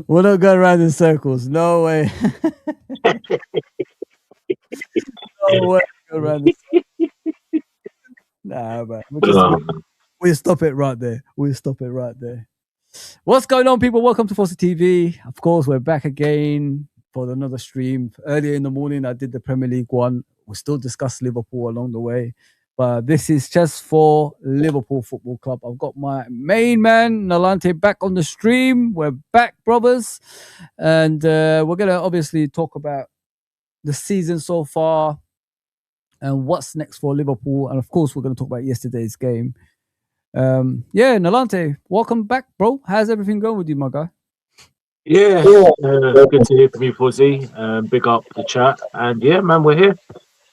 We're not going around in circles. No way. No way. Go around in Nah, man. We'll stop it right there. We'll stop it right there. What's going on, people? Welcome to Fozi TV. Of course, we're back again for another stream. Earlier in the morning, I did the Premier League one. We still discussed Liverpool along the way. But this is just for Liverpool Football Club. I've got my main man, Nalante, back on the stream. We're back, brothers. And we're going to obviously talk about the season so far and what's next for Liverpool. And of course, we're going to talk about yesterday's game. Nalante, welcome back, bro. How's everything going with you, my guy? Yeah, good to hear from you, Fozi. Big up the chat. And yeah, man, we're here.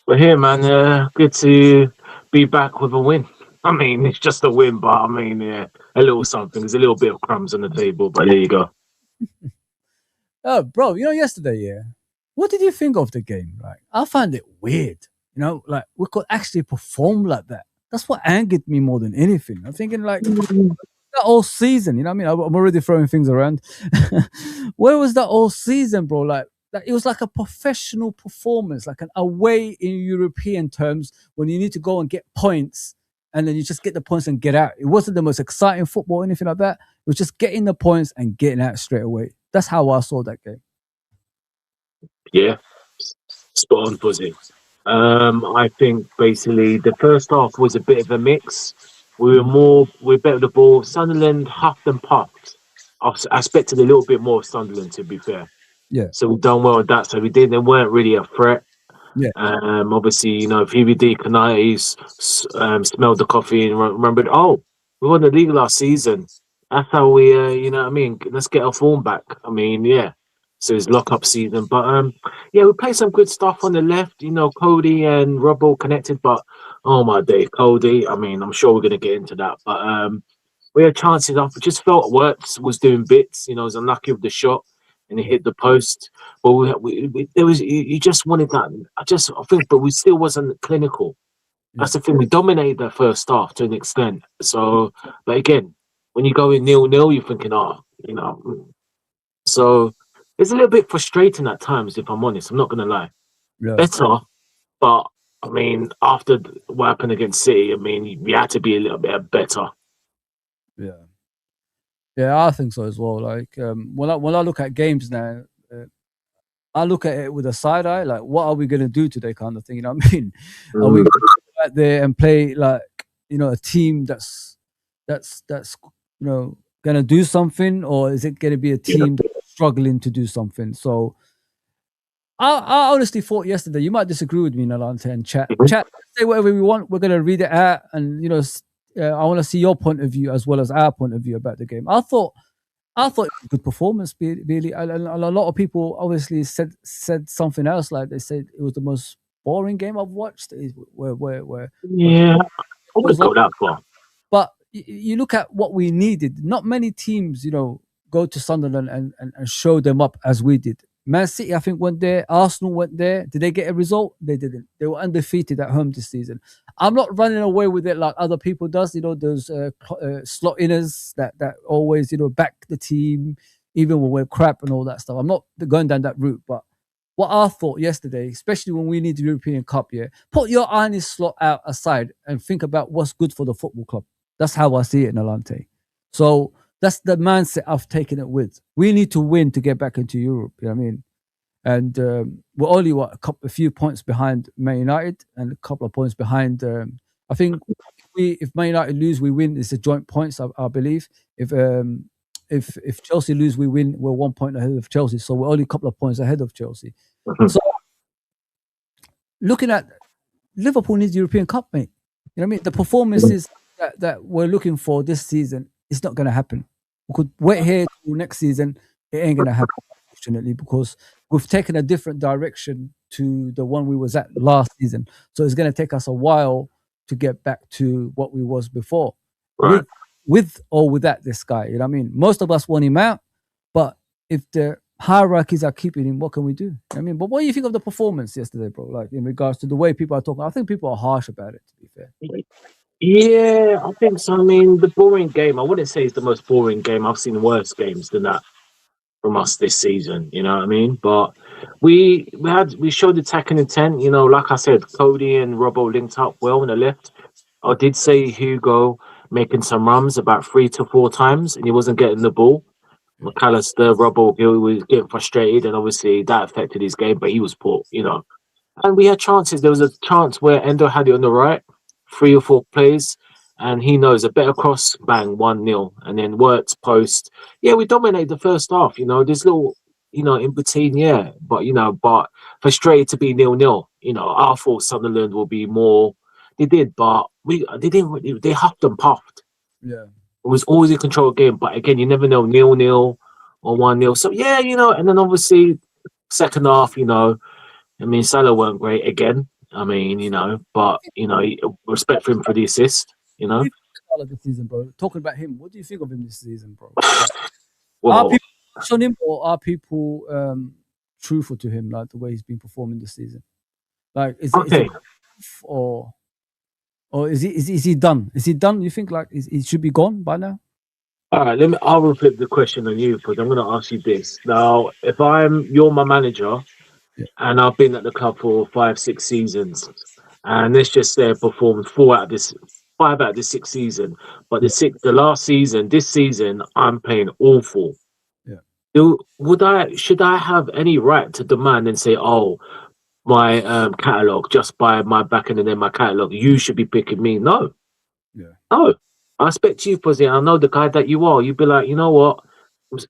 We're here, man. Good to be back with a win. I mean, it's just a win, but I mean, yeah, a little something. There's a little bit of crumbs on the table, but there you go. Oh, bro, yesterday, yeah. What did you think of the game? Like, I found it weird. Like we could actually perform like that. That's what angered me more than anything. I'm thinking like that all season, you know what I mean? I'm already throwing things around. Where was that all season, bro? Like it was like a professional performance, like an away in European terms when you need to go and get points and then you just get the points and get out. It wasn't the most exciting football or anything like that. It was just getting the points and getting out straight away. That's how I saw that game. Yeah, spot on, Fozi. I think basically the first half was a bit of a mix. We were better with the ball. Sunderland huffed and puffed. I expected a little bit more of Sunderland, to be fair. Yeah. So we've done well on that. So they weren't really a threat. Yeah. Obviously, VVD Canaites smelled the coffee and remembered, we won the league last season. That's how we, let's get our form back. I mean, yeah. So it's lock-up season. But, we played some good stuff on the left. Cody and Robbo connected. But, oh, my day, Cody. I mean, I'm sure we're going to get into that. But we had chances off. It just felt Wirtz was doing bits. Was unlucky with the shot and it hit the post. But you just wanted that. I think, but we still wasn't clinical. That's the thing. We dominated the first half to an extent. So, but again, when you go in 0-0, you're thinking, So it's a little bit frustrating at times, if I'm honest. I'm not going to lie. Yeah. Better, but I mean, after what happened against City, I mean, we had to be a little bit better. Yeah. Yeah, I think so as well. Like when I look at games now, I look at it with a side eye. Like, what are we gonna do today, kind of thing? You know what I mean? Are we gonna go out there and play like a team that's gonna do something, or is it gonna be a team that's struggling to do something? So I honestly thought yesterday. You might disagree with me, Nalante, and chat. Say whatever we want. We're gonna read it out, and I want to see your point of view as well as our point of view about the game. I thought it was a good performance, really. And a lot of people obviously said something else. Like they said it was the most boring game I've watched. Yeah, I wouldn't go that far. But you look at what we needed. Not many teams, go to Sunderland and show them up as we did. Man City, I think, went there. Arsenal went there. Did they get a result? They didn't. They were undefeated at home this season. I'm not running away with it like other people does. Those slot inners that always, back the team, even when we're crap and all that stuff. I'm not going down that route. But what I thought yesterday, especially when we need the European Cup, put your Arnie slot out aside and think about what's good for the football club. That's how I see it, Nalante. So that's the mindset I've taken it with. We need to win to get back into Europe. You know what I mean? And we're only a few points behind Man United and a couple of points behind. I think if Man United lose, we win. It's a joint points, I believe. If Chelsea lose, we win. We're 1 point ahead of Chelsea, so we're only a couple of points ahead of Chelsea. So looking at Liverpool needs the European Cup, mate. You know what I mean? The performances that we're looking for this season is not going to happen. We could wait here till next season. It ain't going to happen, unfortunately, because we've taken a different direction to the one we was at last season. So it's going to take us a while to get back to what we was before. Right. With or without this guy, you know what I mean? Most of us want him out, but if the hierarchies are keeping him, what can we do? You know what I mean? But what do you think of the performance yesterday, bro? Like in regards to the way people are talking, I think people are harsh about it, to be fair. Yeah, I think so. I mean, the boring game, I wouldn't say it's the most boring game. I've seen worse games than that from us this season. You know what I mean? But we showed attacking intent. You know, like I said, Cody and Robbo linked up well on the left. I Yeah, did say Hugo making some runs about 3 to 4 times, and he wasn't getting the ball. yeah, McAllister, Robbo, he was getting frustrated, and obviously that affected his game. But he was poor. You know, and we had chances. There was a chance where Endo had it on the right, 3 or 4 plays, and he knows a better cross, bang, 1-0. And then Wirtz post. Yeah, we dominated the first half, you know, there's little, in between, yeah. But for straight to be 0-0, I thought Sunderland will be more. They did, but they didn't really, they huffed and puffed. yeah. It was always a control game, but again, you never know, 0-0 or 1-0. So yeah, and then obviously second half, I mean, Salah weren't great again. I mean, but respect for him for the assist. You What do know, you think of Salah this season, bro? Talking about him, what do you think of him this season, bro? Like, are well, people harsh on him, or are people truthful to him, like the way he's been performing this season? Like, is it okay, or is he done? Is he done? You think like he should be gone by now? all right. I'll reflect the question on you because I'm going to ask you this now. If you're my manager Yeah, and I've been at the club for 5, 6 seasons, and let's just say I performed 5 out of the 6 season, but yeah, the last season, this season, I'm playing awful. yeah, Should I have any right to demand and say, oh, my catalog just by my backing and then my catalog, you should be picking me? No, yeah, no. I expect you, Fuzzy. I know the guy that you are. You'd be like, you know what?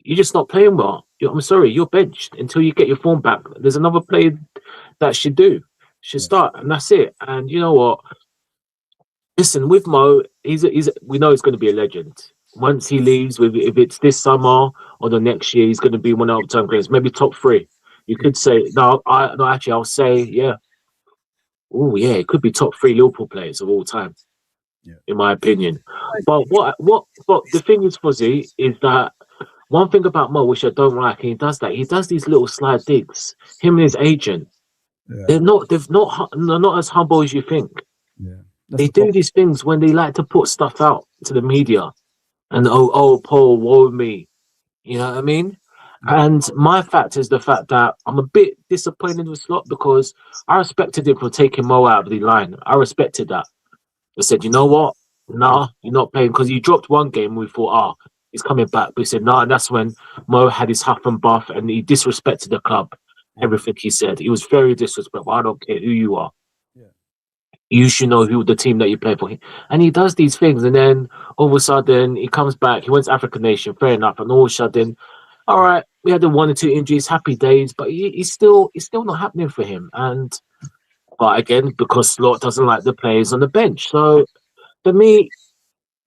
You're just not playing well. I'm sorry, you're benched until you get your form back. There's another player that should yeah, start, and that's it. And you know what? Listen, with Mo, we know he's going to be a legend. Once he leaves, if it's this summer or the next year, he's going to be one of the uptime players, maybe top three. You yeah, could say no. No, actually, I'll say yeah. Oh yeah, it could be top three Liverpool players of all time, yeah. in my opinion. Guys, But but the thing is, Fuzzy, is that one thing about Mo, which I don't like, and he does that. He does these little slide digs. Him and his agent, yeah, they're not as humble as you think. yeah. That's They the do problem. these things when they like to put stuff out to the media, and oh, Paul, woe me. You know what I mean? Yeah, And my fact is the fact that I'm a bit disappointed with Slot because I respected him for taking Mo out of the line. I respected that. I said, you know what? yeah, Nah, you're not playing because he dropped one game. We thought, he's coming back. But he said, nah, and that's when Mo had his huff and buff and he disrespected the club. yeah, Everything he said, he was very disrespectful. I don't care who you are. yeah, You should know who the team that you play for. And he does these things, and then all of a sudden he comes back. He went to African Nation, fair enough. And all of a sudden, all right, we had the 1 or 2 injuries, happy days, but he's still not happening for him. And but again, because Slot doesn't like the players on the bench. So for me,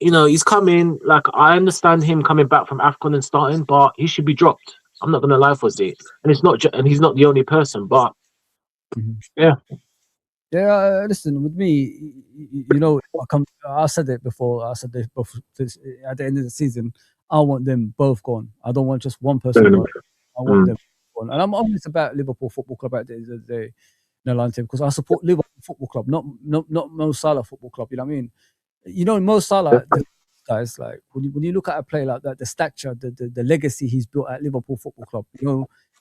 he's coming. Like I understand him coming back from AFCON and starting, but he should be dropped. I'm not gonna lie, Fuzzy. And it's not, and he's not the only person. But mhm. yeah, Yeah, listen, with me, I said it before. I said this before, at the end of the season, I want them both gone. I don't want just one fair person enough. gone. I want Mm, them gone. And I'm honest about Liverpool Football Club at the end of the day, because I support Liverpool Football Club, not Mo Salah Football Club. You know what I mean? Mo Salah, the guys, like when you look at a player like that, the stature, the legacy he's built at Liverpool Football Club,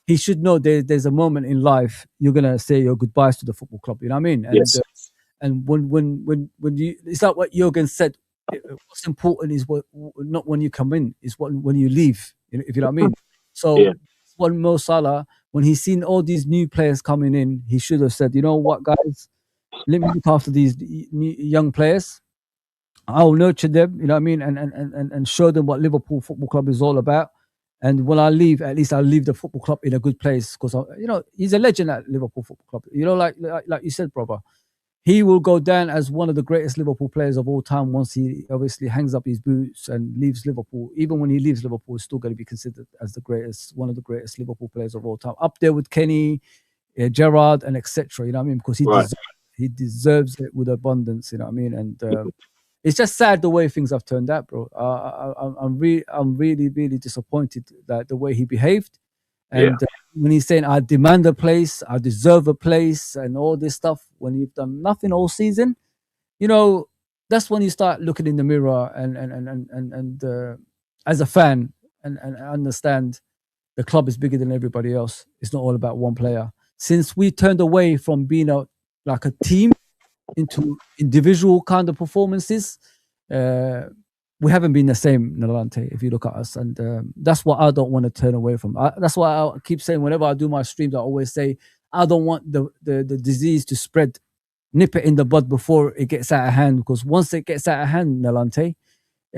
he should know there's a moment in life you're gonna say your goodbyes to the football club. You know what I mean? yes, And when you, it's like what Jurgen said. What's important is what not when you come in, is what when you leave. If you know what I mean. yeah, So when Mo Salah, when he's seen all these new players coming in, he should have said, you know what, guys, let me look after these young players. I'll nurture them, you know what I mean, and show them what Liverpool Football Club is all about. And when I leave, at least I'll leave the football club in a good place because he's a legend at Liverpool Football Club. Like you said, brother, he will go down as one of the greatest Liverpool players of all time once he obviously hangs up his boots and leaves Liverpool. Even when he leaves Liverpool, he's still going to be considered as one of the greatest Liverpool players of all time, up there with Kenny, Gerrard, and etc. You know what I mean? Because right. he deserves it with abundance. You know what I mean? And it's just sad the way things have turned out, bro. I'm really, really disappointed that the way he behaved, Yeah, and when he's saying I demand a place, I deserve a place, and all this stuff, when you've done nothing all season, you know, That's when you start looking in the mirror and as a fan and understand the club is bigger than everybody else. It's not all about one player. Since we turned away from being like a team into individual kind of performances, uh, we haven't been the same, Nalante, if you look at us. And that's what I don't want to turn away from. That's why I keep saying whenever I do my streams, I always say, I don't want the disease to spread. Nip it in the bud before it gets out of hand, because once it gets out of hand, Nalante,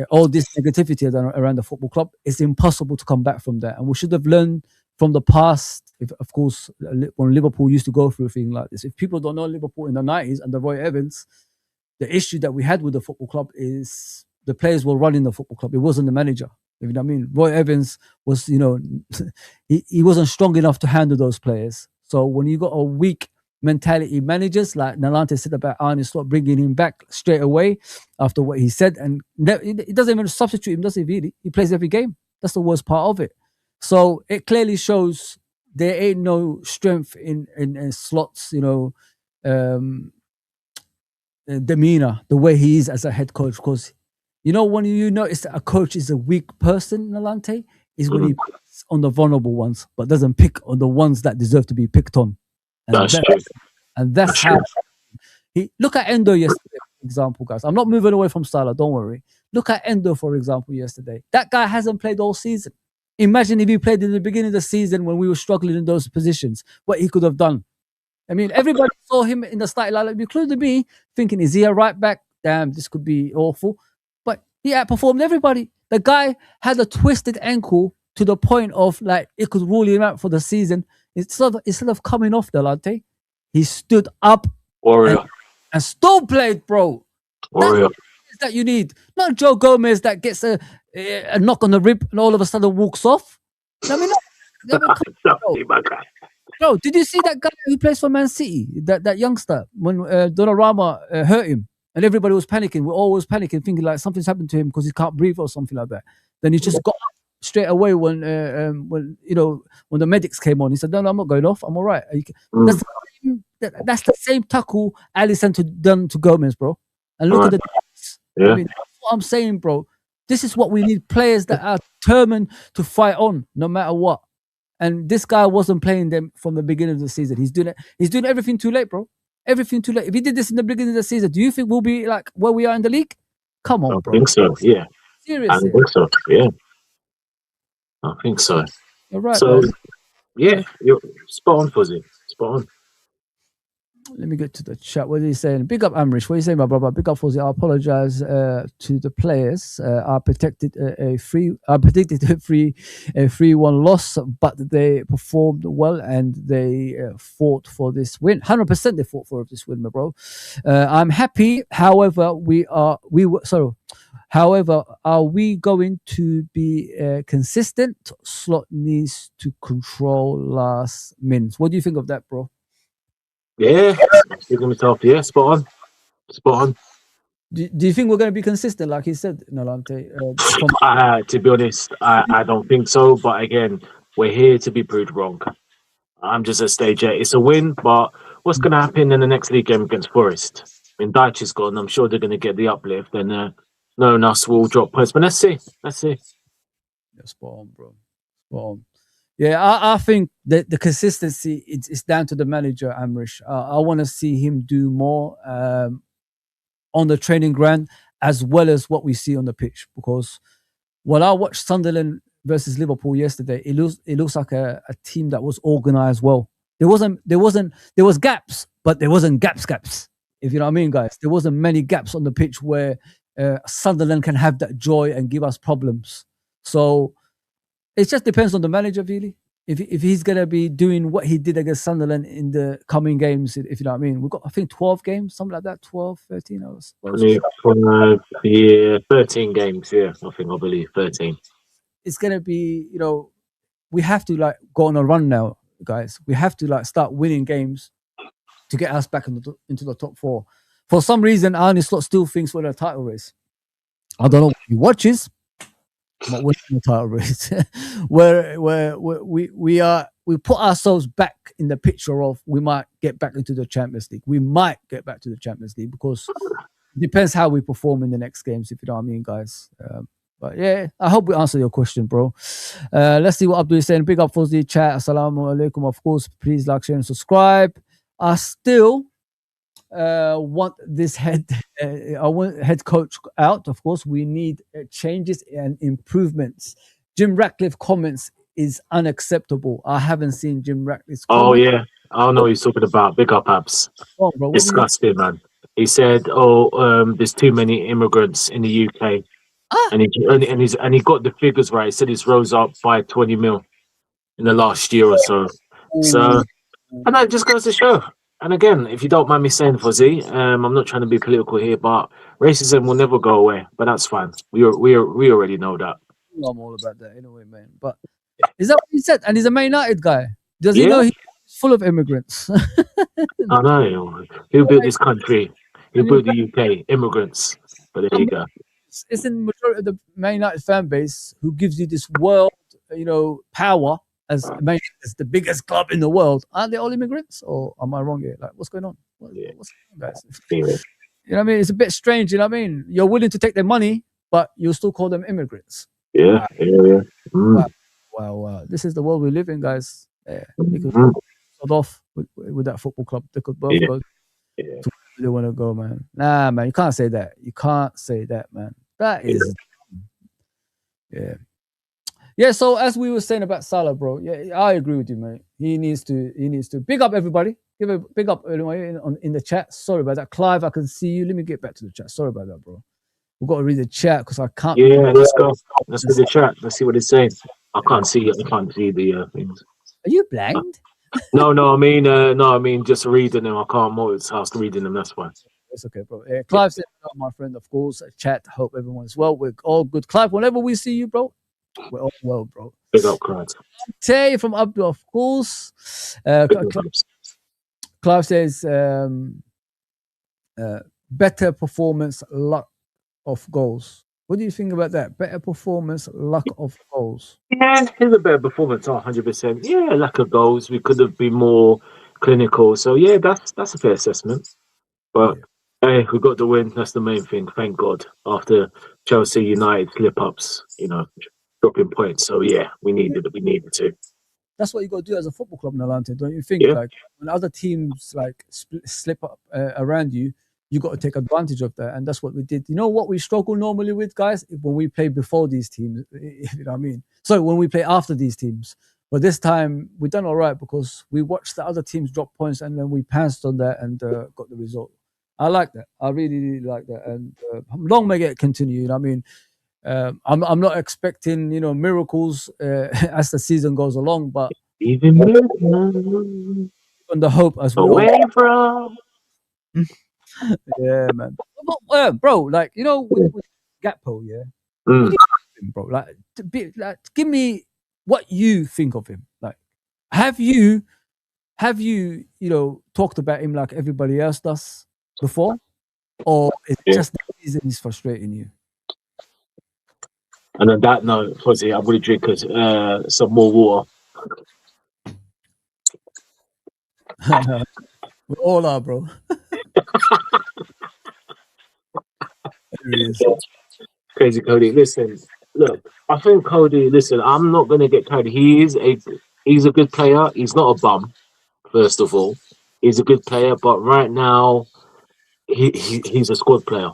all this negativity around the football club, it's impossible to come back from that. And we should have learned from the past. If, of course, when Liverpool used to go through a thing like this. If people don't know Liverpool in the 90s under Roy Evans, the issue that we had with the football club is the players were running the football club. It wasn't the manager. You know what I mean? Roy Evans was, he wasn't strong enough to handle those players. So when you got a weak mentality managers, like Nalante said about Arne Slot, bringing him back straight away after what he said, and it doesn't even substitute him, does it really? He plays every game. That's the worst part of it. So it clearly shows there ain't no strength in Slot's, demeanor, the way he is as a head coach. Because when you notice that a coach is a weak person, Nalante, is when he picks on the vulnerable ones, but doesn't pick on the ones that deserve to be picked on. And that's how he look at Endo yesterday, for example, guys. I'm not moving away from Salah, don't worry. Look at Endo, for example, yesterday. That guy hasn't played all season. Imagine if he played in the beginning of the season when we were struggling in those positions, what he could have done. I mean, everybody saw him in the starting lineup, including me, thinking, is he a right back? Damn, this could be awful. But he outperformed everybody. The guy had a twisted ankle to the point of like it could rule him out for the season. Instead of coming off the latte, he stood up and still played, bro. Warrior. That you need, not Joe Gomez that gets a knock on the rib and all of a sudden walks off. I mean, bro, did you see that guy who plays for Man City, that youngster, when Donnarumma hurt him and everybody was panicking? We're always panicking, thinking like something's happened to him because he can't breathe or something like that. Then he just got up straight away when the medics came on. He said, "No, I'm not going off. I'm all right." That's the same tackle Alisson done to Gomez, bro. And look at the difference. Yeah. I mean, that's what I'm saying, bro. This is what we need: players that are determined to fight on no matter what. And this guy wasn't playing them from the beginning of the season. He's doing it. He's doing everything too late, bro. Everything too late. If he did this in the beginning of the season, do you think we'll be like where we are in the league? Come on, bro. I think so. Yeah. Seriously. I think so. Yeah. I think so. You're right. So, man. yeah, you're spot on, Fozi. Spot on. Let me get to the chat. What are you saying? Big up Amrish. What are you saying, my brother? Big up Fozi. I apologize to the players. I predicted a 3-1 loss, but they performed well and they fought for this win. 100% they fought for this win, my bro. I'm happy. However, are we going to be consistent? Slot needs to control last minutes. What do you think of that, bro? Yeah, speaking myself. Yeah, spot on. Do you think we're going to be consistent, like he said, Nalante? To be honest, I don't think so. But again, we're here to be proved wrong. I'm just at stage 8. It's a win, but what's going to happen in the next league game against Forest? I mean, Dyche is gone. I'm sure they're going to get the uplift, and knowing us will drop points. But let's see. Yeah, spot on, bro. Spot on. Yeah, I think that the consistency is down to the manager, Amrish. I want to see him do more on the training ground as well as what we see on the pitch. Because when I watched Sunderland versus Liverpool yesterday, it looks like a team that was organised well. There was gaps, but there wasn't gaps. If you know what I mean, guys. There wasn't many gaps on the pitch where Sunderland can have that joy and give us problems. So it just depends on the manager, really. If he's going to be doing what he did against Sunderland in the coming games, if you know what I mean. We've got, I think, 12 games, something like that, 12, 13. From 13 games, yeah, I believe 13. It's going to be, we have to go on a run now, guys. We have to start winning games to get us back into the top 4. For some reason, Arne Slot still thinks we're in a title race. I don't know what he watches. But we're in the title race, where we put ourselves back in the picture of we might get back into the Champions League. We might get back to the Champions League because depends how we perform in the next games, if you know what I mean, guys. But yeah, I hope we answer your question, bro. Let's see what Abdul is saying. Big up Fozi chat. Assalamu alaikum. Of course, please like, share, and subscribe. I still want this I want head coach out. Of course, we need changes and improvements. Jim Ratcliffe comments is unacceptable. I haven't seen Jim Ratcliffe's Oh comments. yeah, I know what he's talking about. Big up, Abs. Come on, bro. What do you- Disgusting, man. He said, there's too many immigrants in the UK, Ah! and he got the figures right. He said it's rose up by 20 mil in the last year or so. So, and that just goes to show. And again, if you don't mind me saying, Fuzzy, I'm not trying to be political here, but racism will never go away. But that's fine. We already know that. I'm all about that anyway, man. But is that what he said? And he's a Man United guy. Does he Yeah. know he's full of immigrants? I know. Who built this country? Who built the UK? Immigrants. But there you go. It's in the majority of the Man United fan base who gives you this world, power as the biggest club in the world. Aren't they all immigrants? Or am I wrong here? Like, what's going on? What's going on, guys? Anyway. You know what I mean? It's a bit strange. You know what I mean? You're willing to take their money, but you still call them immigrants. Yeah. Mm. Wow. This is the world we live in, guys. Yeah. They could start off with that football club. They could both go to where they want to go, man. Nah, man, you can't say that. You can't say that, man. That is, yeah. So as we were saying about Salah, bro, yeah, I agree with you, mate. He needs to big up everybody. Give a big up anyway in the chat. Sorry about that, Clive. I can see you. Let me get back to the chat. Sorry about that, bro. We've got to read the chat because I can't. Yeah, let's go. Let's read the chat. Let's see what it's saying. I can't see it. I can't see the things. Are you blind? No. I mean, just reading them. I can't multitask reading them. That's fine. It's okay, bro. Clive said, my friend, of course. Chat. Hope everyone is well. We're all good. Clive, whenever we see you, bro, we're all well, bro. Big up, Clive. Tay from Abdul, of course. Clive says, better performance, luck of goals. What do you think about that? Better performance, luck of goals. Yeah, it's a better performance, 100%. Yeah, lack of goals. We could have been more clinical. So yeah, that's a fair assessment. But hey, we got the win. That's the main thing. Thank God. After Chelsea United slip ups, dropping points. So yeah, we needed to. That's what you got to do as a football club in Atlanta, don't you think? Yeah. Like when other teams like slip up around you, you got to take advantage of that, and that's what we did. You know what we struggle normally with, guys, when we play before these teams. You know what I mean? So when we play after these teams, but this time we done all right because we watched the other teams drop points and then we pounced on that and got the result. I like that. I really like that, and long may it continue. You know what I mean? I'm not expecting miracles as the season goes along, but even on the hope as well. Away from. Yeah, man. Bro, like with Gakpo, yeah. Mm. Bro, like give me what you think of him. Like, have you talked about him like everybody else does before, or is it just the season is frustrating you? And on that note, Fuzzy, I'm going to drink some more water. We all are, bro. Crazy Cody. Listen, look, I think Cody. Listen, I'm not going to get carried. He's a good player. He's not a bum. First of all, he's a good player, but right now, he's a squad player.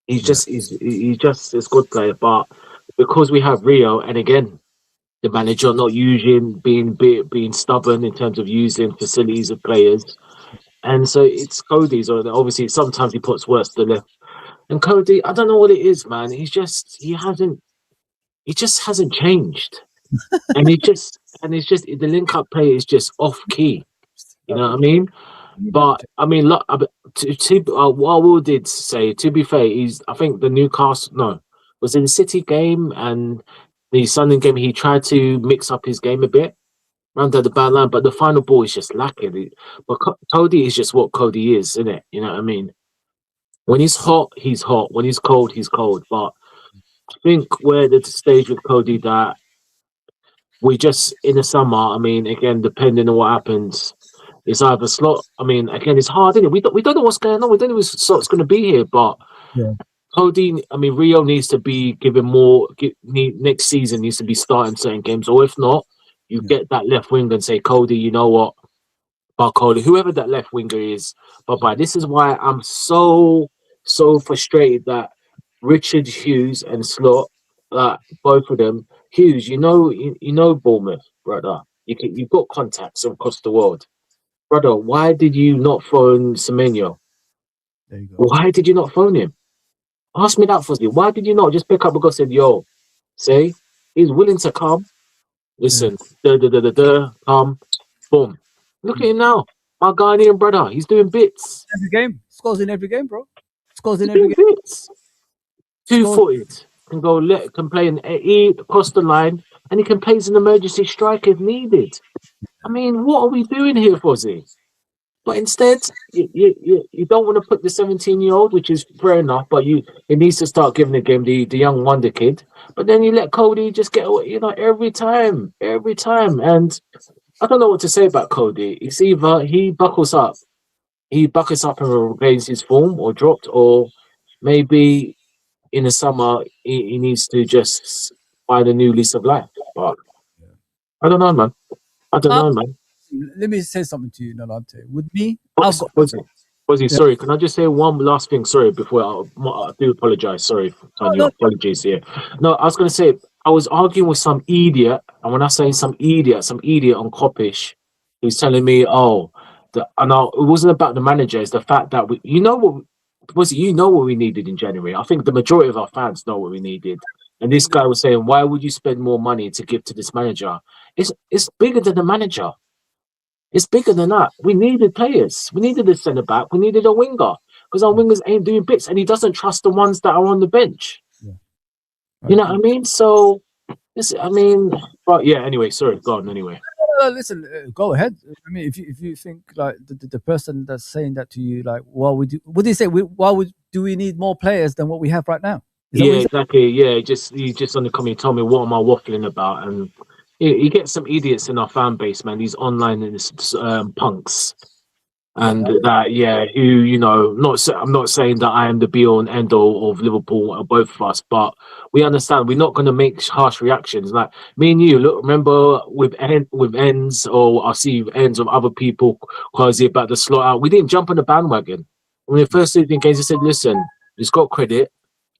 He's just a squad player. But because we have Rio, and again, the manager not using, being stubborn in terms of using facilities of players, and so it's Cody's. Or obviously, sometimes he puts worse to the left. And Cody, I don't know what it is, man. He just hasn't changed, and it's just the link up play is just off key. You know what I mean? But I mean, look, what I will did say, to be fair, I think the Newcastle was in the City game and the Sunderland game. He tried to mix up his game a bit, round the bad line, but the final ball is just lacking. But Cody is just what Cody is, isn't it? You know what I mean? When he's hot, he's hot. When he's cold, he's cold. But I think we're at the stage with Cody that we just, in the summer, I mean, again, depending on what happens, it's either slot. I mean, again, it's hard, isn't it? We don't know what's going on. We don't know if Slot's going to be here. But Yeah. Cody, I mean, Rio needs to be given more. Next season needs to be starting certain games, or if not, you Yeah. get that left wing and say, Cody, you know what, Cody, whoever that left winger is, bye. This is why I'm so frustrated that Richard Hughes and Slot, both of them, Hughes, you know Bournemouth, brother. You've got contacts across the world, brother. Why did you not phone Semenyo? There you go. Why did you not phone him? Ask me that, Fuzzy. Why did you not just pick up and go said, yo, say, he's willing to come. Yeah. Listen, come, boom. Look at him now. My Ghanaian brother, he's doing bits. Every game. Scores in every game, bro. Scores in He's every doing game. bits. Scores. Two-footed. Can play an E across the line, and he can play as an emergency strike if needed. I mean, what are we doing here, Fuzzy? But instead, you don't want to put the 17-year-old, which is fair enough, but he needs to start giving the game the young wonder kid. But then you let Cody just get away, every time. And I don't know what to say about Cody. It's either he buckles up and regains his form or dropped, or maybe in the summer he needs to just find a new lease of life. But I don't know, man. I don't Uh, know, man. Let me say something to you, Nolante. With me, I've What's, got. what's, Fuzzy, Yeah. sorry, can I just say one last thing? Sorry, before I do apologize. Sorry for No, turning you no, off. Apologies here. No, I was going to say, I was arguing with some idiot. And when I say some idiot on Coppish, who's telling me, it wasn't about the manager. It's the fact that you know what we needed in January. I think the majority of our fans know what we needed. And this guy was saying, why would you spend more money to give to this manager? It's bigger than the manager. It's bigger than that. We needed players. We needed a centre back. We needed a winger because our wingers ain't doing bits, and he doesn't trust the ones that are on the bench. Yeah. You know what I mean? So, but yeah. Anyway, sorry. Go on. Anyway. Listen, go ahead. I mean, if you think like the person that's saying that to you, like, why would you? What do you say? Why do we need more players than what we have right now? Is that what Yeah, you said? exactly. Yeah, he just on the comment told me what am I waffling about, and you get some idiots in our fan base, man. These online punks. Yeah. And that, yeah, who I'm not saying that I am the be all and end all of Liverpool or both of us, but we understand we're not going to make harsh reactions. Like me and you, look, remember with ends, or I see ends of other people quasi about the slot out. We didn't jump on the bandwagon when the first season games. I said, listen, it's got credit.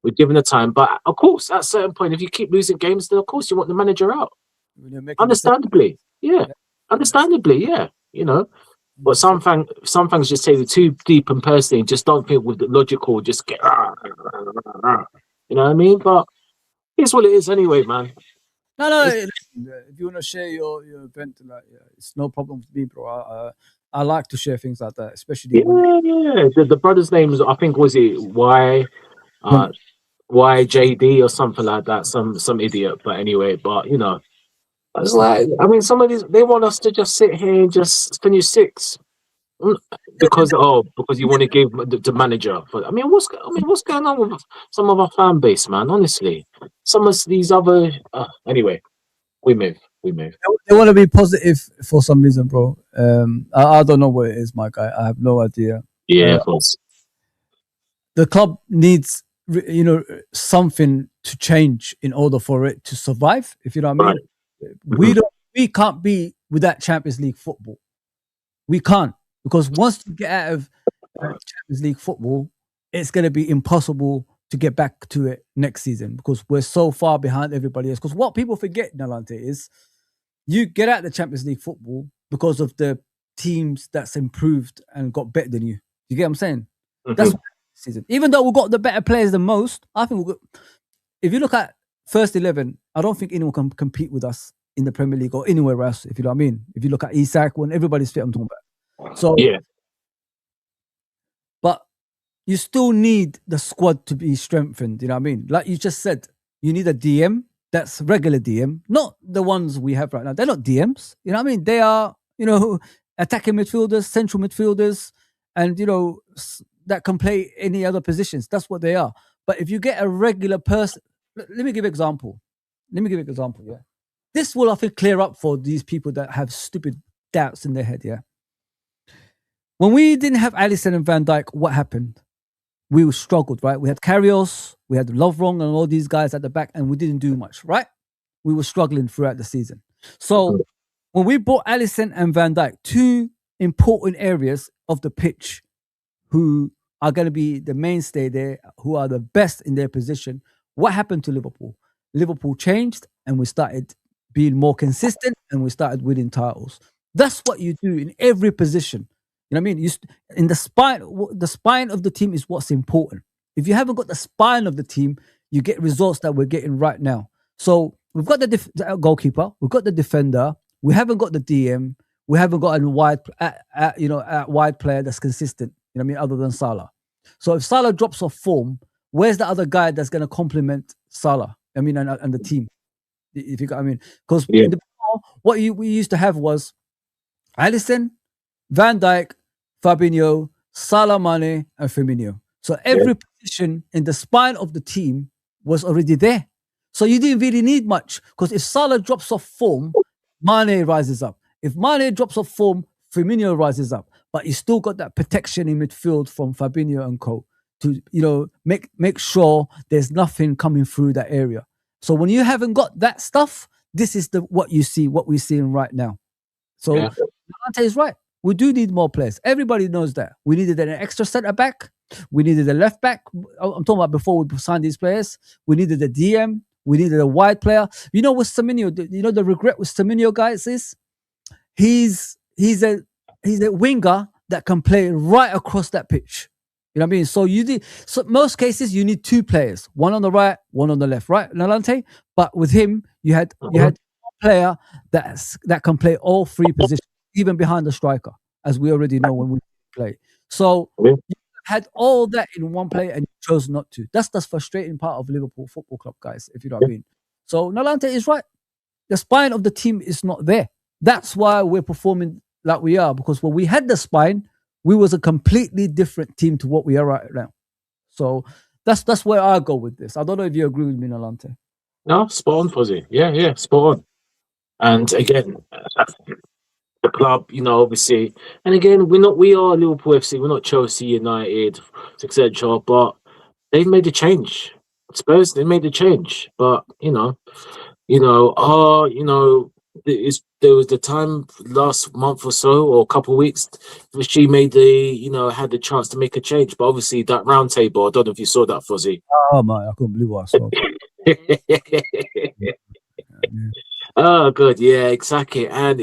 We're given the time, but of course, at a certain point, if you keep losing games, then of course you want the manager out. When you're making mistakes. Understandably, yeah, Yeah. understandably, yeah, you know. But So, some things just take it too deep and personally. Just don't think with the logical. Just get, you know what I mean? But it's what it is anyway, man. no. It's, If you want to share your event, like, yeah, it's no problem with me, bro. I like to share things like that, especially yeah, when it. yeah. The brother's name is, I think, was it When, uh YJD or something like that. Some idiot. But anyway, it's like, I mean, some of these they want us to just sit here and just finish six. Mm, because you want to give the manager. What's going on with some of our fan base, man? Honestly, some of these other. Anyway, we move. We move. they want to be positive for some reason, bro. I don't know what it is, my guy. I have no idea. Yeah, Uh, of course. the club needs, something to change in order for it to survive. If you know what I Right. mean, we don't. We can't be without Champions League football. We can't, because once you get out of Champions League football, it's going to be impossible to get back to it next season because we're so far behind everybody else. Because what people forget, Nalante, is you get out the Champions League football because of the teams that's improved and got better than you. You get what I'm saying? That's Mhm. what season. Even though we've got the better players than most, I think if you look at first 11, I don't think anyone can compete with us in the Premier League or anywhere else, if you know what I mean. If you look at Isak, when everybody's fit, I'm talking about. So, Yeah. but you still need the squad to be strengthened. You know what I mean? Like you just said, you need a DM that's regular DM, not the ones we have right now. They're not DMs. You know what I mean? They are, attacking midfielders, central midfielders, and that can play any other positions. That's what they are. But if you get a regular person, let me give an example. Yeah, this will, I think, clear up for these people that have stupid doubts in their head. Yeah, when we didn't have Alisson and Van Dijk, what happened? we struggled, right? We had Carrios, we had Lovrong and all these guys at the back, and we didn't do much, right? We were struggling throughout the season. So when we brought Allison and Van Dijk, two important areas of the pitch who are going to be the mainstay there, who are the best in their position, what happened to Liverpool? Liverpool changed and we started being more consistent and we started winning titles. That's what you do in every position. You know what I mean? In the spine of the team is what's important. If you haven't got the spine of the team, you get results that we're getting right now. So we've got the goalkeeper, we've got the defender, we haven't got the DM, we haven't got a wide player that's consistent. You know what I mean? Other than Salah. So if Salah drops off form, where's the other guy that's going to complement Salah? I mean, and the team. If you got, I mean, because what we used to have was Alisson, Van Dijk, Fabinho, Salah, Mane, and Firmino. So every position in the spine of the team was already there. So you didn't really need much, because if Salah drops off form, Mane rises up. If Mane drops off form, Firmino rises up. But you still got that protection in midfield from Fabinho and co to make sure there's nothing coming through that area. So when you haven't got that stuff, this is what we're seeing right now. So Ante is right. We do need more players. Everybody knows that. We needed an extra centre back. We needed a left back. I'm talking about before we signed these players. We needed a DM. We needed a wide player. You know what Semenyo? The regret with Semenyo, guys, is he's a winger that can play right across that pitch. You know what I mean? So most cases you need two players, one on the right, one on the left, right, Nalante? But with him, you had a player that can play all three positions, even behind the striker, as we already know when we play. So you had all that in one player and you chose not to. That's the frustrating part of Liverpool Football Club, guys, if you know what I mean. So Nalante is right. The spine of the team is not there. That's why we're performing like we are, because when we had the spine, we was a completely different team to what we are right now. So that's where I go with this. I don't know if you agree with me, Nalante. No, spot on, Fozi. Yeah, spot on. And again, the club, obviously, and again, we are Liverpool FC. We're not Chelsea, United, etc. But they've made a change. Spurs, they made a change. But there was the time last month or so, or a couple of weeks, where she made had the chance to make a change. But obviously, that round table, I don't know if you saw that, Fozi. Oh man, I couldn't believe what I saw. Oh, good. Yeah, exactly. And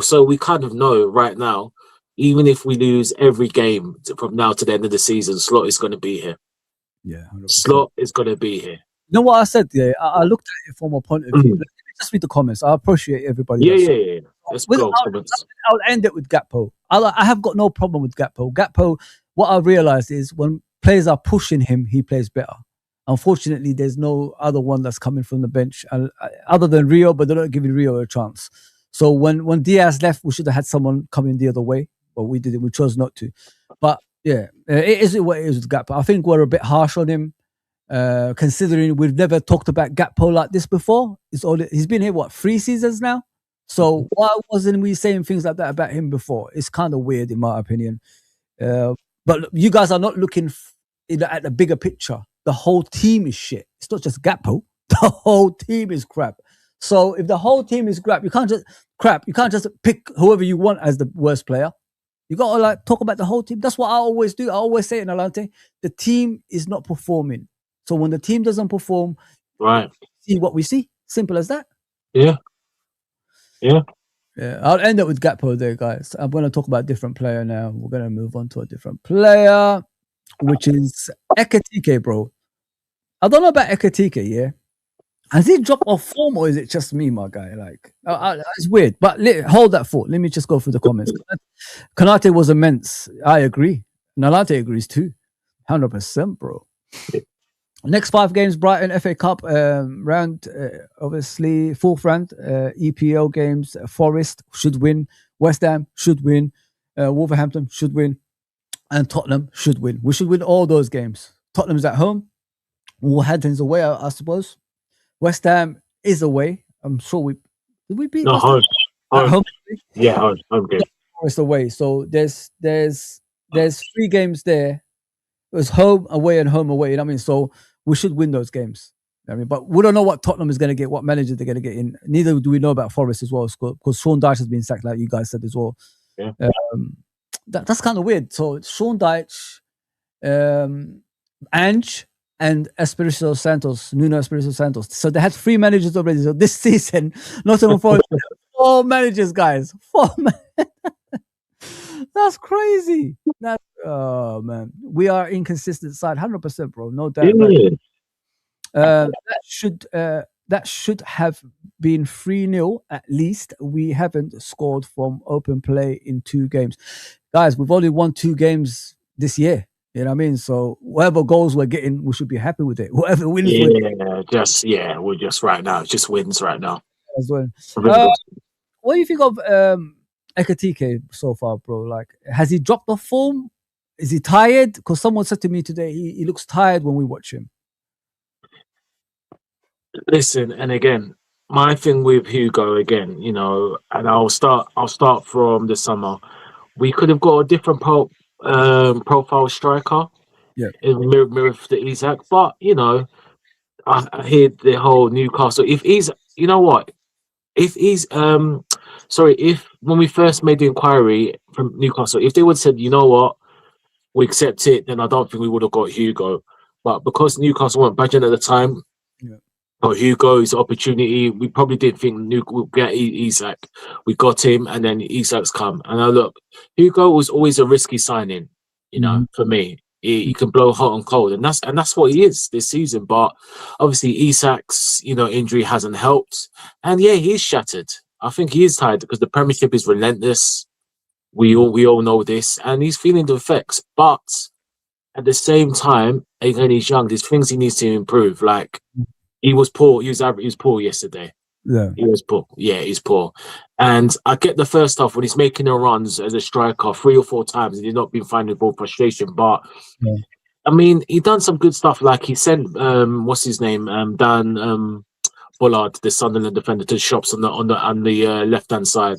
so we kind of know right now, even if we lose every game from now to the end of the season, Slot is going to be here. Yeah, 100%. Slot is going to be here. You know what I said? Yeah, I looked at it from a point of view. Let me just read the comments. I appreciate everybody. Yeah. Let's go. I'll end it with Gakpo. I have got no problem with Gakpo. Gakpo, what I realized is when players are pushing him, he plays better. Unfortunately, there's no other one that's coming from the bench other than Rio, but they're not giving Rio a chance. So when Diaz left, we should have had someone coming the other way, but we didn't. We chose not to. But yeah, it is what it is with Gakpo. I think we're a bit harsh on him, considering we've never talked about Gakpo like this before. He's been here, 3 seasons now? So why wasn't we saying things like that about him before? It's kind of weird, in my opinion. But you guys are not looking at the bigger picture. The whole team is shit. It's not just Gakpo. The whole team is crap. So if the whole team is crap, you can't just pick whoever you want as the worst player. You got to talk about the whole team. That's what I always do. I always say in Alante, the team is not performing. So when the team doesn't perform, right, see what we see. Simple as that. Yeah. I'll end up with Gakpo there, guys. I'm going to talk about a different player now. We're going to move on to a different player, which is Ekatike, bro. I don't know about Ekatike, yeah? Has he dropped off form, or is it just me, my guy? It's weird. But hold that thought. Let me just go through the comments. Kanate was immense. I agree. Nalate agrees too. 100%, bro. Next 5 games, Brighton FA Cup round, obviously, 4th round. EPL games, Forest should win. West Ham should win. Wolverhampton should win. And Tottenham should win. We should win all those games. Tottenham's at home. Wolverhampton's away, I suppose. West Ham is away. I'm sure did we beat? No, home. Home. Yeah, home game. Forest away. So there's 3 games there. It's home away and home away. You know what I mean? So we should win those games. I mean, but we don't know what Tottenham is going to get, what manager they're going to get in. Neither do we know about Forest as well, because Sean Dyche has been sacked, like you guys said as well. Yeah. That's kind of weird. So Sean Dyche, Ange, and Nuno Espirito Santos. So they had 3 managers already. So this season, Nottingham Forest, 4 managers, guys. 4 That's crazy. Oh man, we are inconsistent side, 100%, bro. No doubt. Yeah. That should have been 3-0 at least. We haven't scored from open play in 2 games, guys. We've only won 2 games this year. You know what I mean? So whatever goals we're getting, we should be happy with it. Whatever wins, we're just right now. Just wins right now as well. Really What do you think of Ekatike so far, bro? Like, has he dropped off form? Is he tired? Because someone said to me today he looks tired when we watch him. Listen, and again, my thing with Hugo again, you know, and I'll start from the summer. We could have got a different profile striker. Yeah. In mirror to Isak, but you know, I hear the whole Newcastle. If he's, you know what, if he's if when we first made the inquiry from Newcastle, if they would have said, you know what, we accept it, then I don't think we would have got Hugo. But because Newcastle weren't budging at the time, or Hugo's opportunity, we probably didn't think we'd get Isak. We got him, and then Isak's come. And now look, Hugo was always a risky signing, you know, for me. He can blow hot and cold, and that's what he is this season. But obviously, Isak's injury hasn't helped, and yeah, he's shattered. I think he is tired because the Premiership is relentless. We all know this, and he's feeling the effects. But at the same time, again, he's young. There's things he needs to improve. Like he was poor. He was poor yesterday. Yeah, he was poor. Yeah, he's poor. And I get the first half when he's making the runs as a striker 3 or 4 times, and he's not been finding ball frustration. But I mean, he done some good stuff. Like he sent what's his name, Dan Bullard, the Sunderland defender, to the shops on the left hand side.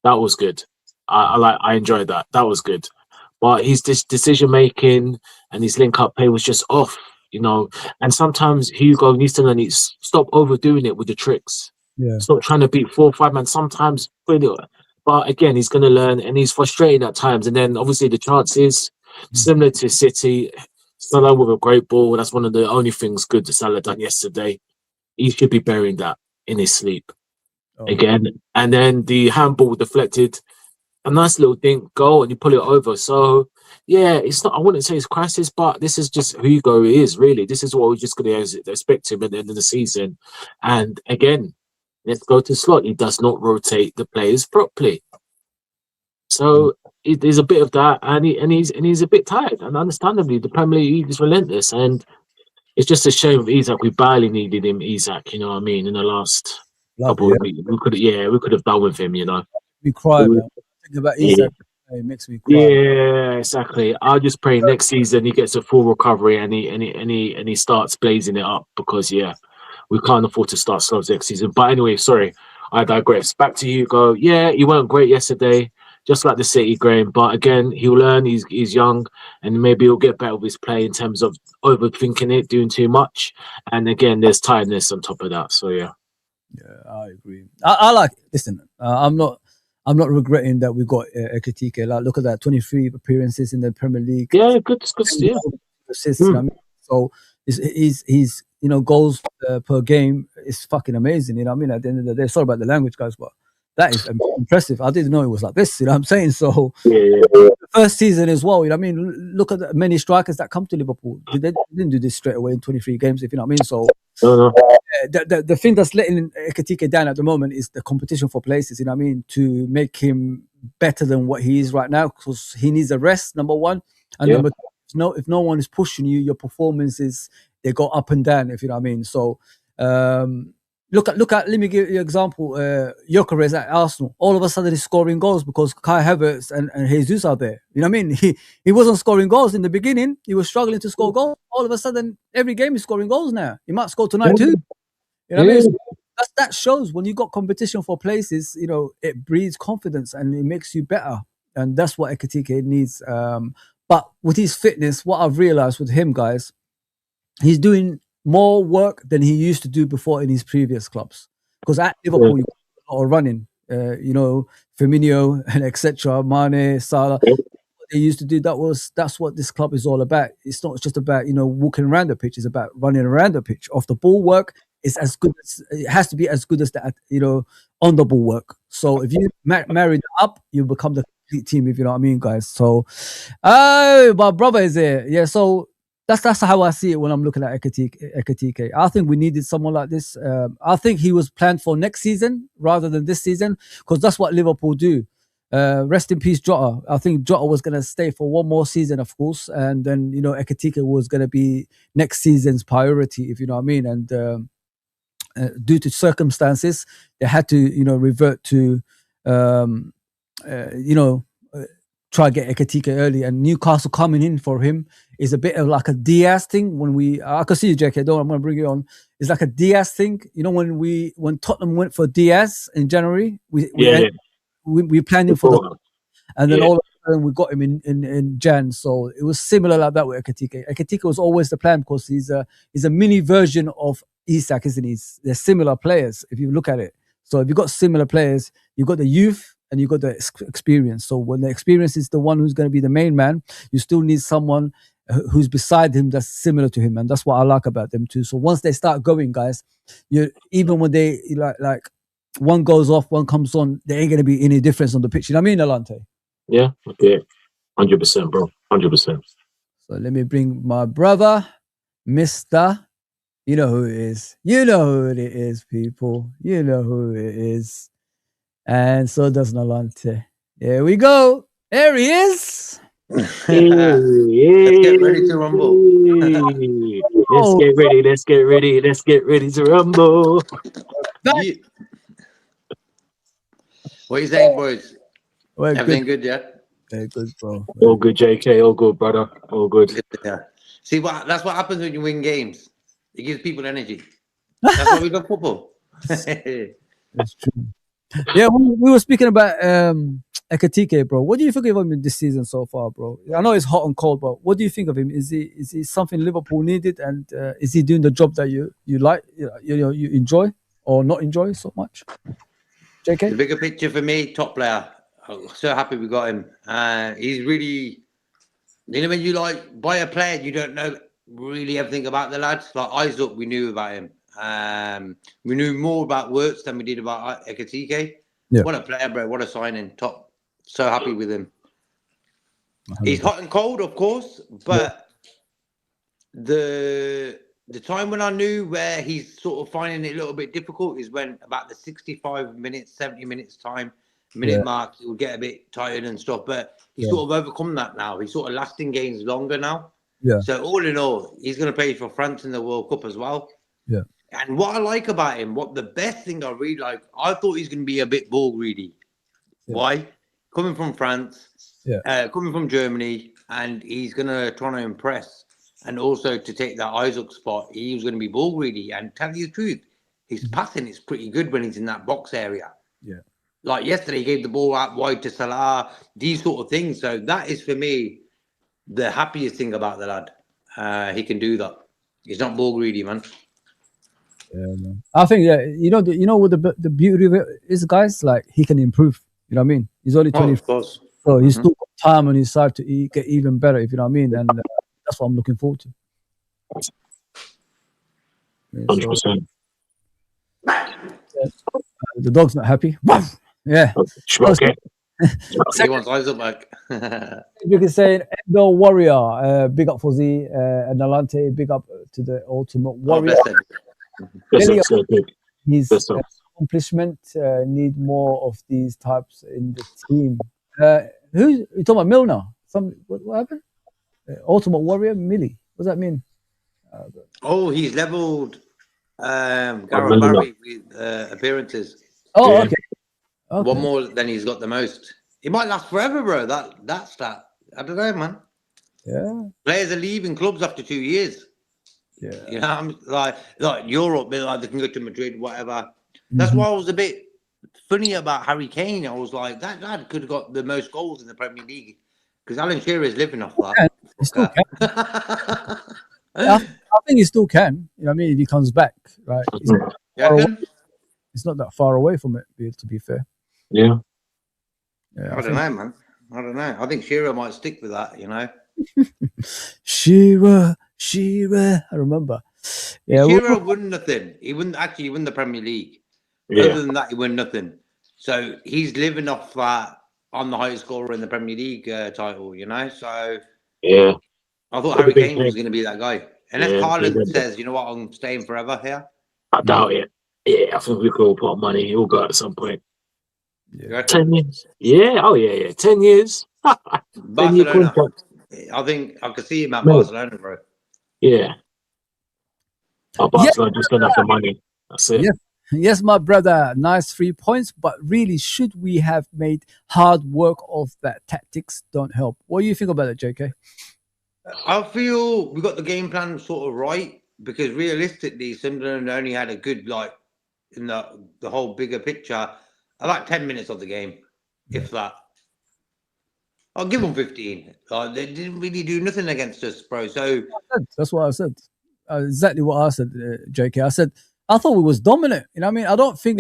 That was good. I enjoyed that. That was good. But his decision making and his link up play was just off, you know. And sometimes Hugo needs to learn stop overdoing it with the tricks. Yeah. Stop trying to beat 4 or 5 men. Sometimes, but again, he's going to learn, and he's frustrating at times. And then obviously the chances, similar to City, Salah with a great ball. That's one of the only things good that Salah done yesterday. He should be burying that in his sleep again. And then the handball deflected. A nice little thing, goal, and you pull it over. So, yeah, it's not. I wouldn't say it's crisis, but this is just who Hugo is. Really, this is what we're just going to expect him at the end of the season. And again, let's go to slot. He does not rotate the players properly. So there's a bit of that, and he's a bit tired. And understandably, the Premier League is relentless, and it's just a shame with Isak. We barely needed him, Isak. You know what I mean? In the last couple of weeks, we could have done with him. You know, we cry, man. About Isak, it makes me cry. Yeah, exactly. I just pray next season he gets a full recovery and he starts blazing it up, because we can't afford to start slow next season. But anyway, sorry, I digress. Back to Hugo. Yeah, he weren't great yesterday, just like the City game. But again, he'll learn. He's young, and maybe he'll get better with his play in terms of overthinking it, doing too much. And again, there's tiredness on top of that. So yeah, I agree. I like. Listen, I'm not regretting that we got Ekatike. Like, look at that, 23 appearances in the Premier League. Yeah, good. Yeah. Assists, you know what I mean? So he's goals per game is fucking amazing. You know what I mean? At the end of the day, sorry about the language, guys, but that is impressive. I didn't know it was like this. You know what I'm saying? So the first season as well. You know what I mean? Look at the many strikers that come to Liverpool. They didn't do this straight away in 23 games. If you know what I mean? So. No. The thing that's letting Ekatike down at the moment is the competition for places, you know what I mean, to make him better than what he is right now, because he needs a rest, number one. And number two, if no one is pushing you, your performances, they go up and down, if you know what I mean. So look at let me give you an example. Gyökeres at Arsenal, all of a sudden he's scoring goals because Kai Havertz and Jesus are there. You know what I mean? He wasn't scoring goals in the beginning. He was struggling to score goals. All of a sudden, every game he's scoring goals now. He might score tonight too. You know what I mean? So that shows when you got competition for places, it breeds confidence and it makes you better. And that's what Ekatike needs But with his fitness, what I've realized with him, guys, he's doing more work than he used to do before in his previous clubs. Because at Yeah. Liverpool, you got a lot of running. Firmino and etc. Mane, Salah. Yeah. They used to do that's what this club is all about. It's not just about walking around the pitch. It's about running around the pitch. Off the ball work is as good as it has to be as good as that on the ball work. So if you marry that up, you become the complete team. If you know what I mean, guys. So, oh, my brother is there. Yeah. So that's how I see it when I'm looking at Ekatike. I think we needed someone like this. I think he was planned for next season rather than this season because that's what Liverpool do. Rest in peace, Jota. I think Jota was going to stay for one more season, of course, and then Ekatike was going to be next season's priority, if you know what I mean. And due to circumstances, they had to revert to um, try to get Ekatike early. And Newcastle coming in for him is a bit of like a Diaz thing. I can see you, JK. Don't I'm going to bring it on. It's like a Diaz thing. When Tottenham went for Diaz in January, we planned him for the, and then all of a sudden we got him in Jan. So it was similar like that with Ekatike. Ekatike was always the plan because he's a mini version of Isak, isn't he? They're similar players if you look at it. So if you've got similar players, you've got the youth and you've got the experience. So when the experience is the one who's going to be the main man, you still need someone who's beside him that's similar to him, and that's what I like about them too. So once they start going, guys, even when they like one goes off, one comes on, there ain't going to be any difference on the pitch. You know what I mean, Alante? Yeah, 100%, bro, 100%. So let me bring my brother, Mr. You know who it is. You know who it is, people. You know who it is. And so does Nalante. Here we go. There he is. Let's get ready to rumble. Let's get ready to rumble. What are you saying, boys? Well, everything good, yeah? Very good, bro. All good, JK. All good, brother. All good. Yeah. See, that's what happens when you win games. It gives people energy. That's why we love football. That's true. Yeah, we were speaking about Ekatike, bro. What do you think of him this season so far, bro? I know it's hot and cold, but what do you think of him? Is he something Liverpool needed, and is he doing the job that you like, you enjoy or not enjoy so much? JK, the bigger picture for me, top player. I'm so happy we got him. He's really, when you buy a player, you don't know really everything about the lads. Like Isaac, we knew about him. We knew more about Wirtz than we did about Ekatike. Yeah. What a player, bro. What a signing. Top. So happy with him. He's hot and cold, of course, but the time when I knew where he's sort of finding it a little bit difficult is when about the 65 minutes, 70 minutes mark, he'll get a bit tired and stuff, but he's sort of overcome that now. He's sort of lasting games longer now. Yeah. So all in all, he's going to play for France in the World Cup as well. Yeah. And what I like about him, the best thing I really like, I thought he's going to be a bit ball greedy. Yeah. Why? Coming from France, coming from Germany, and he's going to try to impress. And also to take that Isaac spot, he was going to be ball greedy. And tell you the truth, his passing is pretty good when he's in that box area. Yeah. Like yesterday, he gave the ball out wide to Salah, these sort of things. So that is, for me, the happiest thing about the lad. He can do that. He's not ball greedy, man. Yeah, man. I think what the beauty of it is, guys. Like he can improve. You know what I mean? He's only 20. Of course. So he's still got time on his side to get even better. If you know what I mean, and that's what I'm looking forward to. 100%. The dog's not happy. Yeah. Okay. He wants Isaac back. You can say Endo Warrior, big up Fozi, and Alante, big up to the Ultimate Warrior. His accomplishment need more of these types in the team. Who you talking about? Milner? What happened? Ultimate Warrior, Millie. What does that mean? He's leveled Gareth Barry with appearances. Oh, okay. One more than he's got the most. It might last forever, bro. That stat. I don't know, man. Yeah. Players are leaving clubs after 2 years. Yeah. You know, I'm like Europe, like they can go to Madrid, whatever. That's why I was a bit funny about Harry Kane. I was like, that lad could have got the most goals in the Premier League Because Alan Shearer is living off that. can. He still can. I think he still can. You know what I mean? If he comes back, right? It's not, it's not that far away from it, to be fair. Yeah. I don't know, man. I don't know. I think Shearer might stick with that, you know. Shearer. I remember. Yeah, Shearer won nothing. He won the Premier League. Yeah. Other than that, he won nothing. So he's living off that. I'm the highest scorer in the Premier League title, you know. So yeah, I thought Harry Kane was going to be that guy. Unless Haaland says, you know what, I'm staying forever here. I doubt it. Yeah, I think we could all put money. He'll go at some point. Yeah. 10 years. Yeah. Oh yeah. 10 years. Barcelona. I think I could see him at Barcelona, bro. Yeah. Oh, Barcelona just enough the money. That's it. Yeah. Yes, my brother. Nice 3 points, but really, should we have made hard work of that? Tactics don't help. What do you think about it, JK? I feel we got the game plan sort of right because realistically, Sunderland only had a good in the whole bigger picture, about 10 minutes of the game, if that. I'll give them 15. They didn't really do nothing against us, bro. So that's what I said. Exactly what I said, JK. I said I thought we was dominant. You know what I mean? I don't think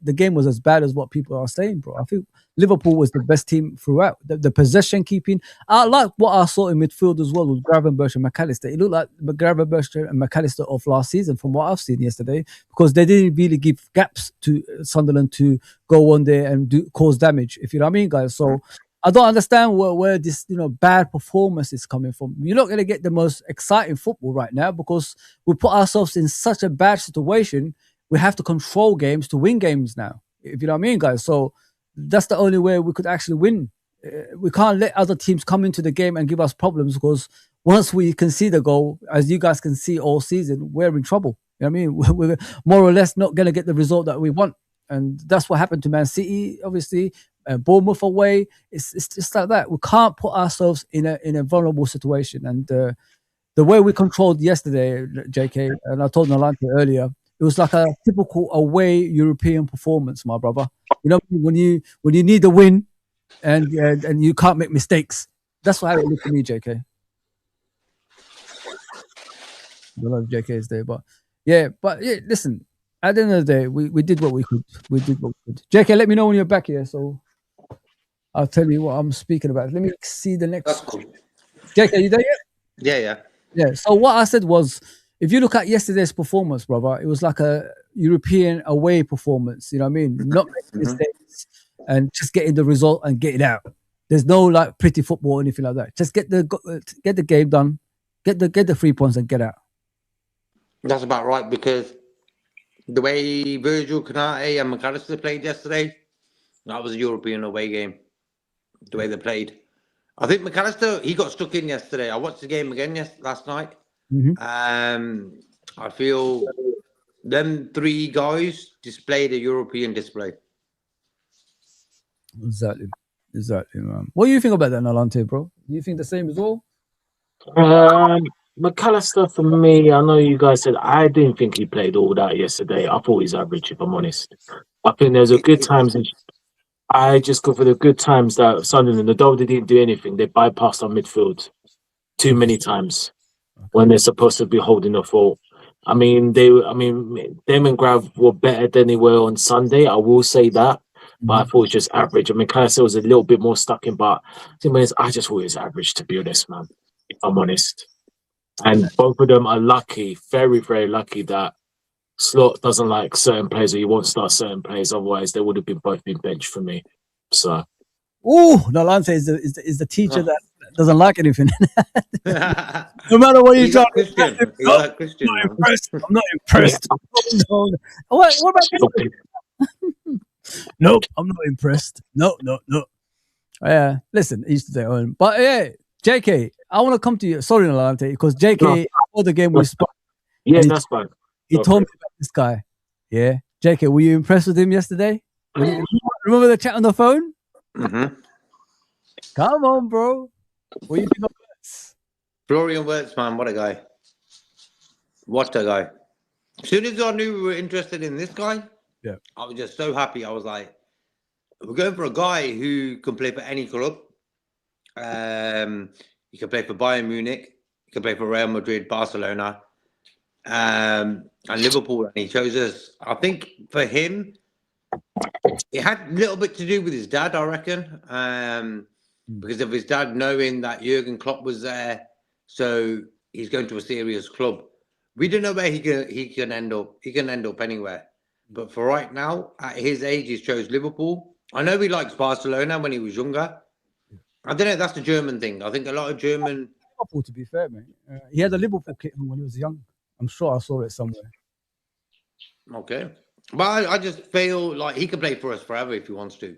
the game was as bad as what people are saying, bro. I think Liverpool was the best team throughout. The possession keeping. I like what I saw in midfield as well with Gravenberch and McAllister. It looked like Gravenberch and McAllister of last season from what I've seen yesterday, because they didn't really give gaps to Sunderland to go on there and cause damage, if you know what I mean, guys. So I don't understand where this bad performance is coming from. You're not going to get the most exciting football right now because we put ourselves in such a bad situation. We have to control games to win games now, if you know what I mean, guys. So that's the only way we could actually win. We can't let other teams come into the game and give us problems, because once we concede a goal, as you guys can see all season, we're in trouble. You know what I mean? We're more or less not going to get the result that we want. And that's what happened to Man City, obviously. Bournemouth away. It's just like that. We can't put ourselves in a vulnerable situation. And the way we controlled yesterday, JK, and I told Nalante earlier, it was like a typical away European performance, my brother. You know, when you need a win and you can't make mistakes. That's how it looked to me, JK. I don't know if JK is there, but listen, at the end of the day, we did what we could. JK, let me know when you're back here, so I'll tell you what I'm speaking about. Let me see the next. That's cool. JK, you there yet? Yeah. So what I said was, if you look at yesterday's performance, brother, it was like a European away performance. You know what I mean? Not making mistakes and just getting the result and get it out. There's no pretty football or anything like that. Just get the game done, get the 3 points and get out. That's about right, because the way Virgil, Kanate and McAllister played yesterday, that was a European away game. The way they played. I think McAllister, he got stuck in yesterday. I watched the game again last night. Mm-hmm. I feel them 3 guys displayed a European display. Exactly, man. What do you think about that, Nalante, bro? Do you think the same as well? McAllister, for me, I know you guys said I didn't think he played all that yesterday. I thought he's average, if I'm honest. I think there's a good times. I just go for the good times that Sunderland, although they didn't do anything, they bypassed our midfield too many times when they're supposed to be holding the fort. I mean, them and Grav were better than they were on Sunday. I will say that, but I thought it was just average. I mean, Kaiser was a little bit more stuck in, but I just thought it was average, to be honest, man. If I'm honest. And both of them are lucky, very, very lucky that Slot doesn't like certain players, or he won't start certain players. Otherwise, they would have both been benched for me. So, Nalante is the teacher that doesn't like anything. No matter what you try. Christian. I'm not impressed. No. What about Nope, I'm not impressed. No. Yeah, listen, each to their own. But yeah, JK, I want to come to you. Sorry, Nalante, because JK, before the game we spoke. Yeah, that's fine. He told me about this guy. Yeah. JK, were you impressed with him yesterday? Remember the chat on the phone? Mm-hmm. Come on, bro. What do you think of this? Florian Wirtz, man, what a guy. What a guy. As soon as I knew we were interested in this guy, I was just so happy. I was like, we're going for a guy who can play for any club. He can play for Bayern Munich. He can play for Real Madrid, Barcelona, and Liverpool. And he chose us. I think for him, it had a little bit to do with his dad, I reckon, because of his dad knowing that Jurgen Klopp was there. So he's going to a serious club. We don't know where he can end up. He can end up anywhere. But for right now, at his age, he's chose Liverpool. I know he likes Barcelona when he was younger. I don't know. That's the German thing. I think a lot of German. Liverpool, to be fair, mate. He had a Liverpool kit when he was young. I'm sure I saw it somewhere. Okay. But I just feel like he could play for us forever if he wants to.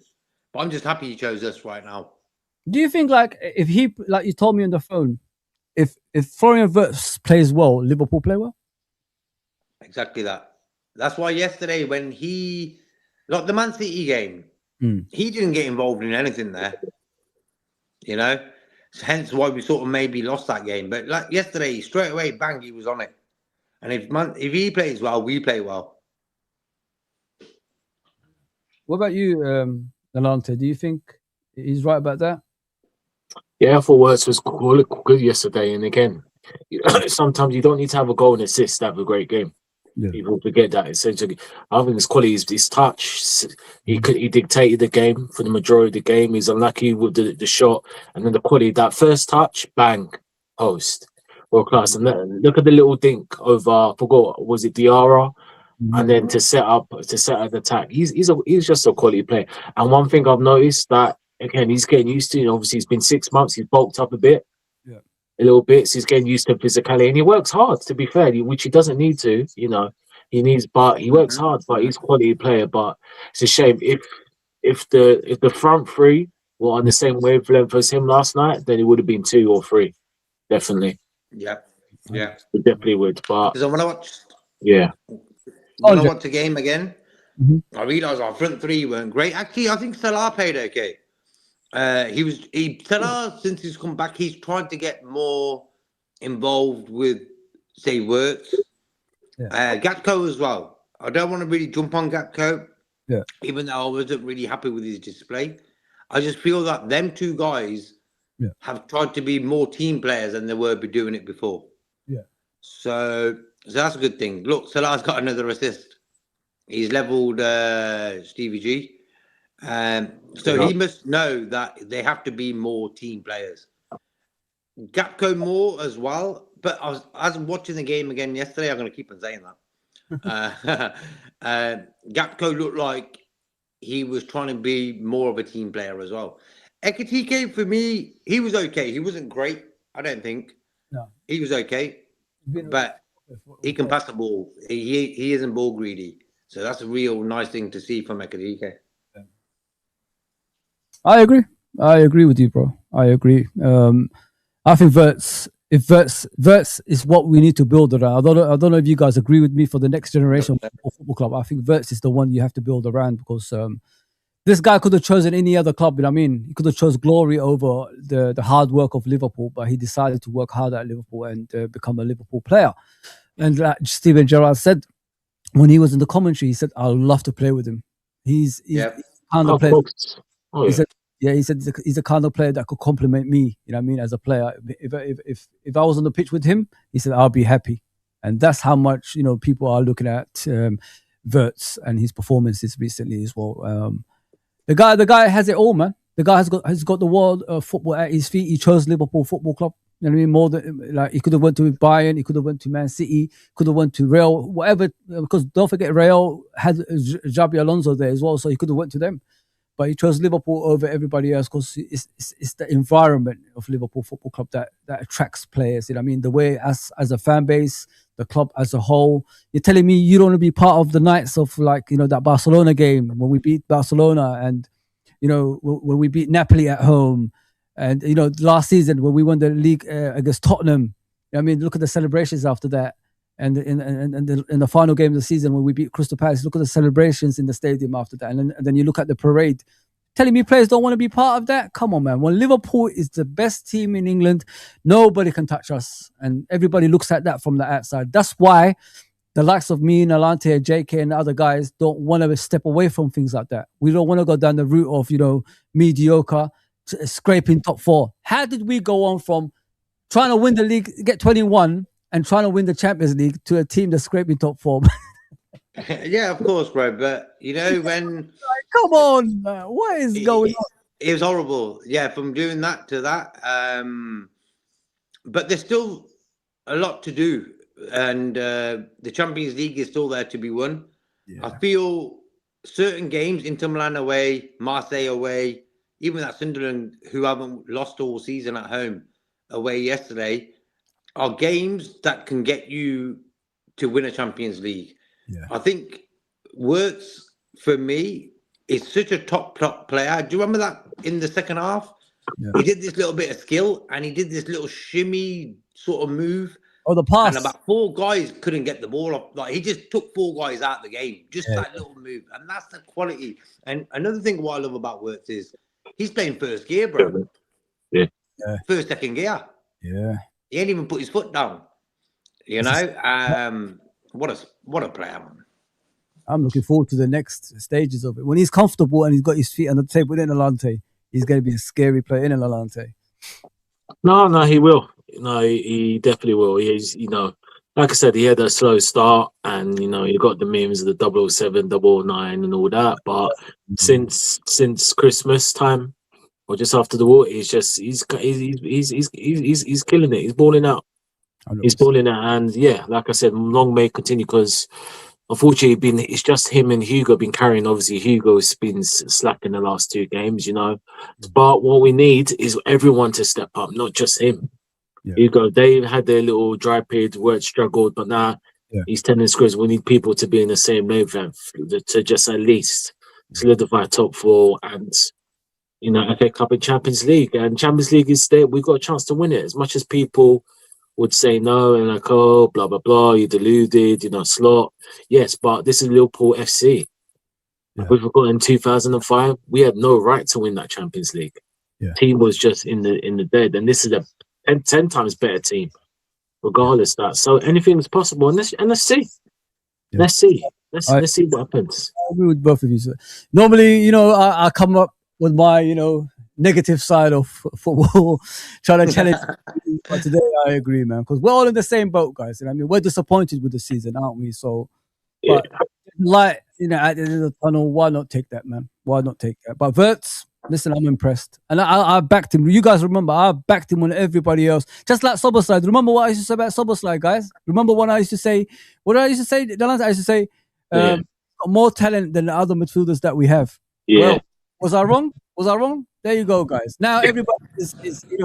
But I'm just happy he chose us right now. Do you think, like, if he, like you told me on the phone, if Florian Wirtz plays well, Liverpool play well? Exactly that. That's why yesterday when like the Man City game, he didn't get involved in anything there. You know? So hence why we sort of maybe lost that game. But like yesterday, straight away, bang, he was on it. And if he plays well, we play well. What about you, Alante? Do you think he's right about that? Yeah, I thought Wirtz was good yesterday. And again, sometimes you don't need to have a goal and assist to have a great game. Yeah. People forget that. Essentially, I think his quality is his touch. He dictated the game for the majority of the game. He's unlucky with the shot, and then the quality, that first touch, bang, post, world class. And look at the little dink over, I forgot, was it Diarra? And then to set up an attack. He's just a quality player. And one thing I've noticed that again, he's getting used to. Obviously, it's been 6 months. He's bulked up a bit. A little bit, so he's getting used to physicality, and he works hard. To be fair, which he doesn't need to, he needs, but he works hard. But he's a quality player. But it's a shame if the front three were on the same wavelength as him last night, then it would have been 2 or 3, definitely. Yeah, it definitely would. But because when I watched, I watched the game again, I realised our front three weren't great. Actually, I think Salah played okay. Salah, since he's come back, he's tried to get more involved with, say, Wirtz. Gatko as well. I don't want to really jump on Gatko, even though I wasn't really happy with his display. I just feel that them 2 guys have tried to be more team players than they were doing it before. So that's a good thing. Look, Salah's got another assist. He's levelled Stevie G. So he must know that they have to be more team players. Gapco more as well. But I was watching the game again yesterday. I'm going to keep on saying that. Gapco looked like he was trying to be more of a team player as well. Ekitike, for me, he was okay. He wasn't great, I don't think. No. He was okay. But he can pass the ball. He isn't ball greedy. So that's a real nice thing to see from Ekitike. I agree with you, bro. I agree. I think Wirtz is what we need to build around. I don't know if you guys agree with me for the next generation of football club. I think Wirtz is the one you have to build around because this guy could have chosen any other club. You know what I mean? He could have chose glory over the hard work of Liverpool, but he decided to work hard at Liverpool and become a Liverpool player. And like Steven Gerrard said, when he was in the commentary, he said, "I'd love to play with him. He's kind of player." He said he's the kind of player that could complement me. You know what I mean? As a player, if I was on the pitch with him, he said I'll be happy, and that's how much people are looking at Wirtz and his performances recently as well. The guy has it all, man. The guy has got the world of football at his feet. He chose Liverpool Football Club. You know what I mean? More than like he could have went to Bayern, he could have went to Man City, could have went to Real, whatever. Because don't forget, Real had Xabi Alonso there as well, so he could have went to them. But he chose Liverpool over everybody else because it's the environment of Liverpool Football Club that attracts players. You know what I mean? The way as a fan base, the club as a whole. You're telling me you don't want to be part of the nights of that Barcelona game when we beat Barcelona and when we beat Napoli at home. And, last season when we won the league against Tottenham, you know what I mean, look at the celebrations after that. And in the final game of the season when we beat Crystal Palace, look at the celebrations in the stadium after that. And then you look at the parade. Telling me players don't want to be part of that? Come on, man. When Liverpool is the best team in England, nobody can touch us. And everybody looks at that from the outside. That's why the likes of me and Alante, JK and the other guys don't want to step away from things like that. We don't want to go down the route of, mediocre. scraping top 4. How did we go on from trying to win the league, get 21, and trying to win the Champions League to a team that's scraping top 4? Yeah, of course, bro. But you know when Come on, man. What is going on? it was horrible. Yeah, from doing that to that. But there's still a lot to do, and the Champions League is still there to be won. Yeah. I feel certain games, Inter Milan away, Marseille away, even that Sunderland, who haven't lost all season at home, away yesterday, are games that can get you to win a Champions League. Yeah. I think Wirtz, for me, is such a top player. Do you remember that in the second half? Yeah. He did this little bit of skill and he did this little shimmy sort of move. Oh, the pass. And about 4 guys couldn't get the ball off. Like, he just took 4 guys out of the game. Just that little move. And that's the quality. And another thing what I love about Wirtz is he's playing first gear, bro. Yeah. First, second gear. Yeah. He ain't even put his foot down. You know? What a player, man. I'm looking forward to the next stages of it. When he's comfortable and he's got his feet on the table in Alante, he's going to be a scary player in Alante. No, he will. No, he definitely will. He's, like I said, he had a slow start, and you got the memes of the 007, 009, and all that. But since Christmas time, or just after the war, he's killing it. He's balling out. He's balling out, and like I said, long may continue, because unfortunately, it's just him and Hugo been carrying. Obviously, Hugo's been slack in the last 2 games, But what we need is everyone to step up, not just him. Yeah. Hugo, they had their little dry period where it struggled, but now he's telling Scribs, we need people to be in the same wavelength to just at least solidify top 4 and, FA Cup and Champions League. And Champions League is there. We've got a chance to win it. As much as people would say no and like, oh, blah, blah, blah, you're deluded, slot. Yes, but this is Liverpool FC. Yeah. We forgot in 2005, we had no right to win that Champions League. Yeah. Team was just in the dead, and this is a 10 times better team, regardless of that. So anything's possible, and let's see. Yeah. Let's see. Let's see what happens. I agree with both of you. Sir. Normally, I come up with my, negative side of football, trying to challenge. But today, I agree, man, because we're all in the same boat, guys. And I mean, we're disappointed with the season, aren't we? So, but light, at the end of the tunnel, why not take that, man? Why not take that? But Wirtz, listen, I'm impressed, and I backed him. You guys remember, I backed him on everybody else, just like Soboslai. Remember what I used to say about Soboslai, guys? Remember what I used to say? What I used to say? I used to say, more talent than the other midfielders that we have. Yeah. Well, was I wrong? There you go, guys. Now everybody is in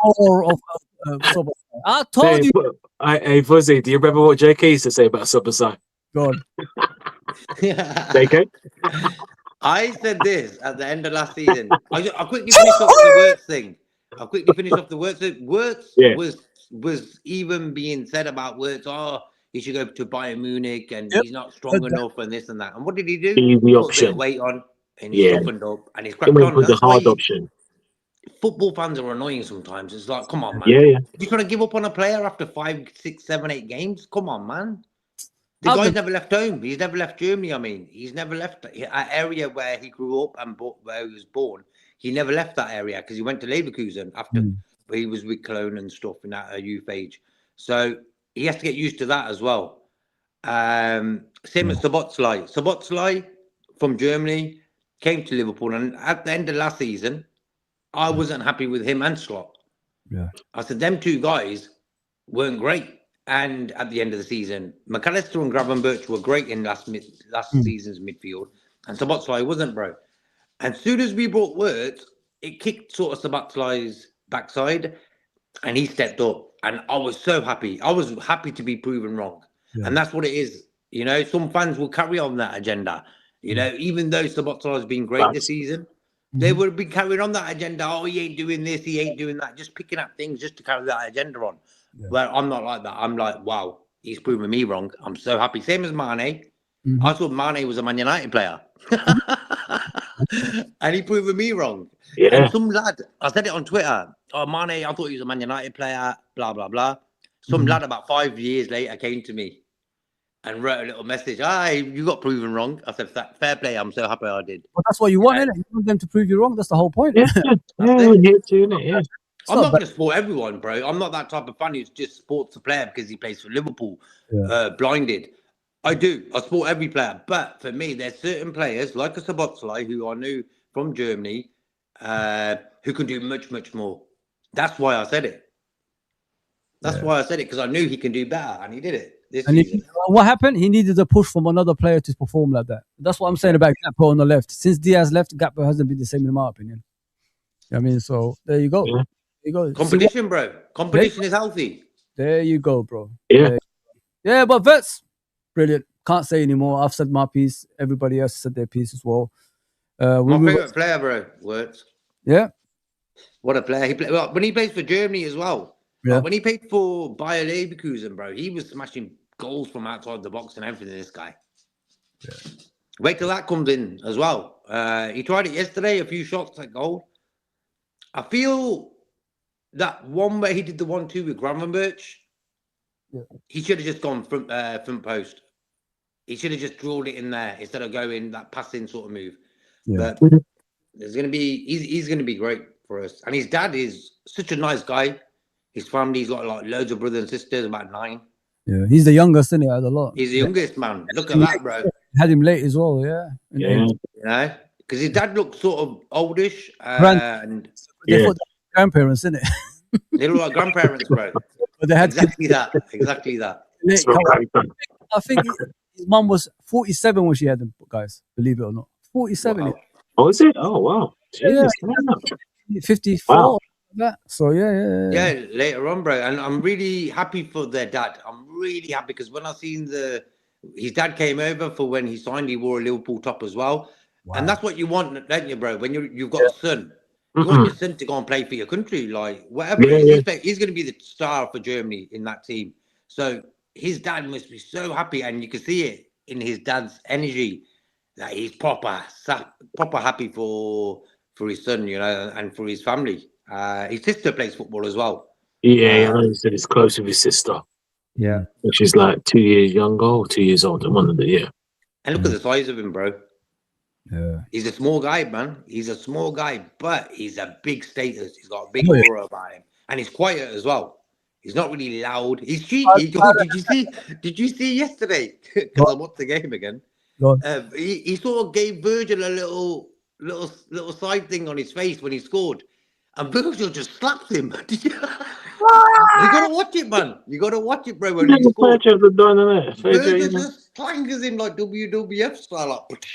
awe of Soboslai. I told you. Hey, Fozi, do you remember what JK used to say about Soboslai? God. JK? I said this at the end of last season. I quickly finished off the Wirtz thing. Wirtz was even being said about Wirtz. Oh, he should go to Bayern Munich, and he's not strong enough, and this and that. And what did he do? He's the option. Put a bit of weight on, and he toughened up, and he's cracked on. With the hard option. Football fans are annoying sometimes. It's like, come on, man. Yeah. You're trying to give up on a player after 5, 6, 7, 8 games? Come on, man. The guy's never left home. He's never left Germany. I mean, he's never left an area where he grew up and where he was born. He never left that area because he went to Leverkusen after he was with Cologne and stuff in that youth age. So he has to get used to that as well. Same as Szoboszlai. Szoboszlai from Germany came to Liverpool, and at the end of last season, I wasn't happy with him and Slot. Yeah, I said them 2 guys weren't great. And at the end of the season, McAllister and Gravenberch were great in last season's midfield, and Szoboszlai wasn't, bro. And as soon as we brought Wirtz, it kicked sort of Szoboszlai's backside, and he stepped up. And I was so happy. I was happy to be proven wrong. Yeah. And that's what it is. Some fans will carry on that agenda. Even though Szoboszlai has been great this season, they would be carrying on that agenda. Oh, he ain't doing this, he ain't doing that. Just picking up things just to carry that agenda on. Yeah. Well, I'm not like that. I'm like, wow, he's proven me wrong. I'm so happy. Same as Mane. I thought Mane was a Man United player. And he proven me wrong. Yeah. And some lad, I said it on Twitter. Oh, Mane, I thought he was a Man United player, blah, blah, blah. Some lad about 5 years later came to me and wrote a little message. Hi, you got proven wrong. I said, fair play. I'm so happy I did. Well, that's what you want, innit? You want them to prove you wrong. That's the whole point. Yeah, we're here too, innit? Yeah. I'm not going to support everyone, bro. I'm not that type of fan who just supports the player because he plays for Liverpool, blinded. I do. I support every player. But for me, there's certain players, like a Sabotslai, who I knew from Germany, who can do much, much more. That's why I said it. That's why I said it, because I knew he can do better, and he did it this season. What happened? He needed a push from another player to perform like that. That's what I'm saying about Gakpo on the left. Since Diaz left, Gakpo hasn't been the same in my opinion. I mean, so there you go. Yeah. There you go. Competition, bro. Competition is healthy. There you go, bro. Yeah. Yeah, but Vets, brilliant. Can't say anymore. I've said my piece. Everybody else said their piece as well. My favorite player, bro. Words. Yeah. What a player. When he plays for Germany as well. Yeah. Like when he played for Bayer Leverkusen, bro, he was smashing goals from outside the box and everything. This guy. Yeah. Wait till that comes in as well. He tried it yesterday. A few shots at goal. I feel that one where he did the 1-2 with Gravenberch, he should have just gone front post. He should have just drilled it in there instead of going that passing sort of move. Yeah. But there's gonna be he's gonna be great for us. And his dad is such a nice guy. His family's got like loads of brothers and sisters, about 9. Yeah, he's the youngest, isn't he? Out of a lot. He's the youngest, man. Look at that, bro. Had him late as well, yeah. You know, because his dad looks sort of oldish, and they thought grandparents, innit? They look like grandparents, bro. But they had exactly that. Exactly that. I think his mum was 47 when she had them, guys. Believe it or not, 47. Wow. Oh, is it? Oh, wow. Jeez, yeah, 54. Wow. That. So yeah. Later on, bro, and I'm really happy for their dad. I'm really happy because when I seen his dad came over for when he signed, he wore a Liverpool top as well, and that's what you want, don't you, bro? When you've got a son, you want your son to go and play for your country, like whatever. He's going to be the star for Germany in that team. So his dad must be so happy, and you can see it in his dad's energy that he's proper happy for his son, you know, and for his family. His sister plays football as well. Yeah, I know he said he's close with his sister. Yeah. Which is like 2 years younger or 2 years older, one of the, And look at the size of him, bro. Yeah. He's a small guy, man. He's a small guy, but he's a big status. He's got a big aura about him. And he's quiet as well. He's not really loud. He's cheeky. Did you see yesterday? Because I watched the game again. He sort of gave Virgil a little side thing on his face when he scored. And Virgil just slapped him. You gotta watch it, man. You gotta watch it, bro. When he scored, Virgil just clangers him like WWF style. Like,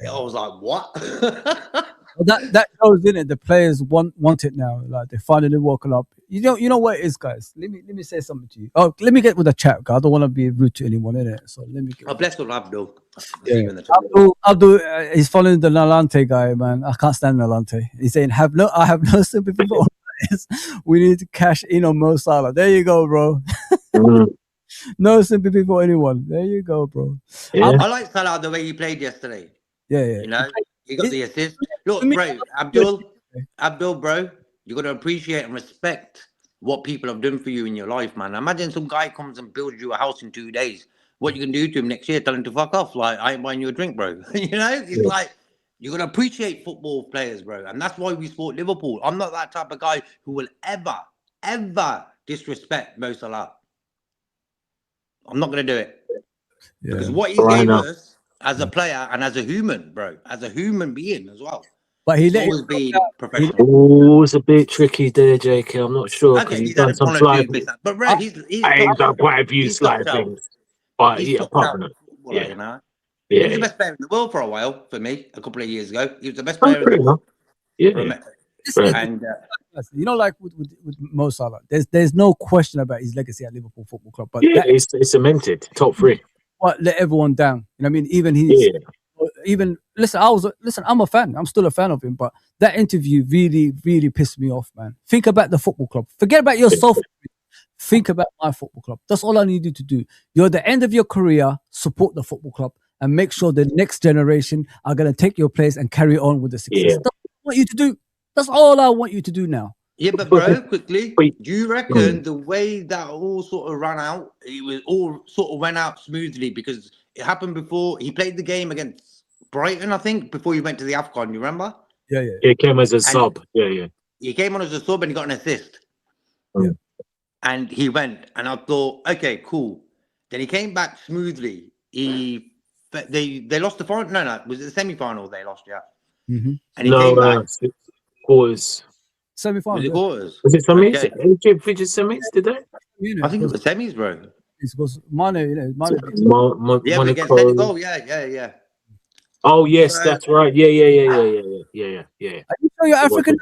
I was like, what? that shows in it. The players want it now. Like they finally woken up. You know what it is, guys. Let me say something to you. Oh, let me get with the chat, guys. I don't want to be rude to anyone in it. So let me get. Bless up, Abdul. Yeah. Abdul, he's following the Nalante guy, man. I can't stand Nalante. He's saying, I have no sympathy for all players. We need to cash in on Mo Salah. There you go, bro. No sympathy for anyone. There you go, bro. Yeah. I like Salah the way he played yesterday. Yeah. You know, he got the assist. Look, bro, Abdul, bro, you got to appreciate and respect what people have done for you in your life, man. Imagine some guy comes and builds you a house in 2 days. What you can do to him next year? Tell him to fuck off. Like, I ain't buying you a drink, bro. You know, it's like you got to appreciate football players, bro, and that's why we support Liverpool. I'm not that type of guy who will ever disrespect Mo Salah. I'm not going to do it because what he gave us as a player and as a human, bro, as a human being as well. But he always been professional. Oh, it's a bit tricky there, JK. I'm not sure because he's done some slide. But bro, he's done quite a few slide things. But apart from he was the best player in the world for a while for me. A couple of years ago, he was the best player in the world. And you know, like with Mo Salah, there's no question about his legacy at Liverpool Football Club. But it's cemented, top 3. What let everyone down? You know what I mean? Even I'm a fan. I'm still a fan of him. But that interview really pissed me off, man. Think about the football club. Forget about yourself. Think about my football club. That's all I need you to do. You're at the end of your career. Support the football club and make sure the next generation are going to take your place and carry on with the success. That's what I want you to do. That's all I want you to do now. Yeah, but bro, quickly, Wait. do you reckon the way that all sort of ran out, it was all sort of went out smoothly because it happened before he played the game against Brighton, I think, before he went to the AFCON, you remember? Yeah, yeah, He came as a And sub. Yeah. he came on as a sub and he got an assist. yeah. And he went, and I thought, okay, cool. Then he came back smoothly. They lost the final. No, was it the semi-final they lost? Yeah. Mm-hmm. And he came back. Quarters. Semi-final. Was it quarters? Was it semis? Okay. Egypt featured semis, did they? You know, I think it was semis, bro. It's because Mane, you know, Mane. Yeah, but against Senegal. Yeah. Oh yes, that's right. Yeah. Are you sure you're African?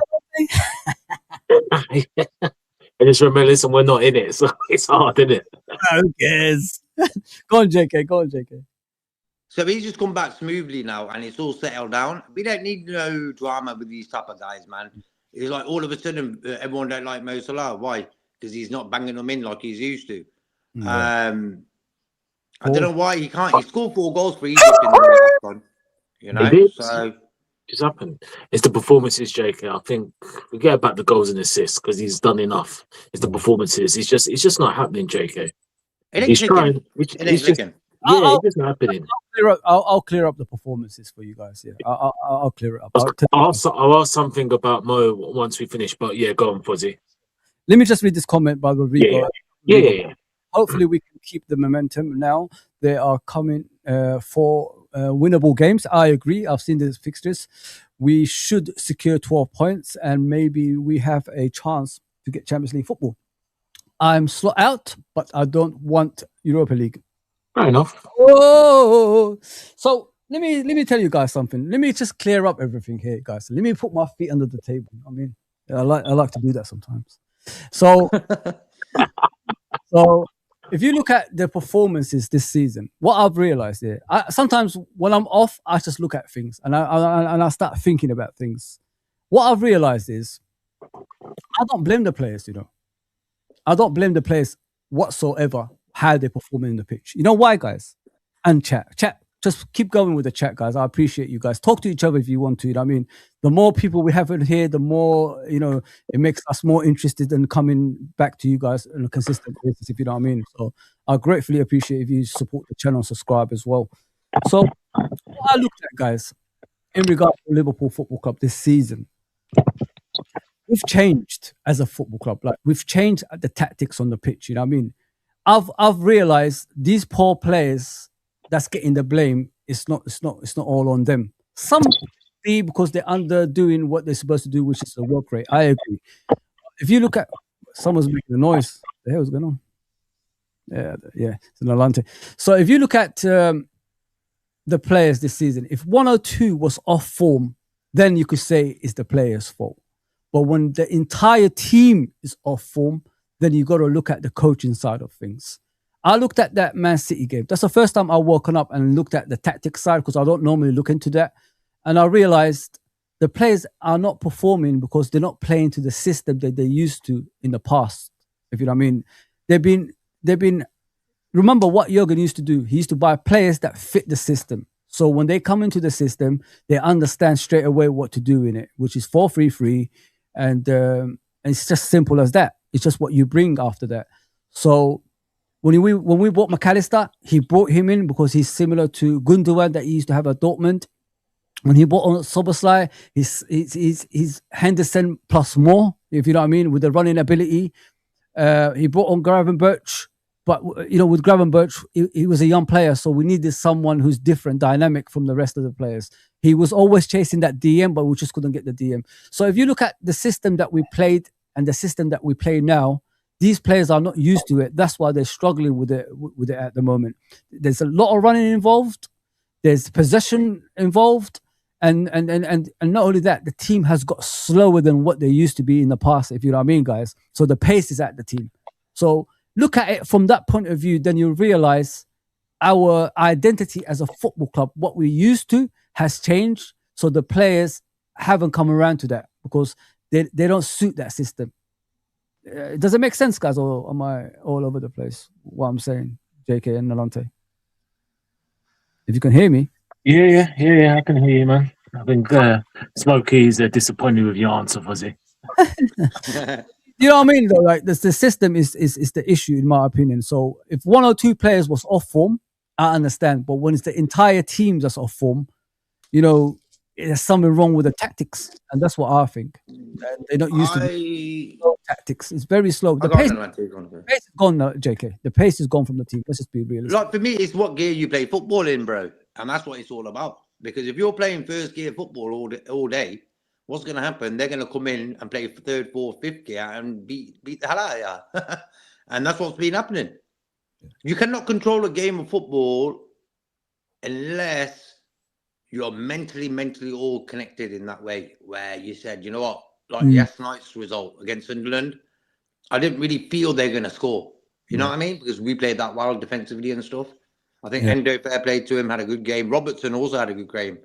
I just remember, listen, we're not in it, so it's hard, isn't it? Who cares? Go on, JK. So he's just come back smoothly now, and it's all settled down. We don't need no drama with these type of guys, man. It's like all of a sudden everyone don't like Mo Salah. Why? Because he's not banging them in like he's used to. I don't know why he can't. He scored 4 goals for Egypt in the AFCON. You know, He did. so Just happened. It's the performances, JK. I think forget about the goals and assists because he's done enough. It's the performances. It's just not happening, JK. He's trying. It's just it's not happening. I'll clear up the performances for you guys. Yeah, I'll clear it up. I'll ask something about Mo once we finish. But yeah, go on, Fozi. Let me just read this comment by Rodrigo. Yeah. Hopefully, we can keep the momentum now. They are coming for winnable games. I agree. I've seen the fixtures. We should secure 12 points and maybe we have a chance to get Champions League football. I'm slot out, but I don't want Europa League. Fair enough. Oh, so let me tell you guys something. Let me just clear up everything here, guys. Let me put my feet under the table. I mean, I like to do that sometimes. So if you look at the performances this season, what I've realized here, sometimes when I'm off, I just look at things and I start thinking about things. What I've realized is I don't blame the players, you know. I don't blame the players whatsoever how they're performing in the pitch. You know why, guys? And chat. Just keep going with the chat, guys. I appreciate you guys. Talk to each other if you want to. You know what I mean? The more people we have in here, the more, you know, it makes us more interested in coming back to you guys on a consistent basis, if you know what I mean. So I gratefully appreciate if you support the channel and subscribe as well. So what I looked at, guys, in regard to Liverpool Football Club this season, we've changed as a football club. Like we've changed the tactics on the pitch. You know what I mean? I've realized these poor players that's getting the blame. It's not all on them. Some be because they're underdoing what they're supposed to do, which is the work rate. I agree. If you look at someone's making a noise, what the hell's going on? Yeah, it's an Atlante. So if you look at the players this season, if 1 or 2 was off form, then you could say it's the players' fault. But when the entire team is off form, then you got to look at the coaching side of things. I looked at that Man City game. That's the first time I've woken up and looked at the tactics side because I don't normally look into that. And I realized the players are not performing because they're not playing to the system that they used to in the past. If you know what I mean, they've been. Remember what Jurgen used to do? He used to buy players that fit the system. So when they come into the system, they understand straight away what to do in it, which is 4-3-3, and it's just simple as that. It's just what you bring after that. So when we bought McAllister, he brought him in because he's similar to Gundogan that he used to have at Dortmund. When he bought on Soboslai, he's Henderson plus more, if you know what I mean, with the running ability. He brought on Gravenberch, but you know, with Gravenberch, he was a young player, so we needed someone who's different, dynamic from the rest of the players. He was always chasing that DM, but we just couldn't get the DM. So if you look at the system that we played and the system that we play now, these players are not used to it. That's why they're struggling with it at the moment. There's a lot of running involved. There's possession involved. And not only that, the team has got slower than what they used to be in the past, if you know what I mean, guys. So the pace is at the team. So look at it from that point of view, then you'll realize our identity as a football club, what we used to, has changed. So the players haven't come around to that because they don't suit that system. Does it make sense, guys, or am I all over the place, what I'm saying, JK and Nalante? If you can hear me. Yeah, I can hear you, man. I think Smokey's disappointed with your answer, Fozi. You know what I mean? Though, like the system is the issue in my opinion. So if one or two players was off form, I understand. But when it's the entire team that's off form, you know, there's something wrong with the tactics, and that's what I think. And they're not used to the tactics. It's very slow. The pace is gone now, JK. The pace is gone from the team. Let's just be realistic. Like for me, it's what gear you play football in, bro, and that's what it's all about. Because if you're playing first gear football all day, what's going to happen? They're going to come in and play third, fourth, fifth gear and beat the hell out of you. And that's what's been happening. You cannot control a game of football unless you're mentally all connected in that way, where you said, you know what, like last night's result against Sunderland, I didn't really feel they're going to score. You know what I mean? Because we played that well defensively and stuff. I think Endo, fair play to him, had a good game. Robertson also had a good game.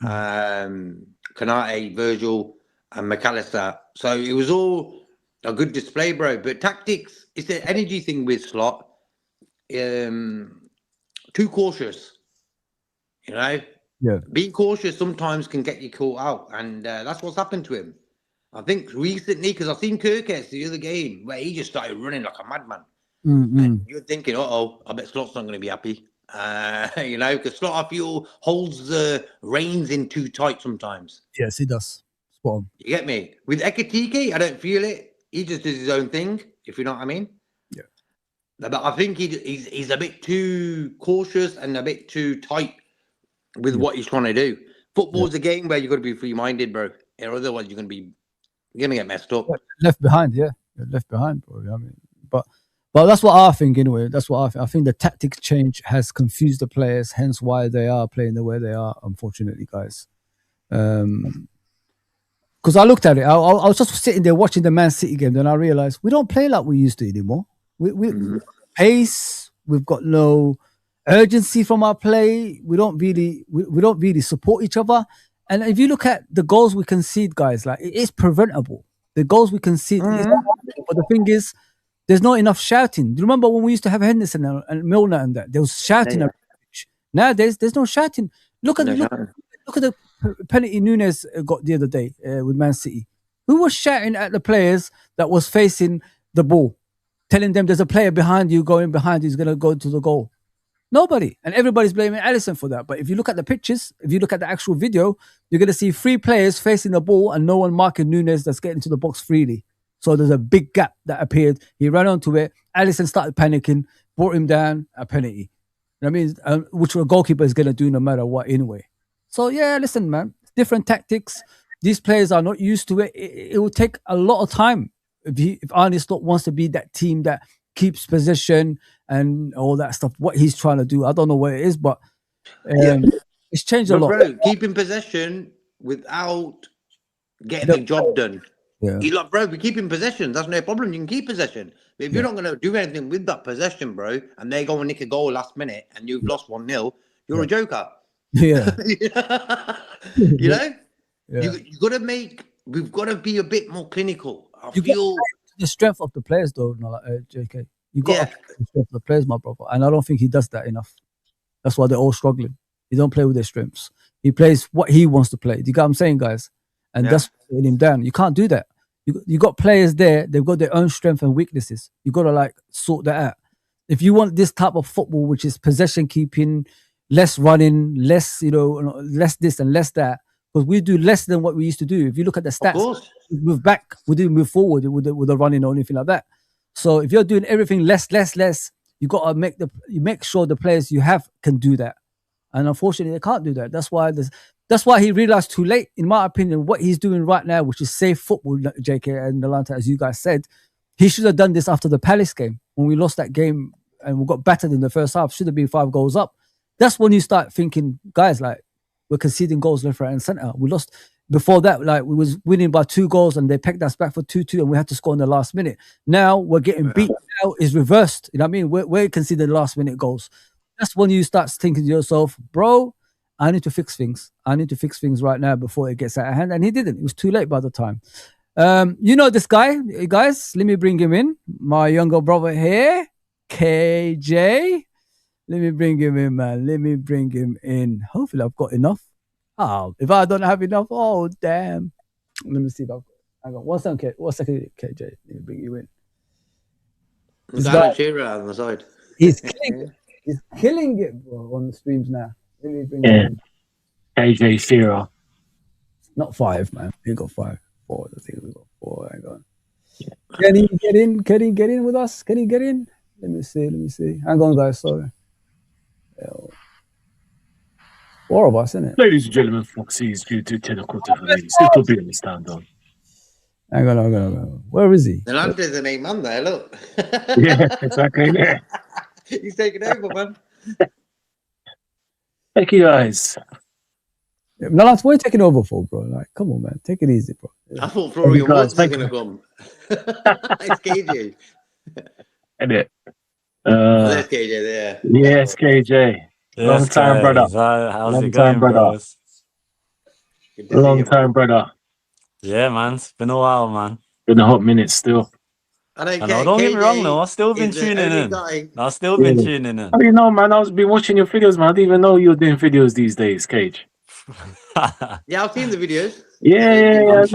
Kanate, Virgil, and McAllister. So it was all a good display, bro. But tactics, it's the energy thing with Slot. Too cautious. You know? Yeah. Being cautious sometimes can get you caught out. And that's what's happened to him. I think recently, because I've seen Kirkes the other game, where he just started running like a madman. And you're thinking, I bet Slot's not going to be happy. You know, because Slot, I feel, holds the reins in too tight sometimes. Yes, he does. Spot on. You get me? With Ekatike, I don't feel it. He just does his own thing, if you know what I mean. Yeah. But I think he's a bit too cautious and a bit too tight with what he's trying to do. Football's a game where you've got to be free-minded, bro. Or otherwise you're going to get messed up. Left behind, yeah. You're left behind, bro. I mean, but that's what I think anyway. That's what I think. I think the tactics change has confused the players, hence why they are playing the way they are, unfortunately, guys. Because I looked at it, I was just sitting there watching the Man City game, then I realized we don't play like we used to anymore. We pace, we've got no urgency from our play. We don't really support each other. And if you look at the goals we concede, guys, like it is preventable. The goals we concede, but the thing is, there's not enough shouting. Do you remember when we used to have Henderson and Milner and that? There was shouting. Nowadays, there's no shouting. Look at the penalty Nunes got the other day with Man City. Who was shouting at the players that was facing the ball, telling them there's a player behind you, going behind you, he's going to go to the goal? Nobody. And everybody's blaming Alisson for that. But if you look at the pictures, if you look at the actual video, you're going to see 3 players facing the ball and no one marking Nunes that's getting to the box freely. So there's a big gap that appeared. He ran onto it. Alisson started panicking, brought him down, a penalty. You know what I mean? Which a goalkeeper is going to do no matter what anyway. So, yeah, listen, man. Different tactics. These players are not used to it. It will take a lot of time if Arne Slot wants to be that team that keeps possession and all that stuff. What he's trying to do, I don't know what it is, but it's changed a lot. Bro, keeping possession without getting the job done. Yeah. You're like, bro, we keep in possession. That's no problem. You can keep possession. But if you're not going to do anything with that possession, bro, and they go and nick a goal last minute and you've lost 1-0, you're a joker. Yeah. You know? Yeah. We've got to be a bit more clinical. I feel the strength of the players, though, JK. You got the strength of the players, my brother. And I don't think he does that enough. That's why they're all struggling. He don't play with their strengths. He plays what he wants to play. Do you get what I'm saying, guys? And that's putting him down. You can't do that. You got players there. They've got their own strengths and weaknesses. You got to sort that out. If you want this type of football, which is possession keeping, less running, less less this and less that, because we do less than what we used to do. If you look at the stats, we move back, we didn't move forward with the running or anything like that. So if you're doing everything less, you got to make sure the players you have can do that. And unfortunately, they can't do that. That's why he realized too late, in my opinion, what he's doing right now, which is safe football, JK and Nalanta, as you guys said. He should have done this after the Palace game, when we lost that game and we got battered in the first half. Should have been 5 goals up. That's when you start thinking, guys, we're conceding goals left, right, and centre. We lost before that. We was winning by 2 goals and they pecked us back for 2-2 and we had to score in the last minute. Now we're getting beat. Now it's reversed. You know what I mean? We're conceding last minute goals. That's when you start thinking to yourself, bro, I need to fix things. I need to fix things right now before it gets out of hand. And he didn't. It was too late by the time. You know this guy, guys. Let me bring him in. My younger brother here, KJ. Let me bring him in, man. Let me bring him in. Hopefully I've got enough. Oh, if I don't have enough, oh, damn. Let me see if I've got. Hang on, 1 second, KJ. Let me bring you in. The This guy guy, with cheer on the side. he's killing it. He's killing it, bro, on the streams now. Let me bring Yeah. you in. KJ Shearer. Not 5, man. We got 5. 4. I think we got 4. Hang on. Can he get in? Can he get in with us? Can he get in? Let me see. Hang on, guys. Sorry. 4 of us, isn't it? Ladies and gentlemen, Foxy is due to technical difficulties. It will be on the stand on. Hang on. Where is he? The Landry's an 8 man there, look. Yeah, exactly. Yeah. He's taking over, man. Thank you guys. No, that's what are you taking over for, bro? Like, come on, man. Take it easy, bro. I thought Florian guys, Woods was going to come. It's KJ. And it. There's KJ there. Yes, KJ. Long time, brother. How's Long it going, time, brother. bros? Good to see Long you, time, man. brother. Yeah, man. It's been a while, man. Been a hot minute still. I don't I care. know, don't get me wrong, KJ though. I've still been is the tuning only in. guy- I've still been Yeah. tuning in. I didn't know, man. I was been watching your videos, man. I didn't even know you were doing videos these days, Cage. Yeah, I've seen the videos. Yeah. I'm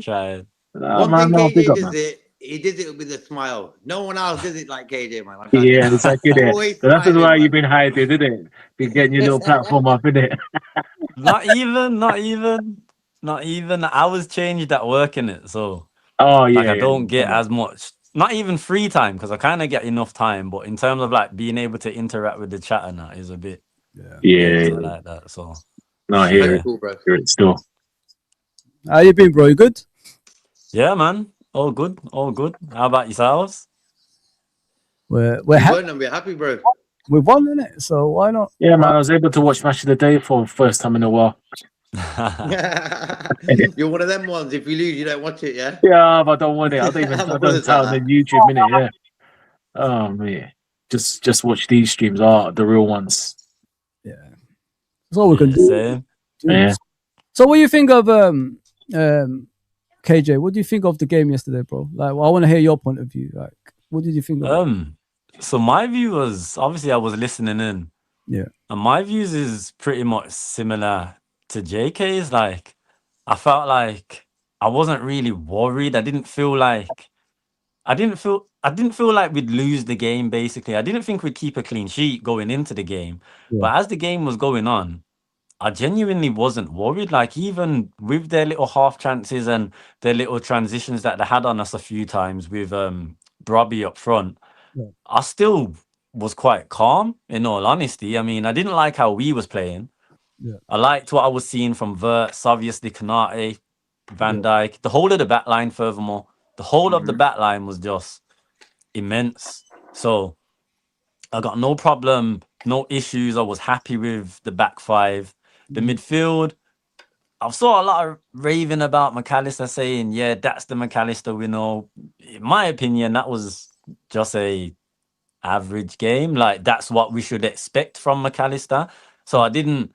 trying. Oh, One man, thing no, big KJ up, does man. it, he does it with a smile. No one else does it like KJ, man. Yeah, exactly that. Always So that's smiling, why man. you've been hiding, isn't it? Been getting your little platform up, innit? Not even. The hours changed at work, in it. So, Oh, yeah. like, I don't get as much, not even free time, because I kind of get enough time. But in terms of, like, being able to interact with the chat and that is a bit Yeah. like that. So, No, I hear Very it. cool, bro. Hear it still. How you been, bro? You good? yeah, man. All good. How about yourselves? We're We happy. won and we're happy, bro. We won, innit? So why not? Yeah, man. I was able to watch Match of the Day for the first time in a while. You're one of them ones. If you lose, you don't watch it, yeah? Yeah, but I don't want it. I don't even. I'm I a don't tell on YouTube, innit? Yeah. Oh man. Just watch these streams. The real ones. Yeah. That's all we can do. Same. Yeah. So what do you think of KJ? What do you think of the game yesterday, bro? Like, well, I want to hear your point of view. Like, what did you think of it? So my view was, obviously I was listening in. Yeah. And my views is pretty much similar to JK's. Like, I felt like I wasn't really worried. I didn't feel like we'd lose the game, basically. I didn't think we'd keep a clean sheet going into the game. Yeah. But as the game was going on, I genuinely wasn't worried. Like, even with their little half chances and their little transitions that they had on us a few times with Brobby up front, Yeah. I still was quite calm, in all honesty. I mean, I didn't like how we was playing. Yeah. I liked what I was seeing from Verts, obviously Kanate, Van Dijk, the whole of the back line, furthermore. The whole of the back line was just immense. So I got no problem, no issues. I was happy with the back five. The midfield, I've saw a lot of raving about McAllister, saying, yeah, that's the McAllister we know. In my opinion, that was just a average game. Like, that's what we should expect from McAllister. So I didn't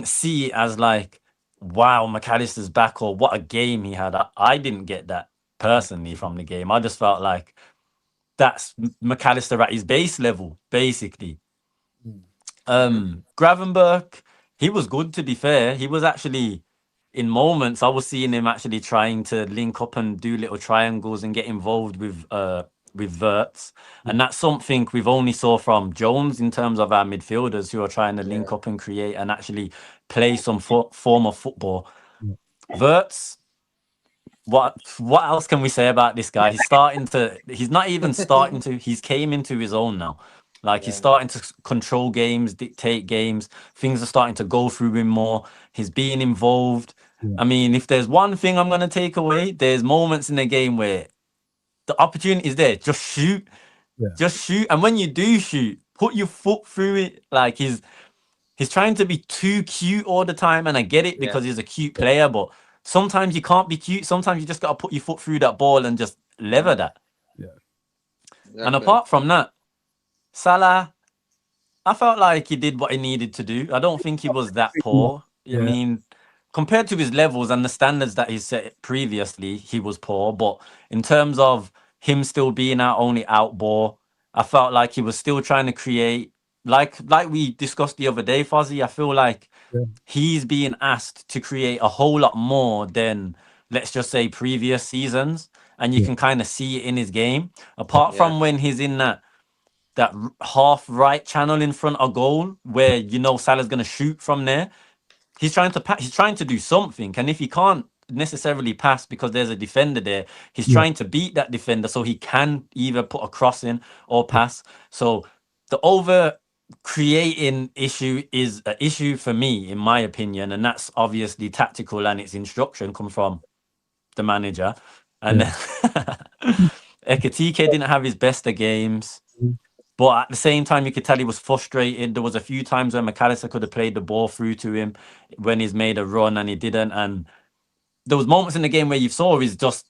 see it as like, wow, McAllister's back, or what a game he had. I didn't get that personally from the game. I just felt like that's McAllister at his base level, basically. Gravenberch, he was good, to be fair. He was actually, in moments, I was seeing him actually trying to link up and do little triangles and get involved with Verts. And that's something we've only saw from Jones in terms of our midfielders who are trying to link up and create and actually play some form of football. Verts, what else can we say about this guy? He's not even starting to, he's came into his own now. Like, he's starting to control games, dictate games. Things are starting to go through him more. He's being involved. Yeah. I mean, if there's one thing I'm going to take away, there's moments in the game where the opportunity is there. Just shoot. Yeah. Just shoot. And when you do shoot, put your foot through it. Like, he's trying to be too cute all the time. And I get it because he's a cute player. But sometimes you can't be cute. Sometimes you just got to put your foot through that ball and just lever that. Yeah. And apart from that, Salah, I felt like he did what he needed to do. I don't think he was that poor. I mean, compared to his levels and the standards that he set previously, he was poor. But in terms of him still being our only out ball, I felt like he was still trying to create. Like we discussed the other day, Fozi, I feel like he's being asked to create a whole lot more than let's just say, previous seasons, and you can kind of see it in his game. Apart from when he's in that half right channel in front of goal, where Salah's gonna shoot from there. He's trying to do something, and if he can't necessarily pass because there's a defender there, he's trying to beat that defender so he can either put a cross in or pass. So the over creating issue is an issue for me, in my opinion, and that's obviously tactical, and its instruction come from the manager. And then Ekitike didn't have his best of games. But at the same time, you could tell he was frustrated. There was a few times when McAllister could have played the ball through to him when he's made a run and he didn't. And there was moments in the game where you saw he's just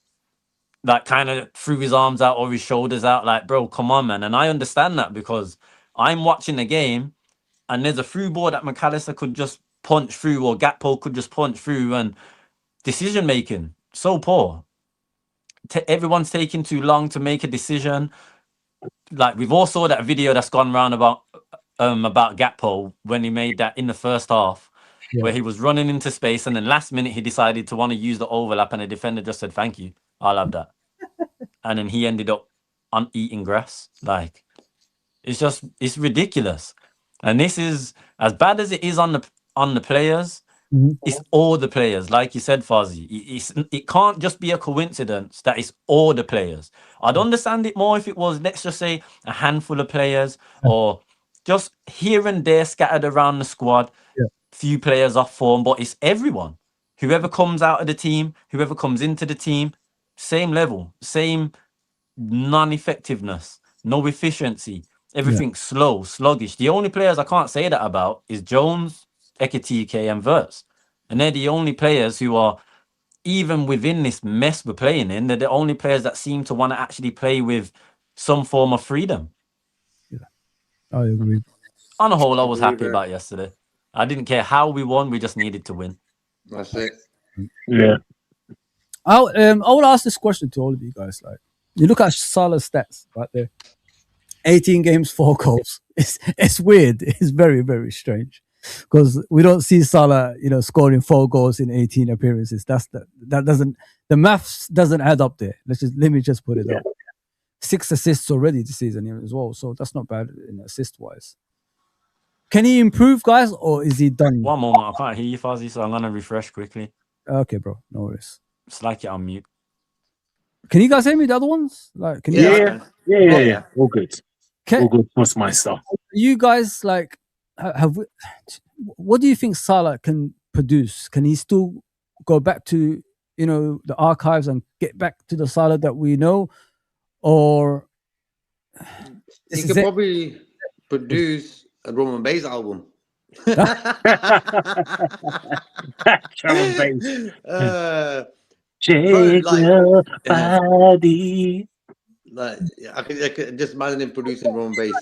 like kind of threw his arms out or his shoulders out, like, bro, come on, man. And I understand that because I'm watching the game and there's a through ball that McAllister could just punch through or Gakpo could just punch through, and decision making so poor. Everyone's taking too long to make a decision. Like, we've all saw that video that's gone around about Gakpo when he made that in the first half, where he was running into space and then last minute he decided to want to use the overlap and the defender just said, thank you, I'll have that. And then he ended up eating grass. Like, it's ridiculous. And this is as bad as it is on the players. It's all the players, like you said, Fozi. It can't just be a coincidence that it's all the players. I'd understand it more if it was, let's just say, a handful of players or just here and there scattered around the squad, few players off form, but it's everyone. Whoever comes out of the team, whoever comes into the team, same level, same non-effectiveness, no efficiency, everything's slow, sluggish. The only players I can't say that about is Jones, Ekitike and Wirtz. And they're the only players who are, even within this mess we're playing in, they're the only players that seem to want to actually play with some form of freedom. Yeah, I agree. On the whole, I was happy about yesterday. I didn't care how we won, we just needed to win. That's it. Yeah. I will ask this question to all of you guys. Like, you look at Salah's stats right there. 18 games, 4 goals. It's weird. It's very, very strange. Because we don't see Salah, scoring 4 goals in 18 appearances. The maths doesn't add up there. Let me just put it up. 6 assists already this season as well, so that's not bad in assist wise. Can he improve, guys, or is he done? One moment, I can't hear you, Fozi, so I'm gonna refresh quickly. Okay, bro, no worries. It's like you're on mute. Can you guys hear me? The other ones, like, can you? Yeah. All good. All good. What's my stuff? You guys like what do you think Salah can produce? Can he still go back to the archives and get back to the Salah that we know, or he could probably produce a Drum and Bass album. Drum and Bass. Shake your body. Like, I could just imagine him producing Drum and Bass.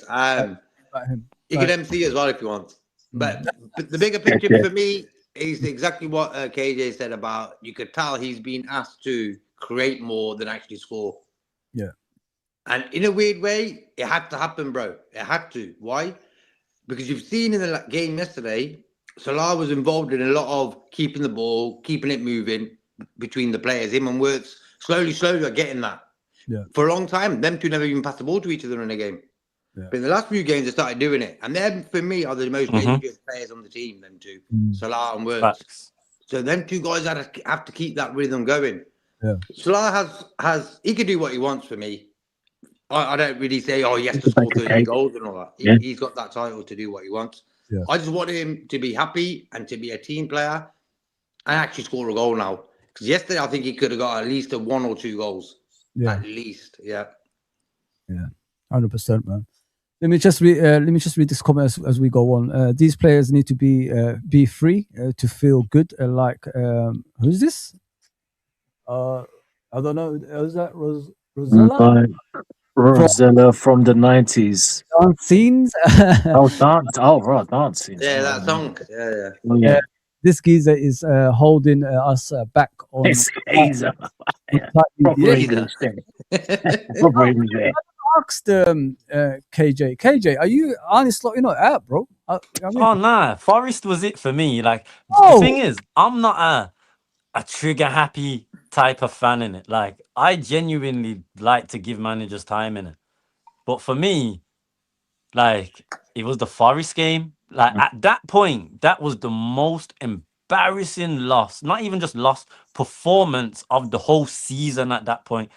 He could MC as well if he wants. But the bigger picture for me is exactly what KJ said about, you could tell he's been asked to create more than actually score. Yeah. And in a weird way, it had to happen, bro. It had to. Why? Because you've seen in the game yesterday, Salah was involved in a lot of keeping the ball, keeping it moving between the players. Him and Wirtz slowly are getting that. Yeah. For a long time, them two never even passed the ball to each other in a game. Yeah. But in the last few games, they started doing it. And them, for me, are the most dangerous players on the team, them two. Salah and Wirtz. So them two guys have to keep that rhythm going. Yeah. Salah he can do what he wants for me. I don't really say, he has to score 30 goals and all that. He's got that title to do what he wants. Yeah. I just want him to be happy and to be a team player and actually score a goal now. Because yesterday, I think he could have got at least 1 or 2 goals. Yeah. At least, yeah. Yeah, 100%, man. Let me just read this comment as we go on. These players need to be free to feel good. Who's this? I don't know. Who's that? Rosella? Rosella from the 90s. Dance scenes. Dance scenes. Yeah, that song. Yeah. Yeah. This geezer is holding us back on. This geezer. Asked KJ, are you honest? You're not out, bro. Oh nah, Forest was it for me. Like, the thing is, I'm not a trigger happy type of fan in it. Like, I genuinely like to give managers time in it. But for me, like, it was the Forest game. Like, at that point, that was the most embarrassing loss. Not even just loss, performance of the whole season at that point.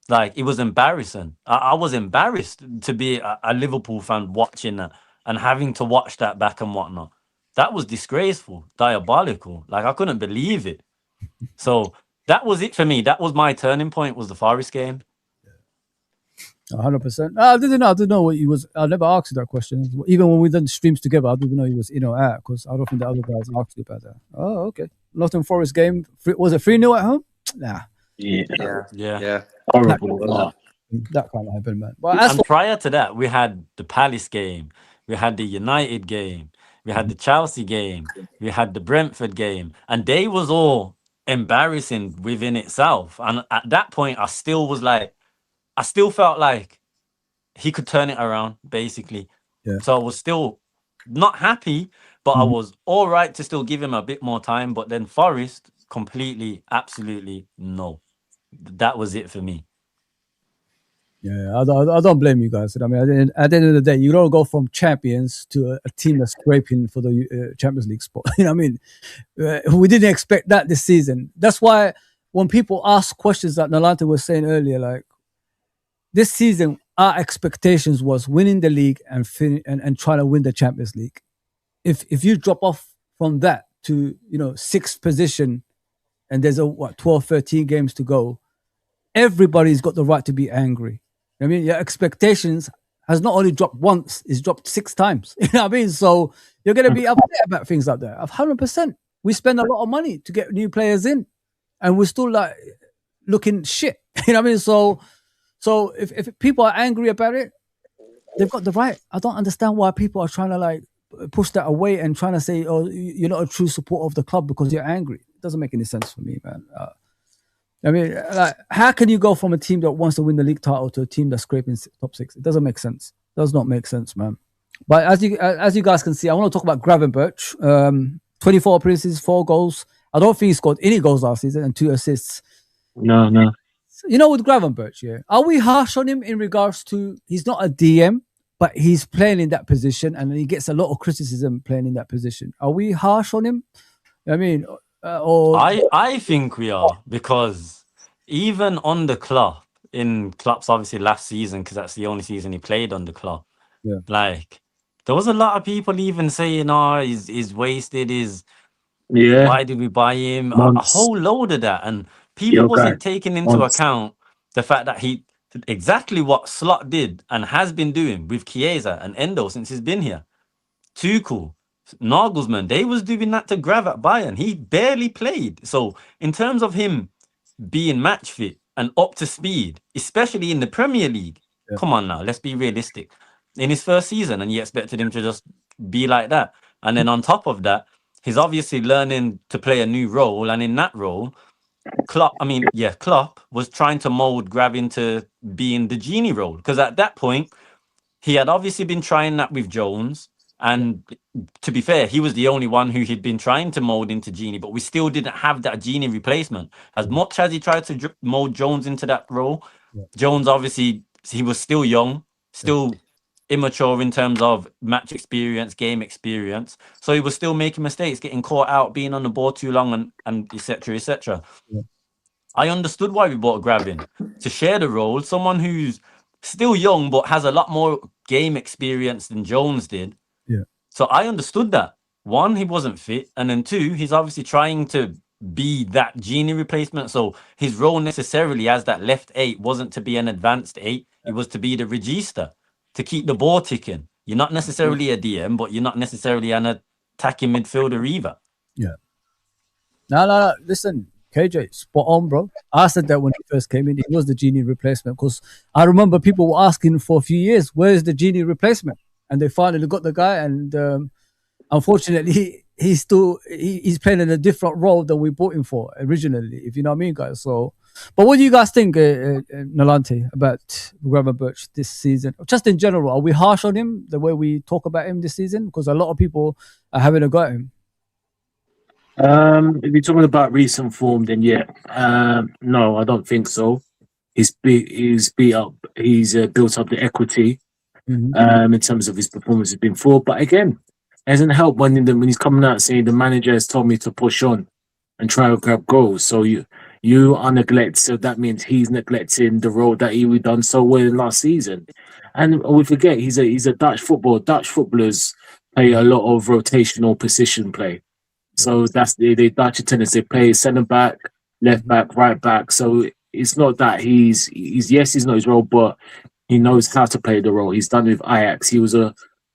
Like, it was embarrassing. I was embarrassed to be a Liverpool fan watching that and having to watch that back and whatnot. That was disgraceful, diabolical. Like, I couldn't believe it. So that was it for me. That was my turning point, was the Forest game. 100%. I didn't know what he was. I never asked you that question. Even when we done streams together, I didn't know he was in or out because I don't think the other guys asked you about that. Oh, okay. Nottingham Forest game. Was it 3-0 at home? Nah. Yeah. Horrible. That can't happen, man. But as And prior to that, we had the Palace game, we had the United game, we had the Chelsea game, we had the Brentford game, and they was all embarrassing within itself. And at that point, I still felt like he could turn it around, basically. Yeah. So I was still not happy, but I was all right to still give him a bit more time. But then Forest, completely, absolutely no. That was it for me. Yeah, I don't blame you guys. I mean, at the end of the day, you don't go from champions to a team that's scraping for the Champions League spot. You know what I mean? We didn't expect that this season. That's why when people ask questions that Nalante was saying earlier, like this season, our expectations was winning the league and trying to win the Champions League. If you drop off from that to, sixth position and there's 12, 13 games to go, everybody's got the right to be angry. I mean, your expectations has not only dropped once, it's dropped 6 times. You know what I mean? So you're going to be upset about things like that. 100%. We spend a lot of money to get new players in and we're still like looking shit. You know what I mean? So if people are angry about it, they've got the right. I don't understand why people are trying to like push that away and trying to say, oh, you're not a true supporter of the club because you're angry. It doesn't make any sense for me, man. I mean, like, how can you go from a team that wants to win the league title to a team that's scraping top 6? It doesn't make sense. It does not make sense, man. But as you guys can see, I want to talk about Gravenberch. 24 appearances, 4 goals. I don't think he scored any goals last season and 2 assists. No. With Gravenberch, yeah, are we harsh on him in regards to he's not a DM, but he's playing in that position and he gets a lot of criticism playing in that position? Are we harsh on him? I mean, I think we are, because even on the club, in Klopp's obviously last season, because that's the only season he played on the club. Yeah. Like, there was a lot of people even saying, "Oh, he's wasted. Yeah. Why did we buy him?" A whole load of that, and people wasn't taking into account the fact that he exactly what Slot did and has been doing with Chiesa and Endo since he's been here. Tuchel, Nagelsmann, they was doing that to Grav at Bayern. He barely played. So in terms of him being match fit and up to speed, especially in the Premier League, come on now, let's be realistic. In his first season, and you expected him to just be like that. And then on top of that, he's obviously learning to play a new role. And in that role, Klopp was trying to mold Grav into being the genie role. Because at that point, he had obviously been trying that with Jones. And to be fair, he was the only one who he'd been trying to mold into Genie, but we still didn't have that Genie replacement. As much as he tried to mold Jones into that role, Jones obviously, he was still young, still immature in terms of match experience, game experience. So he was still making mistakes, getting caught out, being on the ball too long, and etc. etc. I understood why we bought Gravin to share the role, someone who's still young but has a lot more game experience than Jones did. So I understood that. 1, he wasn't fit, and then 2, he's obviously trying to be that Genie replacement. So his role necessarily as that left 8 wasn't to be an advanced 8. It was to be the regista, to keep the ball ticking. You're not necessarily a DM, but you're not necessarily an attacking midfielder either. Yeah. No. Listen, KJ, spot on, bro. I said that when he first came in, he was the Genie replacement, because I remember people were asking for a few years, where's the Genie replacement? And they finally got the guy, and unfortunately, he's playing in a different role than we bought him for originally, if you know what I mean, guys. So, but what do you guys think, Nalante, about Gravenberch this season? Just in general, are we harsh on him the way we talk about him this season? Because a lot of people are having a go at him. If you're talking about recent form, then yeah. No, I don't think so. He's beat up. He's built up the equity. In terms of his performance has been full, but again, it hasn't helped when he's coming out saying the manager has told me to push on and try to grab goals. So you are neglected. So that means he's neglecting the role that he done so well in last season. And we forget he's a Dutch footballer. Dutch footballers play a lot of rotational position play. So that's the Dutch tendency. They play centre back, left back, right back. So it's not that he's he's not his role, but he knows how to play the role. He's done it with Ajax. He was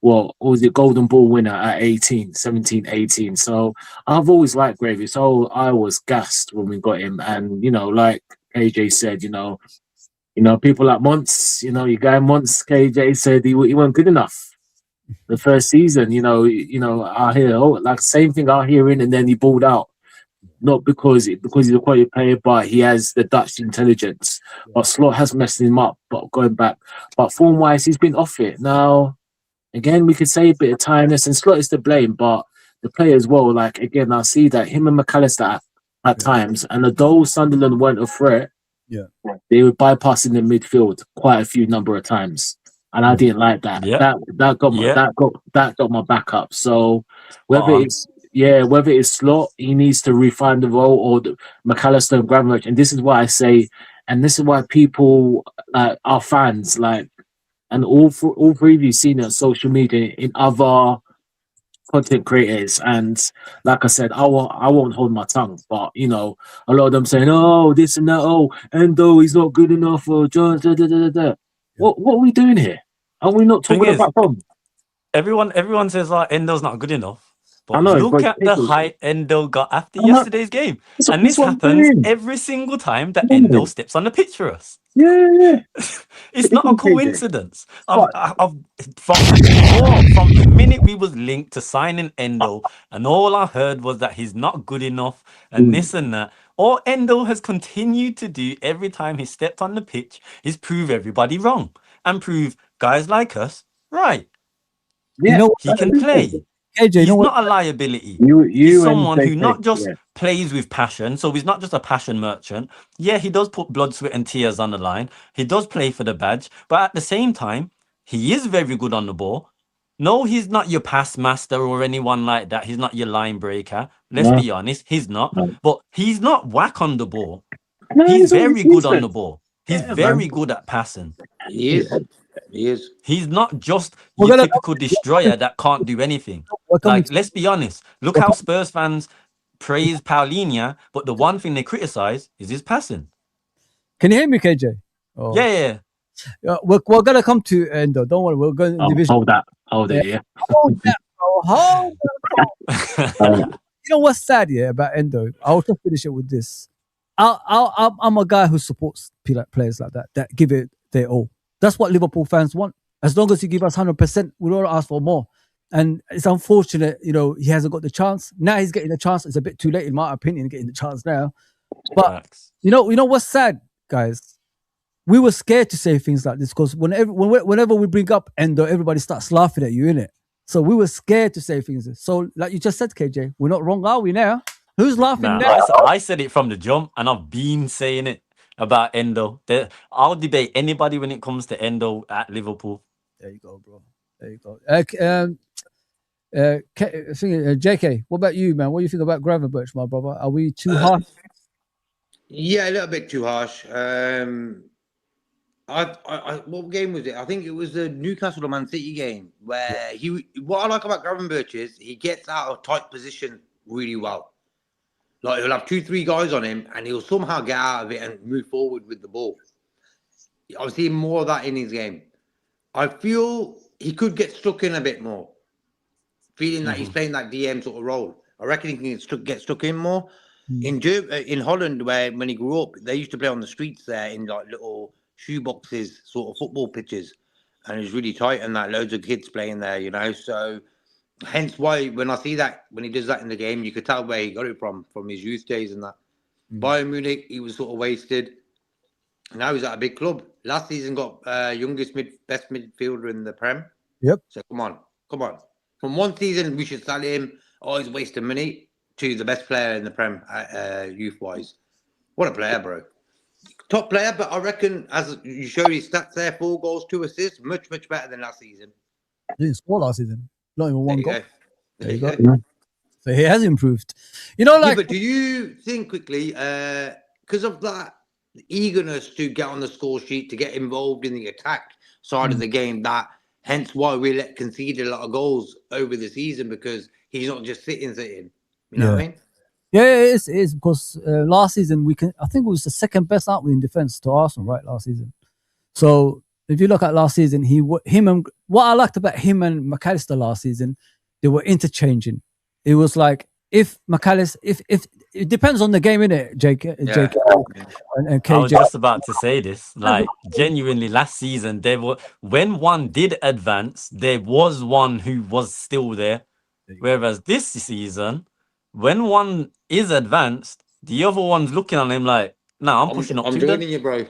was it Golden Ball winner at 17, 18. So I've always liked Gravy. So I was gassed when we got him. And, like KJ said, people like Monts, your guy Monts, KJ said he wasn't good enough. The first season, I hear like same thing I hearing, and then he balled out. Not because he's a quality player, but he has the Dutch intelligence. But Slot has messed him up. But going back, but form wise, he's been off it. Now, again, we could say a bit of tiredness, and Slot is to blame. But the player as well, like again, I see that him and McAllister at times, and although Sunderland weren't a threat, they were bypassing the midfield quite a few number of times. And I didn't like that. That got my back up. So whether it's Slot, he needs to refine the role, or McAllister and Gramovich. And this is why I say, and this is why people our fans and all three of you seen it on social media in other content creators. And like I said, I won't hold my tongue, but a lot of them saying, oh, this and that, oh, Endo, he's not good enough, or John, da, da, da, da, da. What are we doing here? Are we not talking about them? Everyone says Endo's not good enough. But look at the height Endo got after yesterday's game. And this happens every single time that Endo steps on the pitch for us. Yeah. It's not a coincidence. From the minute we was linked to signing Endo, and all I heard was that he's not good enough and this and that. All Endo has continued to do every time he stepped on the pitch is prove everybody wrong and prove guys like us right. Yeah, he can play. AJ, he's not a liability. He's someone who not just plays with passion. So he's not just a passion merchant. Yeah, he does put blood, sweat, and tears on the line. He does play for the badge. But at the same time, he is very good on the ball. No, he's not your pass master or anyone like that. He's not your line breaker. Let's be honest, he's not. But he's not whack on the ball. He's very good on the ball. He's very good at passing. He is. He's not just your typical destroyer that can't do anything. Let's be honest. Look how Spurs fans praise Paulinho, but the one thing they criticize is his passing. Can you hear me, KJ? Oh. Yeah. We're gonna come to Endo. Don't worry. We're going to division. Hold it. Yeah. Hold that, bro. You know what's sad about Endo? I'll just finish it with this. I'm a guy who supports players like that give it their all. That's what Liverpool fans want. As long as you give us 100%, we don't ask for more. And it's unfortunate, he hasn't got the chance. Now he's getting the chance. It's a bit too late, in my opinion, getting the chance now. But you know what's sad, guys? We were scared to say things like this because whenever we bring up Endo, everybody starts laughing at you, innit? So we were scared to say things. So, like you just said, KJ, we're not wrong, are we now? Who's laughing now? I said it from the jump, and I've been saying it about Endo. I'll debate anybody when it comes to Endo at Liverpool. There you go, bro. There you go. JK, what about you, man? What do you think about Gravenberch, my brother? Are we too harsh? Yeah, a little bit too harsh. What game was it? I think it was the Newcastle or Man City game where what I like about Gravenberch is he gets out of tight position really well. Like he'll have 2-3 guys on him and he'll somehow get out of it and move forward with the ball. I've seen more of that in his game. I feel he could get stuck in a bit more. Feeling that he's playing that DM sort of role. I reckon he can get stuck in more. In Holland, when he grew up, they used to play on the streets there in like little shoeboxes, sort of football pitches. And it was really tight and that loads of kids playing there, So hence why when I see that, when he does that in the game, you could tell where he got it from his youth days and that. Bayern Munich, he was sort of wasted. Now he's at a big club. Last season got best midfielder in the Prem. Yep. So come on. From one season, we should sell him. Oh, he's wasting money. to the best player in the Prem, youth-wise. What a player, bro. Top player, but I reckon, as you showed his stats there, 4 goals, 2 assists, much better than last season. He didn't score last season. Not even one goal. There you go. So he has improved. You know, like. Yeah, but do you think quickly, because of that eagerness to get on the score sheet, to get involved in the attack side of the game, that hence why we conceded a lot of goals over the season, because he's not just sitting. You know what I mean? Yeah, it is because last season I think it was the second best, aren't we, in defense to Arsenal, right? Last season. So if you look at last season, what I liked about him and McAllister last season, they were interchanging. It was like if McAllister, if it depends on the game, innit, Jake and KJ. I was just about to say this. Like, genuinely, last season, when one did advance, there was one who was still there. Whereas this season, when one is advanced, the other one's looking at him like, "Nah, I'm pushing up I'm too." joining you, bro.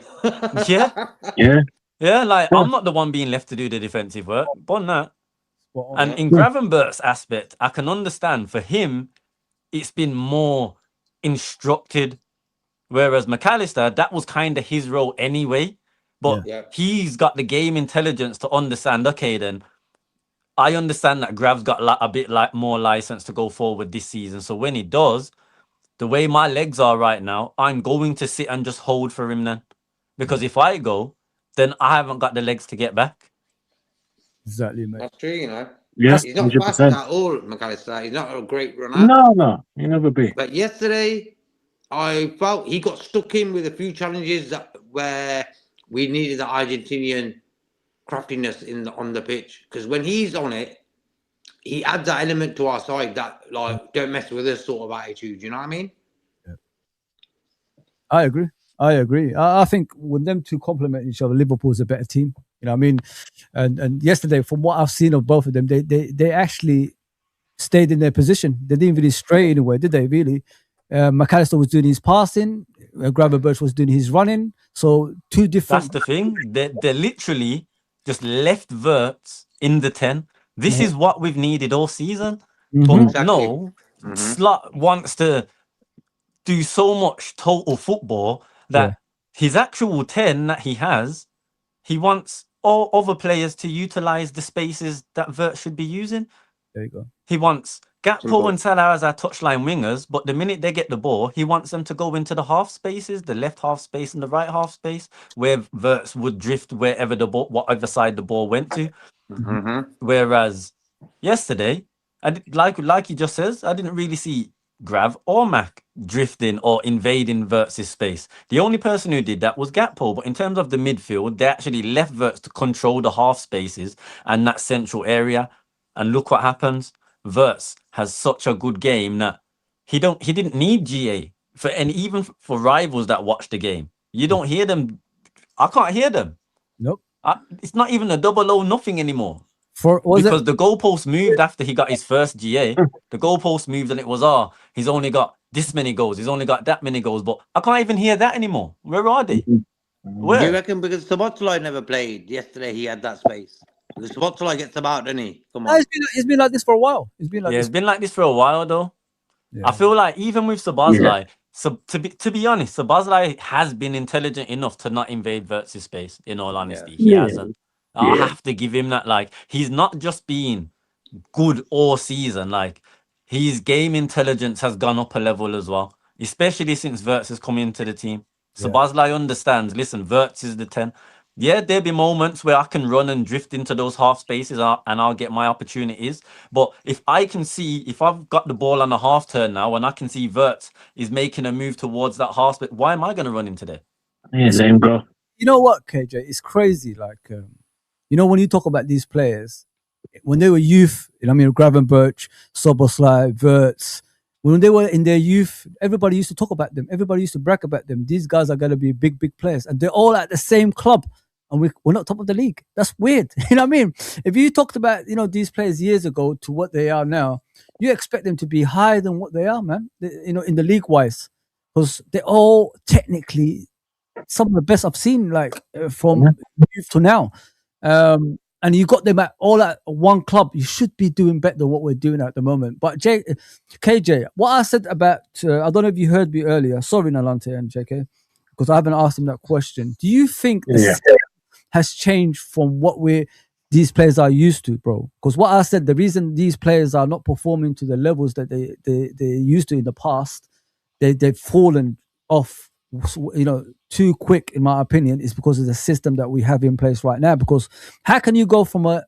Yeah. Like, I'm not the one being left to do the defensive work. But that. And in Gravenberch's aspect, I can understand. For him, it's been more instructed, whereas McAllister, that was kind of his role anyway. But he's got the game intelligence to understand, okay, then I understand that Grav's got a bit more license to go forward this season. So when he does, the way my legs are right now, I'm going to sit and just hold for him then. Because if I go, then I haven't got the legs to get back. Exactly, mate. That's true, you know. Yeah, he's not 100%. fast at all, McAllister. He's not a great runner. No, he never be. But yesterday, I felt he got stuck in with a few challenges where we needed the Argentinian craftiness on the pitch. Because when he's on it, he adds that element to our side that, like, don't mess with us sort of attitude. You know what I mean? Yeah. I agree. I think with them two complement each other, Liverpool's a better team. You know what I mean? And yesterday, from what I've seen of both of them, they actually stayed in their position. They didn't really stray anywhere, did they, really? McAllister was doing his passing. Gravenberch was doing his running. So two different... That's the thing. They literally just left Wirtz in the 10. This is what we've needed all season. But no, Slot wants to do so much total football that his actual 10 that he has, he wants all other players to utilize the spaces that Wirtz should be using. There you go. He wants Gakpo and Salah as our touchline wingers, but the minute they get the ball, he wants them to go into the half spaces, the left half space and the right half space, where Wirtz would drift wherever the ball, whatever side the ball went to. Whereas yesterday, like he just says, I didn't really see Grav or Mac drifting or invading Wirtz's space. The only person who did that was Gakpo. But in terms of the midfield, they actually left Wirtz to control the half spaces and that central area. And look what happens. Wirtz has such a good game that he didn't need GA even for rivals that watch the game. You don't hear them. I can't hear them. Nope. It's not even a 0-0 nothing anymore. Because the goalpost moved after he got his first GA. The goalpost moved and it was, he's only got this many goals. He's only got that many goals. But I can't even hear that anymore. Where are they? Where? You reckon because Szoboszlai never played? Yesterday he had that space. Because Szoboszlai gets about, doesn't he? Come on. It's been like this for a while. It's been like this for a while, though. Yeah. I feel like even with Szoboszlai, so to be honest, Szoboszlai has been intelligent enough to not invade Wirtz's space, in all honesty. He hasn't. I have to give him that. Like, he's not just been good all season. Like, his game intelligence has gone up a level as well, especially since Wirtz has come into the team. Szoboszlai understands, listen, Wirtz is the 10. Yeah, there'll be moments where I can run and drift into those half spaces and I'll get my opportunities. But if I've got the ball on a half turn now and I can see Wirtz is making a move towards that half space, why am I going to run into there? Yeah, same go. You know what, KJ? It's crazy. Like, when you talk about these players, when they were youth, Gravenberch, Szoboszlai, Wirtz, when they were in their youth, everybody used to talk about them. Everybody used to brag about them. These guys are going to be big players. And they're all at the same club. And we're not top of the league. That's weird. You know what I mean? If you talked about, these players years ago to what they are now, you expect them to be higher than what they are, man. In the league-wise. Because they're all technically some of the best I've seen, like, from youth to now. and you got them at one club, you should be doing better than what we're doing at the moment. But KJ, what I said about, I don't know if you heard me earlier. Sorry, Nalante and JK, because I haven't asked him that question. Do you think the system has changed from what these players are used to, bro? Because what I said, the reason these players are not performing to the levels that they used to in the past, they've fallen off, too quick, in my opinion, is because of the system that we have in place right now. Because how can you go from a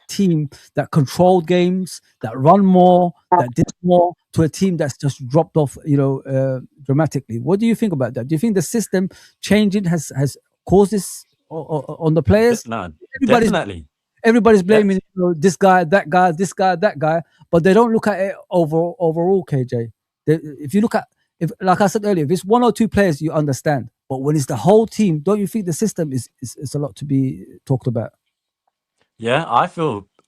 team that controlled games, that run more, that did more, to a team that's just dropped off, dramatically? What do you think about that? Do you think the system changing has caused this on the players? No, definitely. Everybody's blaming this guy, that guy, this guy, that guy, but they don't look at it overall. KJ, if you look at, if, like I said earlier, if it's one or two players, you understand. But when it's the whole team, don't you think the system is a lot to be talked about? Yeah,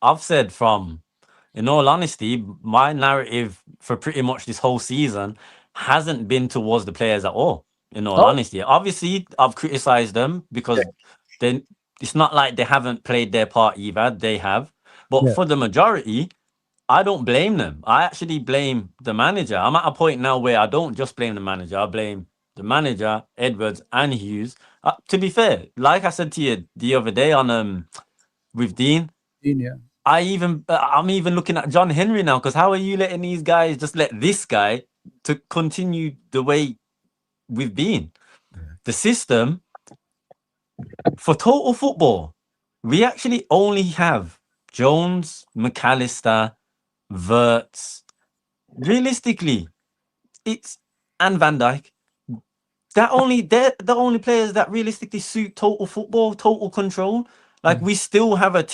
I've said from, in all honesty, my narrative for pretty much this whole season hasn't been towards the players at all. In all honesty, obviously I've criticized them because it's not like they haven't played their part either. They have, but for the majority, I don't blame them. I actually blame the manager. I'm at a point now where I don't just blame the manager. I blame the manager, Edwards and Hughes. To be fair, like I said to you the other day on with Dean, I'm even looking at John Henry now, because how are you letting these guys just let this guy to continue the way we've been? The system for total football, we actually only have Jones, McAllister, Wirtz. Realistically, and Van Dijk. They're the only players that realistically suit total football, total control. Like, we still have a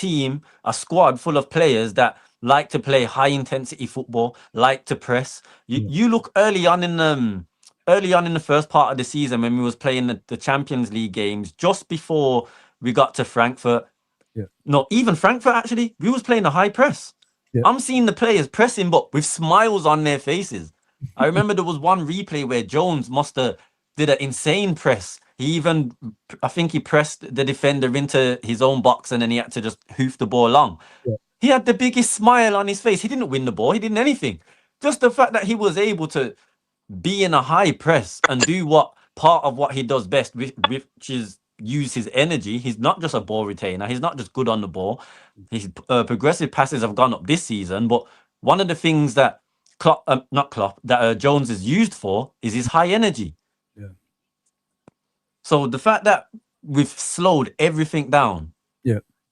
squad full of players that like to play high intensity football, like to press. You look early on in the first part of the season when we was playing the Champions League games, just before we got to Frankfurt. No, even Frankfurt, actually, we was playing a high press. I'm seeing the players pressing, but with smiles on their faces. I remember there was one replay where Jones did an insane press. I think he pressed the defender into his own box, and then he had to just hoof the ball along. He had the biggest smile on his face. He didn't win the ball. He didn't anything. Just the fact that he was able to be in a high press and do part of what he does best, which is use his energy. He's not just a ball retainer. He's not just good on the ball. His progressive passes have gone up this season, but one of the things that Jones is used for is his high energy. So the fact that we've slowed everything down,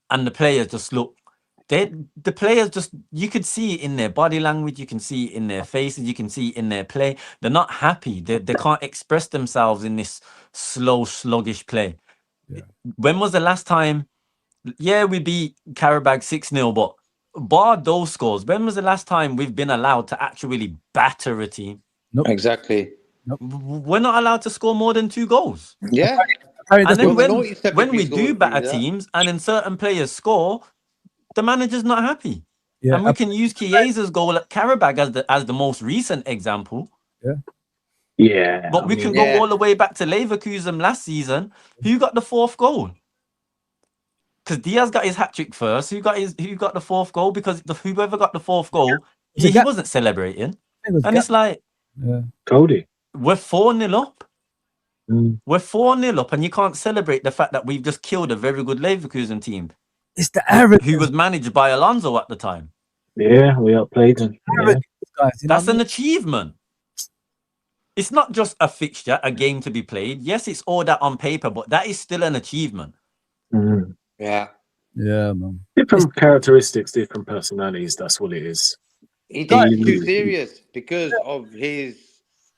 and the players just look, you could see it in their body language, you can see it in their faces, you can see it in their play. They're not happy. They can't express themselves in this slow, sluggish play. When was the last time? We beat Karabag 6-0, but bar those scores, when was the last time we've been allowed to actually batter a team? Nope. Exactly. Nope. We're not allowed to score more than 2 goals. Yeah. And then when we do batter teams and then certain players score, the manager's not happy. And we can use Chiesa's goal at Karabag as the most recent example. But we can go all the way back to Leverkusen last season. Who got the 4th goal? Because Diaz got his hat-trick first. Who got the 4th goal? Because whoever got the 4th goal, he wasn't celebrating. And it's like, Cody, we're 4-0 up. We're 4-0 up, and you can't celebrate the fact that we've just killed a very good Leverkusen team. It's the arrogance. Who was managed by Alonso at the time. Yeah, we outplayed them. Guys, that's an achievement. It's not just a fixture, a game to be played. Yes, it's all that on paper, but that is still an achievement. Yeah, man. Different characteristics, different personalities. That's what it is. He's too serious because of his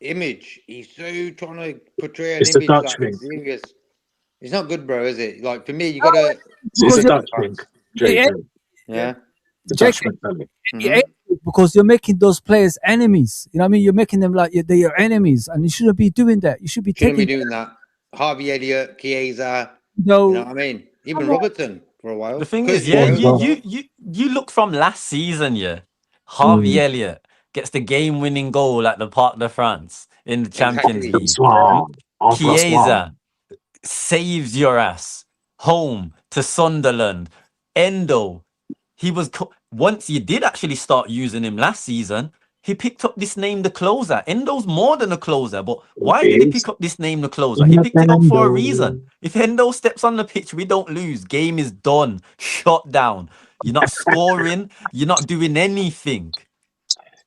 image. He's so trying to portray an image like he's serious. It's not good, bro, is it? Like, for me, you gotta. It's a Dutch thing. Yeah. Because you're making those players enemies. You know what I mean? You're making them like they're your enemies, and you shouldn't be doing that. You should be doing that. Harvey Elliott, Chiesa. You know what I mean? Even Robertson for a while. The thing is, you look from last season, Harvey Elliott gets the game-winning goal at the Parc de France in the Champions League. Chiesa saves your ass home to Sunderland. Endo, he was once you did actually start using him last season, he picked up this name, the closer. Endo's more than a closer, but why did he pick up this name, the closer? He picked it up for a reason. If Endo steps on the pitch, we don't lose. Game is done. Shut down. You're not scoring. You're not doing anything.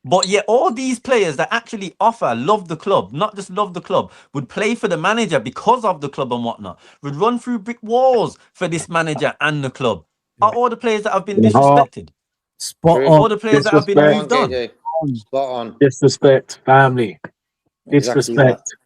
But yet all these players that actually love the club, not just love the club, would play for the manager because of the club and whatnot, would run through brick walls for this manager and the club. Are all the players that have been disrespected? Spot True. on. All the players that have been Disrespect. moved on. KJ. Spot on. Disrespect, family. Exactly Disrespect.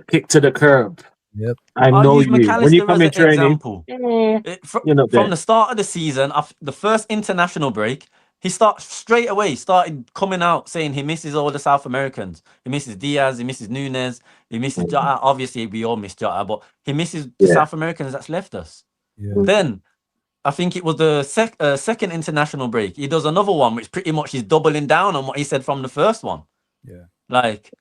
Kick to the curb. Yep. I I'll know use you. When you McAllister come as in an training, example. you're not there. From the start of the season, the first international break, he started coming out saying he misses all the South Americans. He misses Diaz, he misses Nunes, he misses Jota. Obviously, we all miss Jota, but he misses the South Americans that's left us. Yeah. Then, I think it was the second international break. He does another one, which pretty much is doubling down on what he said from the first one. Yeah. Like,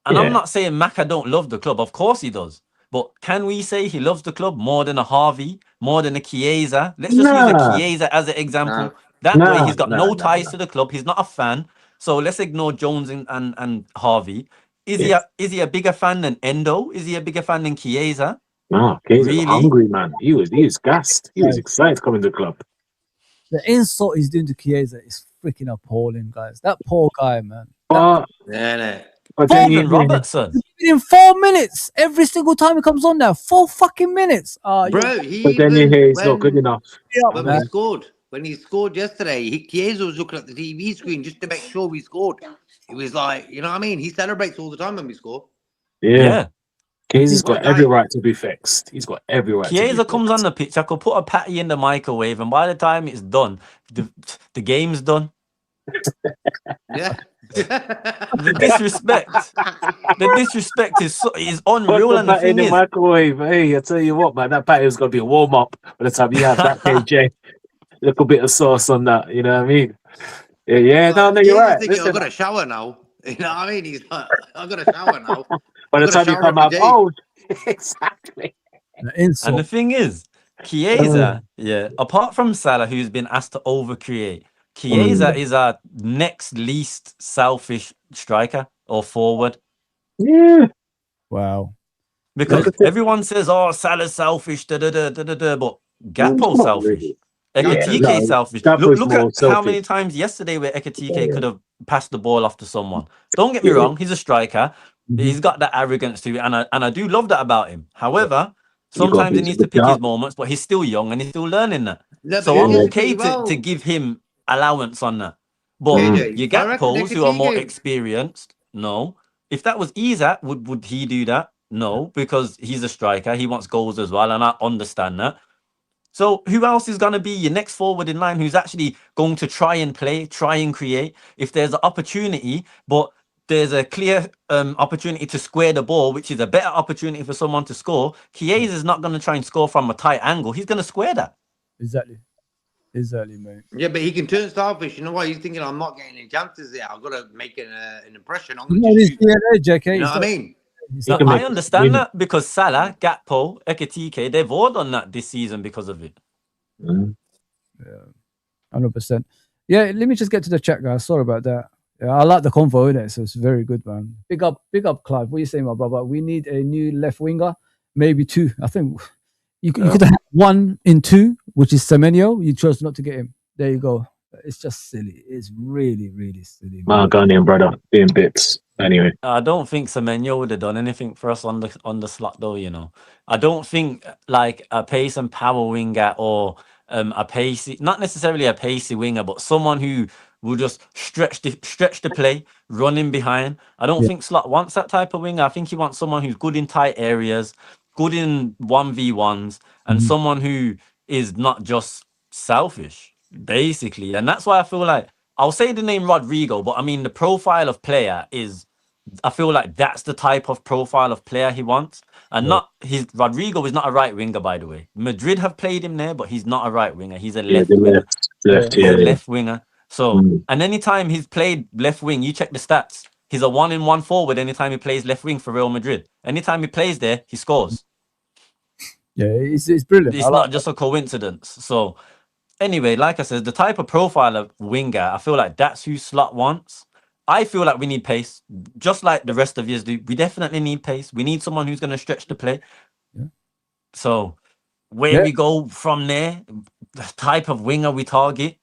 and I'm not saying Maka don't love the club. Of course he does. But can we say he loves the club more than a Harvey, more than a Chiesa? Let's just use a Chiesa as an example. That way he's got no ties to the club. He's not a fan. So let's ignore Jones and Harvey. Is he a bigger fan than Endo? Is he a bigger fan than Chiesa? No, Chiesa Really? was hungry, man. He was gassed. He was excited coming to the club. The insult he's doing to Chiesa is freaking appalling, guys. That poor guy, man. But then Even Robertson. In 4 minutes every single time he comes on now. 4 fucking minutes. Bro, but then you hear he's not good enough. When he scored yesterday, Chiesa was looking at the TV screen just to make sure we scored. It was like, you know what I mean? He celebrates all the time when we score. Yeah. Chiesa's got every right to be fixed. He's got every right. Chiesa comes on the pitch. I could put a patty in the microwave, and by the time it's done, the game's done. Yeah. The disrespect is unreal. And the thing in the is, microwave. Hey, I tell you what, man, that patty was gonna be a warm up by the time you have that KJ. Little bit of sauce on that, you know what I mean? Yeah, no, you're right. Thinking, I've got a shower now. You know what I mean? He's like, I've got a shower now. By the time you come out, exactly. And the thing is, Chiesa, apart from Salah, who's been asked to overcreate, Chiesa is our next least selfish striker or forward. Yeah. Wow. Because everyone says, "Oh, Salah's selfish," but Gakpo's selfish. Ekitike selfish. Look at how many times yesterday where Ekitike could have passed the ball off to someone. Don't get me wrong, he's a striker. He's got that arrogance to it, and I do love that about him. However, sometimes he needs to pick his moments, but he's still young and he's still learning that. So I'm okay to give him allowance on that. But you Gakpos who are more experienced, no. If that was Isak, would he do that? No, because he's a striker. He wants goals as well, and I understand that. So who else is going to be your next forward in line who's actually going to try and play, try and create? If there's an opportunity, but there's a clear opportunity to square the ball, which is a better opportunity for someone to score, Chiesa is not going to try and score from a tight angle. He's going to square that. Exactly, mate. Yeah, but he can turn selfish. You know what? He's thinking, I'm not getting any chances there. I've got to make an impression. I'm going to shoot. JK. You know what I mean? I understand that because Salah, Gakpo, Ekitike, they've all done that this season because of it. Yeah, 100%. Yeah, let me just get to the chat, guys. Sorry about that. Yeah, I like the convo, innit? So it's very good, man. Big up, Clive. What are you saying, my brother? We need a new left winger, maybe two. I think you could have 1 in 2, which is Semenyo. You chose not to get him. There you go. It's just silly. It's really, really silly. My Ghanaian brother being bits. Anyway, I don't think Semenyo would have done anything for us on the slot, though. You know, I don't think like a pace and power winger or a pacey, not necessarily a pacey winger, but someone who will just stretch the play, running behind. I don't think Slot wants that type of winger. I think he wants someone who's good in tight areas, good in 1v1s, and someone who is not just selfish, basically. And that's why I feel like I'll say the name Rodrigo, but I mean the profile of player is. I feel like that's the type of profile of player he wants, and Rodrigo is not a right winger, by the way. Madrid have played him there, but he's not a right winger. He's a left winger. Left winger. So, and anytime he's played left wing, you check the stats. He's a 1-in-1 forward. Anytime he plays left wing for Real Madrid, anytime he plays there, he scores. Yeah, it's brilliant. It's not just a coincidence. So, anyway, like I said, the type of profile of winger, I feel like that's who Slot wants. I feel like we need pace, just like the rest of years do. We definitely need pace. We need someone who's going to stretch the play. Yeah. So where we go from there, the type of winger we target.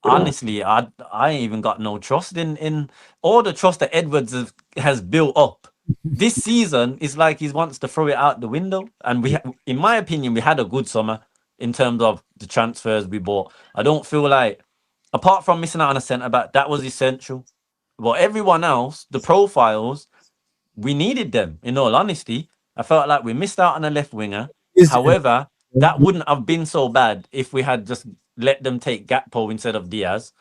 Honestly, I ain't even got no trust in all the trust that Edwards has built up. This season is like he wants to throw it out the window. And in my opinion, we had a good summer in terms of the transfers we bought. I don't feel like, apart from missing out on a centre back, that was essential. But everyone else, the profiles, we needed them. In all honesty, I felt like we missed out on a left winger. However, that wouldn't have been so bad if we had just let them take Gakpo instead of Diaz,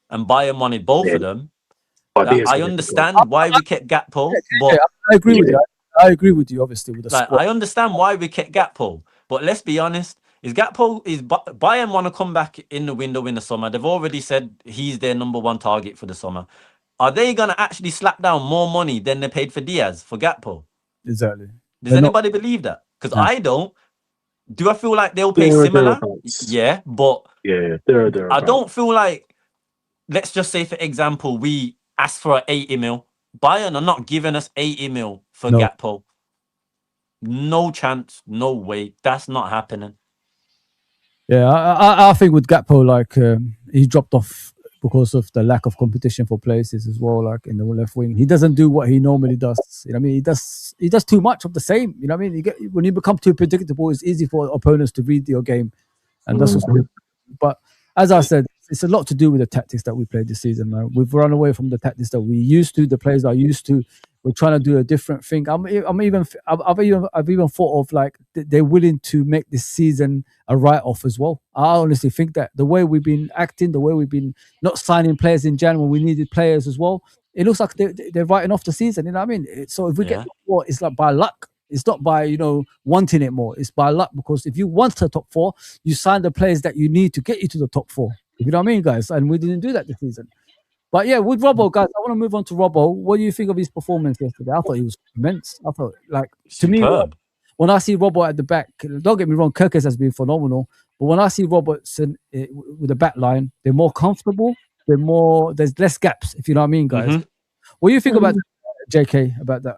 and Bayern wanted both of them. I understand why we kept Gakpo, but I agree with you. I agree with you, obviously, with the like, squad. I understand why we kept Gakpo, but let's be honest. Is Bayern want to come back in the window in the summer? They've already said he's their number one target for the summer. Are they gonna actually slap down more money than they paid for Diaz for Gakpo? Exactly. Does anybody believe that? Because I don't. Do I feel like they'll pay similar? Yeah, but I don't feel like, let's just say, for example, we ask for 80 mil. Bayern are not giving us 80 mil for Gakpo. No chance, no way. That's not happening. Yeah, I think with Gakpo, like he dropped off because of the lack of competition for places as well. Like in the left wing, he doesn't do what he normally does. You know what I mean? He does too much of the same. You know what I mean? When you become too predictable, it's easy for opponents to read your game, and that's what's. But as I said, it's a lot to do with the tactics that we played this season. Man. We've run away from the tactics that we used to. The players are used to. We're trying to do a different thing. I've even thought of like they're willing to make this season a write-off as well. I honestly think that the way we've been acting, the way we've been not signing players in January, we needed players as well. It looks like they're writing off the season. You know what I mean? So if we get more, it's like by luck. It's not by wanting it more. It's by luck, because if you want the top four, you sign the players that you need to get you to the top four. You know what I mean, guys? And we didn't do that this season. But yeah, with Robbo, guys, I want to move on to Robbo. What do you think of his performance yesterday? I thought he was immense. I thought, like, to me, when I see Robbo at the back, don't get me wrong, Kirkes has been phenomenal. But when I see Robertson with the back line, they're more comfortable. There's less gaps, if you know what I mean, guys. Mm-hmm. What do you think about JK, about that?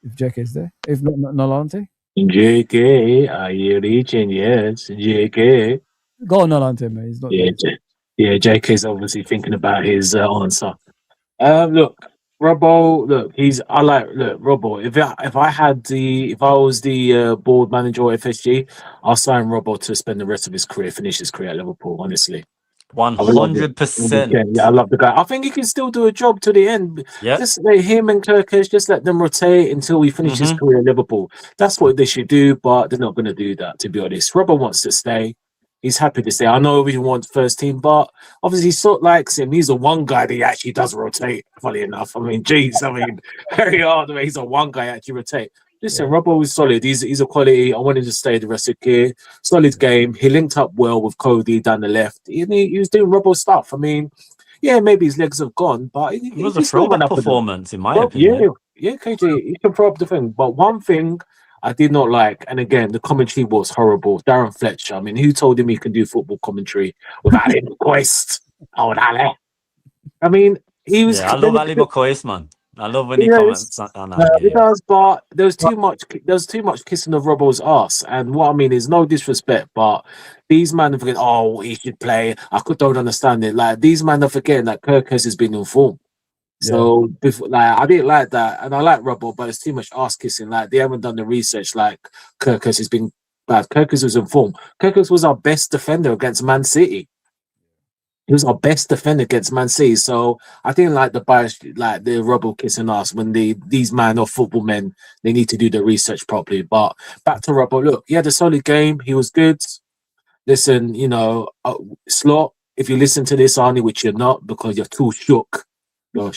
If JK is there? If not, Nolante? JK, are you reaching? Yes, JK. Go on, Nolante, man. He's not there. Yeah, JK's obviously thinking about his answer. Look, Robbo. Look, Robbo. If I was the board manager of FSG, I'll sign Robbo to spend the rest of his career, finish his career at Liverpool. Honestly, 100%. Yeah, I love the guy. I think he can still do a job to the end. Yeah, just let him and Kirkes, just let them rotate until we finish his career at Liverpool. That's what they should do, but they're not going to do that. To be honest, Robbo wants to stay. He's happy to stay. I know he wants first team, but obviously he sort of likes him. He's the one guy that he actually does rotate, funny enough. I mean, very hard. He's the one guy actually rotate. Listen, Robbo is solid. He's a quality. I wanted to stay the rest of the year. Solid game. He linked up well with Cody down the left. He was doing Robbo stuff. I mean, yeah, maybe his legs have gone, but it was a throwback performance, in my opinion. Yeah, KJ, he can throw up the thing. But one thing I did not like, and again, the commentary was horrible. Darren Fletcher. I mean, who told him he can do football commentary without Ali McCoist? Oh, Ali. I mean, he was. Yeah, I love Ali McCoist, man. I love when he comments on that. He does, but there was too much kissing of Robbo's ass. And what I mean is no disrespect, but these men are forgetting, oh, he should play. Don't understand it. Like, these men are forgetting that Kirkes has been informed. So before, like, I didn't like that, and I like Robbo, but it's too much ass kissing. Like, they haven't done the research. Like, Kirkes has been bad. Kirkes was informed. Kirkes was our best defender against Man City. He was our best defender against Man City. So I didn't like the bias, like the Robbo kissing ass. When these men or football men, they need to do the research properly. But back to Robbo. Look, he had a solid game. He was good. Listen, Slot. If you listen to this, Arnie, which you're not because you're too shook. You're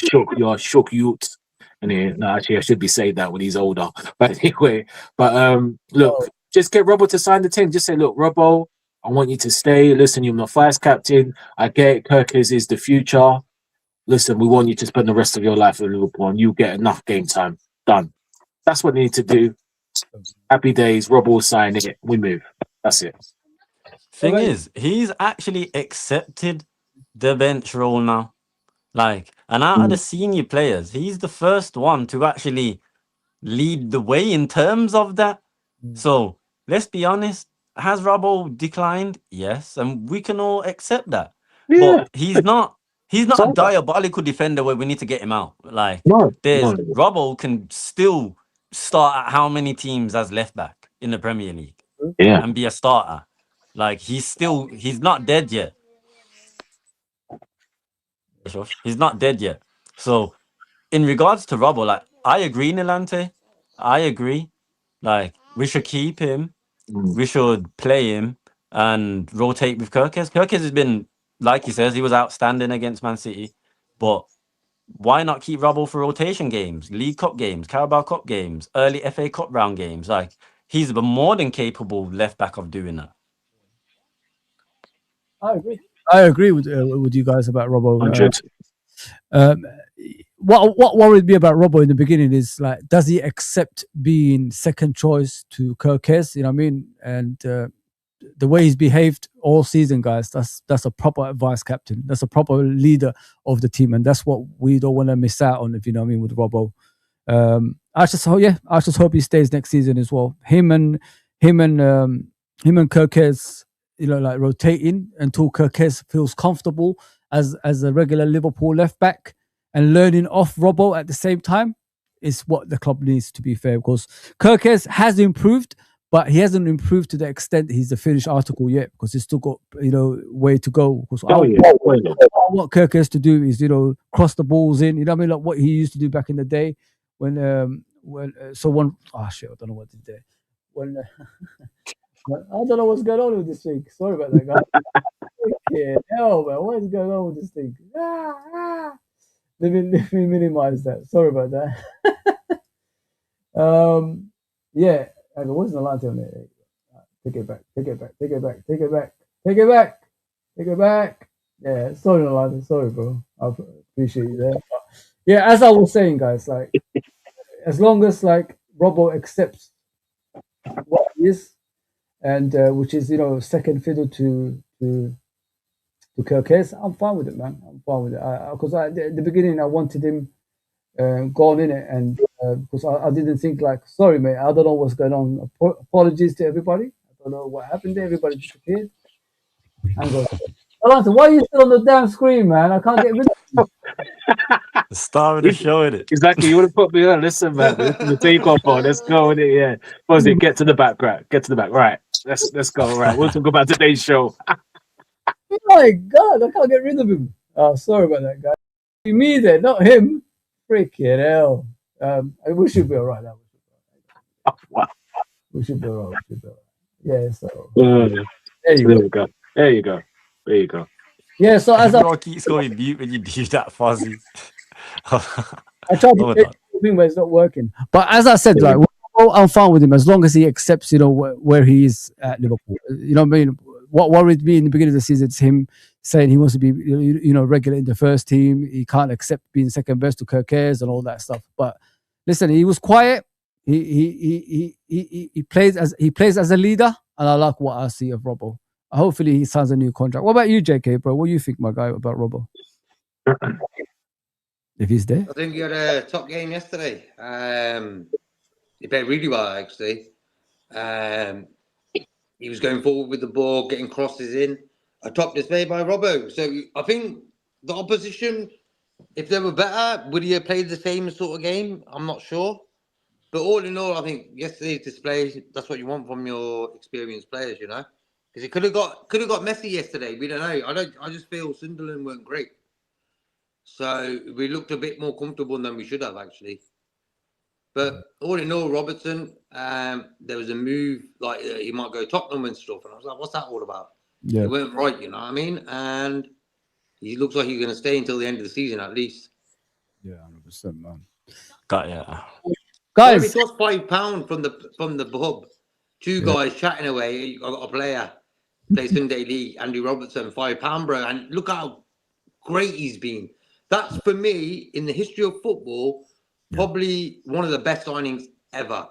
shook youth. And actually I should be saying that when he's older. But anyway, look, just get Robbo to sign the team. Just say, look, Robbo, I want you to stay. Listen, you're my vice captain. I get it. Kirkes is the future. Listen, we want you to spend the rest of your life at Liverpool and you get enough game time. Done. That's what they need to do. Happy days. Robbo will sign it. We move. That's it. Thing is, he's actually accepted the bench role now. Like, and out of the senior players, he's the first one to actually lead the way in terms of that. So let's be honest. Has Robbo declined? Yes, and we can all accept that. Yeah. But he's not a So- diabolical defender where we need to get him out. Like, No. Robbo can still start at how many teams as left back in the Premier League Yeah. and be a starter. Like, he's not dead yet. He's not dead yet. So in regards to Robbo, like, I agree, Nilante. I agree. Like, we should keep him. We should play him and rotate with Kirkes. Kirkes has been, like he says, he was outstanding against Man City. But why not keep Robbo for rotation games, League Cup games, Carabao Cup games, early FA Cup round games? Like, he's more than capable left back of doing that. I agree with you guys about Robbo. 100. What worried me about Robbo in the beginning is, like, does he accept being second choice to Kirkes? You know what I mean? And the way he's behaved all season, guys, that's a proper vice captain. That's a proper leader of the team, and that's what we don't want to miss out on. If you know what I mean, with Robbo. I just hope he stays next season as well. Him and Kirkes, you know, like rotating until Kirkes feels comfortable as a regular Liverpool left back, and learning off Robbo at the same time is what the club needs, to be fair, because Kirkes has improved, but he hasn't improved to the extent he's the finished article yet, because he's still got, you know, way to go. Because what Kirkes to do is, you know, cross the balls in, you know what I mean, like what he used to do back in the day when someone, oh shit, I don't know what did there when I don't know what's going on with this thing. Sorry about that, guy. Yeah, hell, man, what is going on with this thing? Let me minimize that. Sorry about that. Yeah, I mean, what's the line on there? Take it back. Yeah, sorry, Nolanda. Sorry, bro. I appreciate you there. But yeah, as I was saying, guys, like, as long as, like, Robbo accepts what he is, and which is, you know, second fiddle to Kirkes, I'm fine with it, man. I'm fine with it. Because at the beginning, I wanted him gone in it, and because I didn't think, like, sorry, mate, I don't know what's going on. Apologies to everybody. I don't know what happened there. Everybody disappeared. Hang on. Alonso, why are you still on the damn screen, man? I can't get rid of you. The star of the show, innit? Exactly. You want to put me on? Listen, man. Listen to take off on. Let's go with it. Yeah. Fozi, get to the back. Right. Get to the back. Right. Let's go. Right. We'll talk about today's show. Oh my God, I can't get rid of him. Oh, sorry about that, guy. Me there, not him. Freaking hell. We should be all right now. Wow. We should be all right. Yeah, so. There you go. There you go. Yeah, so as Everyone keeps going mute when you do that, Fozi. I tried to get the thing, but it's not working. But as I said, like, I'm fine with him as long as he accepts, you know, where he is at Liverpool. You know what I mean? What worried me in the beginning of the season is him saying he wants to be, you know, regular in the first team. He can't accept being second best to Kirkes and all that stuff. But listen, he was quiet. He plays as a leader, and I like what I see of Robbo. Hopefully, he signs a new contract. What about you, JK, bro? What do you think, my guy, about Robbo? If he's there, I think he had a top game yesterday. He played really well, actually. He was going forward with the ball, getting crosses in. A top display by Robbo. So I think the opposition, if they were better, would he have played the same sort of game? I'm not sure. But all in all, I think yesterday's display, that's what you want from your experienced players, you know? Because it could have got messy yesterday. We don't know. I just feel Sunderland weren't great. So we looked a bit more comfortable than we should have, actually. But all in all, Robertson, there was a move like he might go Tottenham and stuff. And I was like, what's that all about? yeah, It weren't right, you know what I mean? And he looks like he's going to stay until the end of the season at least. yeah, 100%, man. Got yeah. Guys, it cost £5 from the pub. Two guys chatting away. I got a player play Sunday League, Andy Robertson, £5, bro. And look how great he's been. That's, for me, in the history of football, probably one of the best signings ever.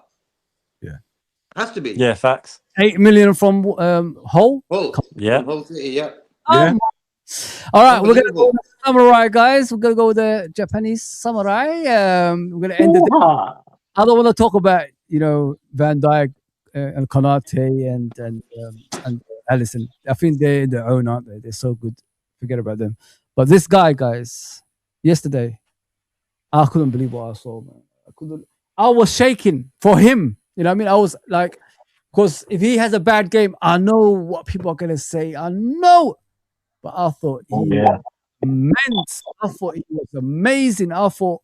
Yeah. Has to be. Yeah, facts. 8 million from Hull. Hull. Yeah. From Hull City, yeah. Yeah. All right, we're gonna go Unbelievable. with the samurai, guys. We're gonna go with the Japanese samurai. We're gonna end it. Ooh-ha. I don't want to talk about Van Dijk and Konate and Allison. I think they're their own, aren't they? They're so good. Forget about them. But this guy, guys, yesterday, I couldn't believe what I saw, man. I was shaking for him. You know what I mean? I was like, because if he has a bad game, I know what people are gonna say. I know, but I thought he Yeah. was immense. I thought he was amazing. I thought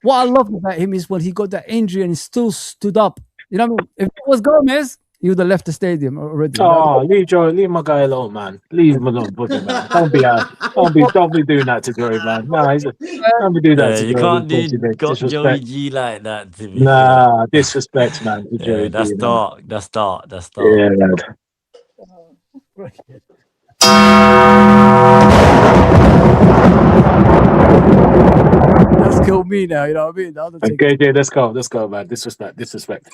what I loved about him is when he got that injury and he still stood up. You know what I mean? If it was Gomez, he would have left the stadium already. Oh, leave my guy alone, man. Leave him alone, buddy, man. Don't be doing that to Joey, man. Nah, don't be doing that Yeah, to you Joey. can't do got Joey Disrespect. G like that to be fair. Nah, disrespect, man. To Yeah, Joey that's G, man. dark. That's dark. That's dark. Yeah, man. That's killed me now. You know what I mean? The other thing. Okay, Jay, let's go, man. Disrespect.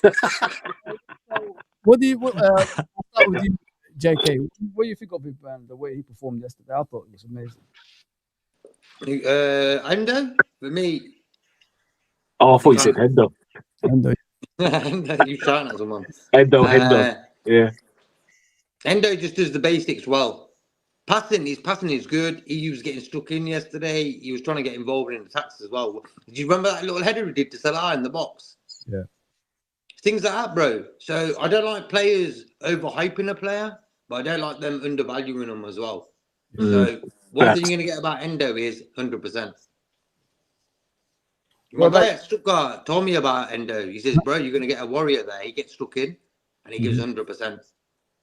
What do you? I'll start with you, JK. What do you think of him, man? The way he performed yesterday, I thought it was amazing. Endo, for me. Oh, I thought you said Hendo. And Endo, you shouting at someone. Hendo. Yeah. Endo just does the basics well. His passing is good. He was getting stuck in yesterday. He was trying to get involved in attacks as well. Did you remember that little header he did to Salah in the box? Yeah. Things like that, bro. So I don't like players overhyping a player, but I don't like them undervaluing them as well. So one thing you're going to get about Endo is 100%. My guy at Stuttgart told me about Endo. He says, bro, you're going to get a warrior there. He gets stuck in and he gives 100%.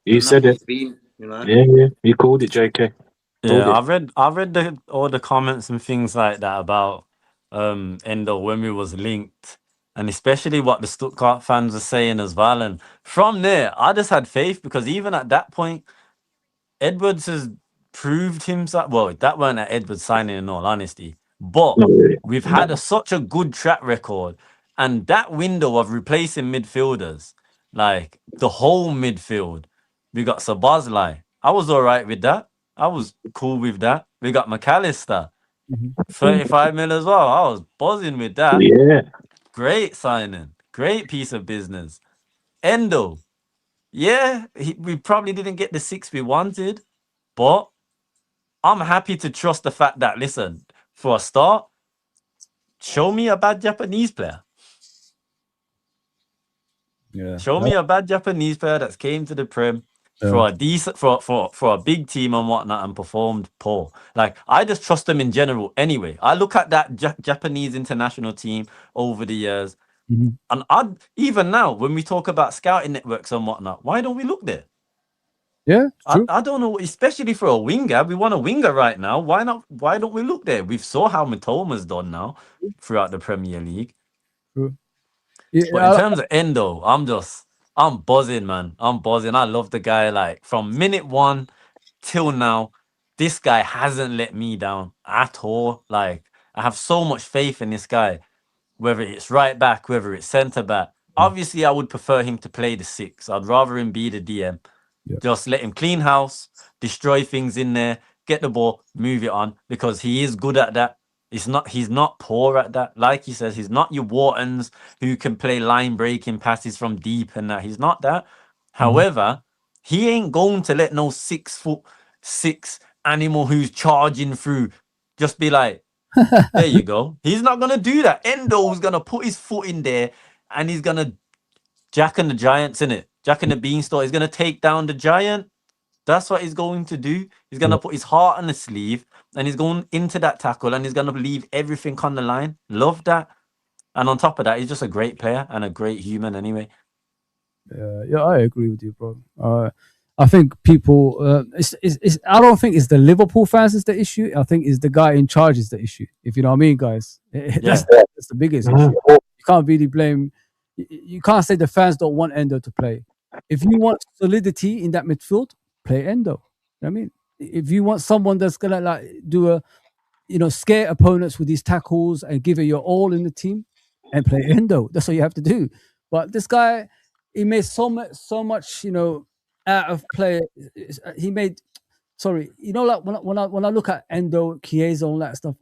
You said it. Been, you know? Yeah. You called it, JK. Yeah, I read all the comments and things like that about Endo when we was linked, and especially what the Stuttgart fans were saying as well. And from there, I just had faith because even at that point, Edwards has proved himself. Well, that weren't at Edwards signing, in all honesty, but we've had such a good track record, and that window of replacing midfielders, like the whole midfield, we got Sabazlai. I was all right with that. I was cool with that. We got McAllister, 35 mil as well. I was buzzing with that. Yeah. Great signing. Great piece of business. Endo. Yeah, we probably didn't get the 6 we wanted, but I'm happy to trust the fact that, listen, for a start, show me a bad Japanese player. Yeah. Show me a bad Japanese player that's came to the Prem for a decent for a big team and whatnot and performed poor. Like, I just trust them in general anyway. I look at that Japanese international team over the years, and even now when we talk about scouting networks and whatnot, why don't we look there? Yeah, I don't know, especially for a winger. We want a winger right now. Why not? Why don't we look there? We've saw how Mitoma's done now throughout the Premier League. True. But in terms of Endo, I'm buzzing, man. I'm buzzing. I love the guy. Like, from minute one till now, this guy hasn't let me down at all. Like, I have so much faith in this guy, whether it's right back, whether it's centre back. Obviously, I would prefer him to play the 6. I'd rather him be the DM. Just let him clean house, destroy things in there, get the ball, move it on, because he is good at that. He's not poor at that. Like he says, he's not your Whartons who can play line breaking passes from deep and that. He's not that. However, he ain't going to let no 6'6" animal who's charging through just be like, there you go. He's not gonna do that. Endo's gonna put his foot in there and he's gonna Jack and the Giants, in it. Jack and the Beanstalk. He's gonna take down the giant. That's what he's going to do. He's going to put his heart on the sleeve and he's going into that tackle and he's going to leave everything on the line. Love that. And on top of that, he's just a great player and a great human anyway. Yeah, I agree with you, bro. I think people, I don't think it's the Liverpool fans is the issue. I think it's the guy in charge is the issue. If you know what I mean, guys. That's the biggest issue. You can't really blame, you can't say the fans don't want Endo to play. If you want solidity in that midfield, play Endo. You know what I mean? If you want someone that's gonna like do scare opponents with these tackles and give it your all in the team, and play Endo. That's what you have to do. But this guy, he made so much, out of play. He made, sorry, like when I look at Endo, Chiesa, all that stuff,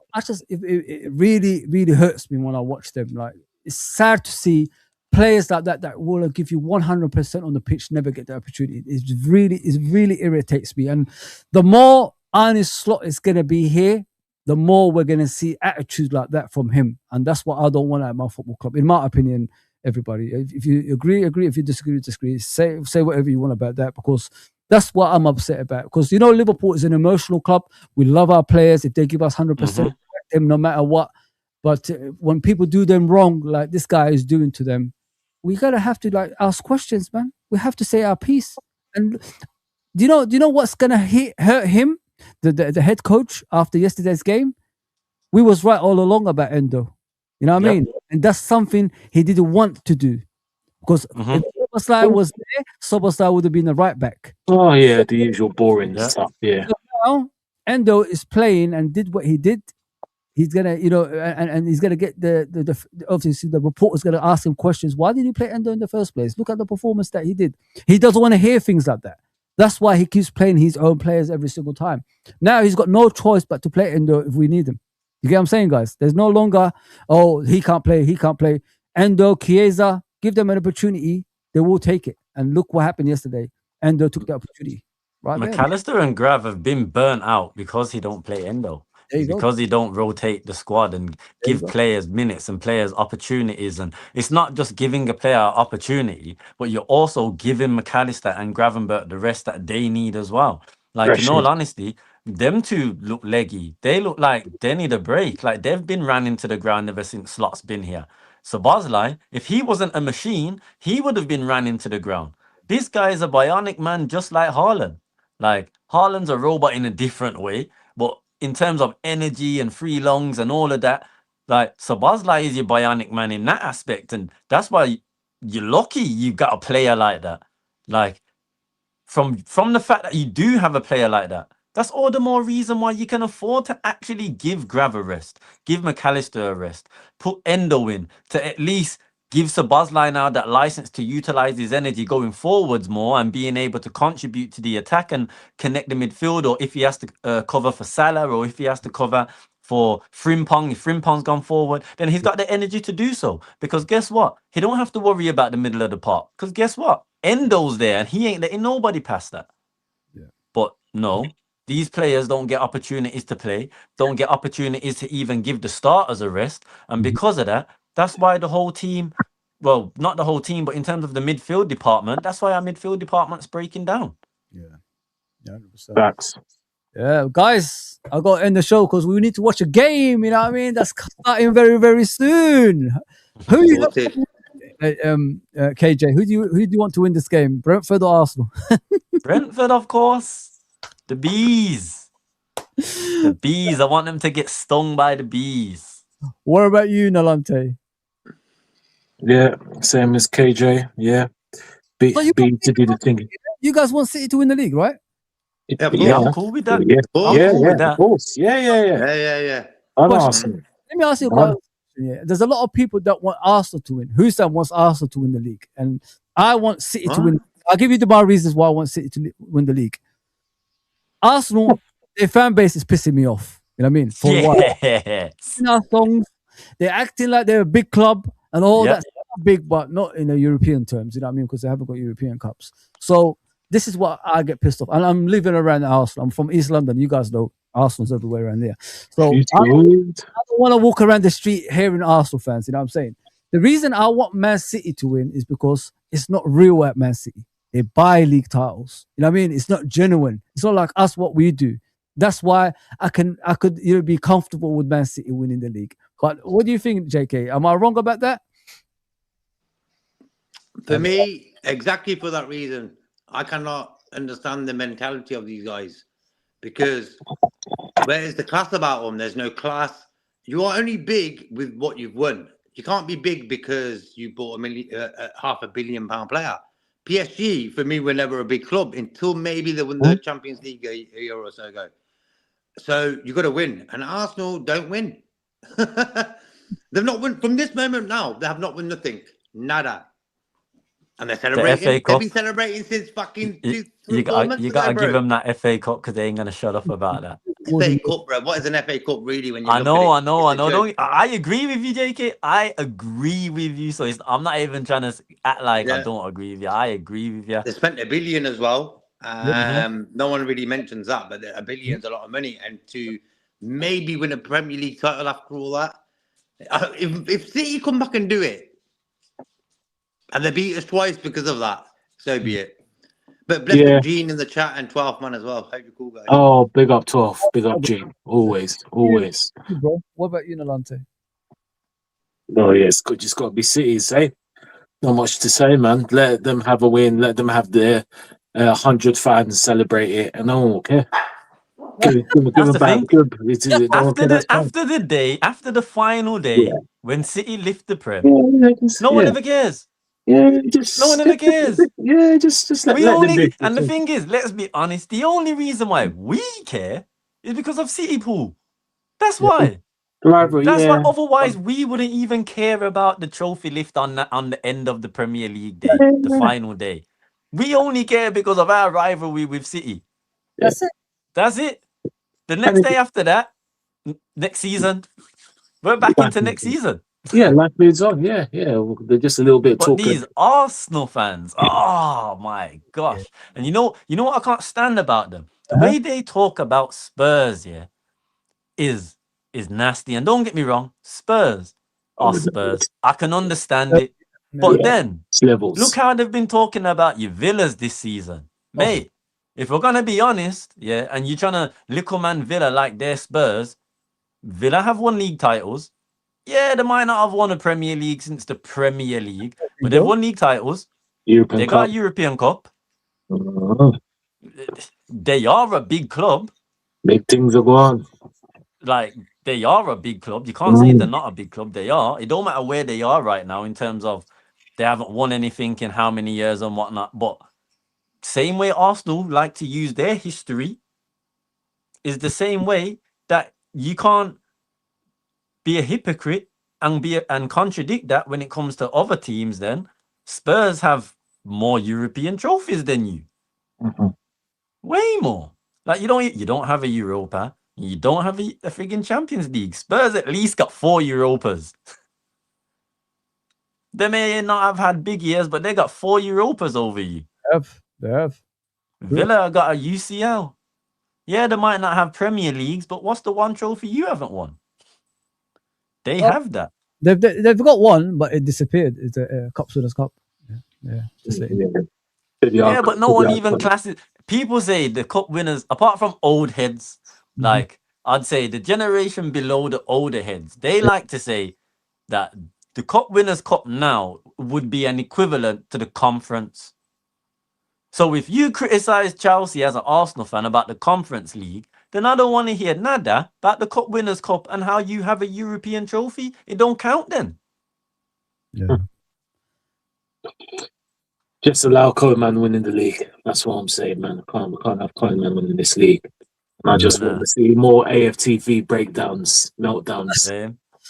it really really hurts me when I watch them. Like, it's sad to see players like that will give you 100% on the pitch never get the opportunity. It really irritates me. And the more Arne Slot is gonna be here, the more we're gonna see attitudes like that from him, and that's what I don't want at my football club, in my opinion. Everybody, if you agree. If you disagree. Say whatever you want about that, because that's what I'm upset about. Because Liverpool is an emotional club. We love our players. If they give us 100%, them no matter what. But when people do them wrong, like this guy is doing to them, we gotta have to ask questions, man. We have to say our piece. And do you know what's gonna hurt him, the head coach, after yesterday's game? We was right all along about Endo. You know what I mean? And that's something he didn't want to do. Because if Soboslai was there, Soboslai would have been the right back. Oh yeah, the usual boring stuff. Yeah. So now Endo is playing and did what he did. He's gonna, and he's gonna get the obviously the reporter's gonna ask him questions. Why did you play Endo in the first place? Look at the performance that he did. He doesn't want to hear things like that. That's why he keeps playing his own players every single time. Now he's got no choice but to play Endo if we need him. You get what I'm saying, guys? There's no longer, he can't play. Endo, Chiesa, give them an opportunity. They will take it. And look what happened yesterday. Endo took the opportunity. Right there. McAllister and Grav have been burnt out because he don't play Endo. Because he don't rotate the squad and give players minutes and players opportunities. And it's not just giving a player opportunity, but you're also giving McAllister and Gravenberch the rest that they need as well. Like, in all honesty, them two look leggy. They look like they need a break. Like, they've been ran into the ground ever since Slot's been here. So Bosley, if he wasn't a machine, he would have been ran into the ground. This guy is a bionic man, just like Haaland. Like, Haaland's a robot in a different way, but in terms of energy and free lungs and all of that, like, Szoboszlai is your bionic man in that aspect. And that's why you're lucky you got a player like that. Like, from the fact that you do have a player like that, that's all the more reason why you can afford to actually give Grav a rest, give McAllister a rest, put Endo in to at least give Szoboszlai now that license to utilize his energy going forwards more and being able to contribute to the attack and connect the midfield, or if he has to cover for Salah, or if he has to cover for Frimpong, if Frimpong's gone forward, then he's got the energy to do so. Because guess what? He don't have to worry about the middle of the park. Because guess what? Endo's there and he ain't letting nobody pass that. Yeah. But no, these players don't get opportunities to play, don't get opportunities to even give the starters a rest. And because of that, that's why the whole team, well, not the whole team, but in terms of the midfield department, that's why our midfield department's breaking down. Yeah. 100%. Facts. Yeah, guys, I got to end the show because we need to watch a game. You know what I mean? That's starting very, very soon. Who you got, KJ? Who do you want to win this game? Brentford or Arsenal? Brentford, of course. The bees. The bees. I want them to get stung by the bees. What about you, Nalante? Yeah, same as KJ. Yeah, B to do the thing. You guys want City to win the league, right? Yeah, I'm cool with that. Yeah, I'm cool with that. Of course. Yeah. I'm Arsenal. Let me ask you a question. Yeah. There's a lot of people that want Arsenal to win. Who's wants Arsenal to win the league? And I want City to win. I'll give you my reasons why I want City to win the league. Arsenal, their fan base is pissing me off. You know what I mean? For a while. In our songs, they're acting like they're a big club and all that. Big, but not in the European terms. You know what I mean? Because they haven't got European cups. So this is what I get pissed off. And I'm living around Arsenal. I'm from East London. You guys know Arsenal's everywhere around there. So I don't want to walk around the street hearing Arsenal fans. You know what I'm saying? The reason I want Man City to win is because it's not real at Man City. They buy league titles. You know what I mean? It's not genuine. It's not like us what we do. That's why I could be comfortable with Man City winning the league. But what do you think, JK? Am I wrong about that? For me, exactly for that reason, I cannot understand the mentality of these guys, because where is the class about them? There's no class. You are only big with what you've won. You can't be big because you bought £500 million player. PSG, for me, were never a big club until maybe they won the Champions League a year or so ago. So you got to win. And Arsenal don't win. They've not won from this moment now. They have not won nothing. Nada. And they're FA celebrating. They've Cup. been celebrating since fucking You, 4 months you ago, gotta give bro. them that FA Cup because they ain't gonna shut up about that. FA Cup, bro. What is an FA Cup really when you I look know, at it? I It's a know. joke. I agree with you, JK. I agree with you. So I'm not even trying to act like I Yeah. don't agree with you. I agree with you. They spent $1 billion as well. No one really mentions that, but $1 billion's a lot of money. And to maybe win a Premier League title after all that, if City come back and do it, and they beat us twice because of that, so be it. But bless up Gene in the chat and 12th man as well. Hope you're cool, guys. Oh, big up 12. Big up Gene. Always. Bro, what about you, Nalante? Oh, yeah, it's good. Just got to be Cities, eh? Not much to say, man. Let them have a win. Let them have their 100 fans celebrate it, and no one will care. Give That's them the back. thing. They don't care, that's fine. After the final day, when City lift the Prem, no one ever cares. Yeah, just No one ever cares. Yeah, just let them do. And the thing is, let's be honest, the only reason why we care is because of City Pool. That's why. The rivalry, That's why. Otherwise, we wouldn't even care about the trophy lift on the end of the Premier League day, the final day. We only care because of our rivalry with City. That's it. That's it. The next day after that, next season, we're back into next season. Yeah, life moves on. Yeah. They're just a little bit But talking. these Arsenal fans, oh my gosh. And you know what I can't stand about them? The way they talk about Spurs, is nasty. And don't get me wrong, Spurs are Spurs. I can understand it. But then, look how they've been talking about your Villas this season. Mate, if we're going to be honest, and you're trying to little man Villa like they're Spurs, Villa have won league titles. Yeah, they might not have won a Premier League since the Premier League, but they've won league titles. They got a European Cup. They are a big club. Big things are going. Like, they are a big club. You can't say they're not a big club. They are. It don't matter where they are right now in terms of they haven't won anything in how many years and whatnot. But same way Arsenal like to use their history is the same way that you can't be a hypocrite and contradict that when it comes to other teams. Then Spurs have more European trophies than you. Way more. Like you don't have a Europa. You don't have a friggin' Champions League. Spurs at least got 4 Europas. They may not have had big years, but they got 4 Europas over you. They have. Villa got a UCL. Yeah, they might not have Premier Leagues, but what's the one trophy you haven't won? They have that. They've got one, but it disappeared. It's a Cup Winners' Cup. Yeah, but no one even classes. People say the cup winners, apart from old heads, like I'd say the generation below the older heads, they like to say that the Cup Winners' Cup now would be an equivalent to the Conference. So if you criticize Chelsea as an Arsenal fan about the Conference League, then I don't want to hear nada about the Cup Winners' Cup and how you have a European trophy. It don't count then. Yeah. Just allow Coleman winning the league. That's what I'm saying, man. We can't have Coleman winning this league. I just want to see more AFTV breakdowns, meltdowns,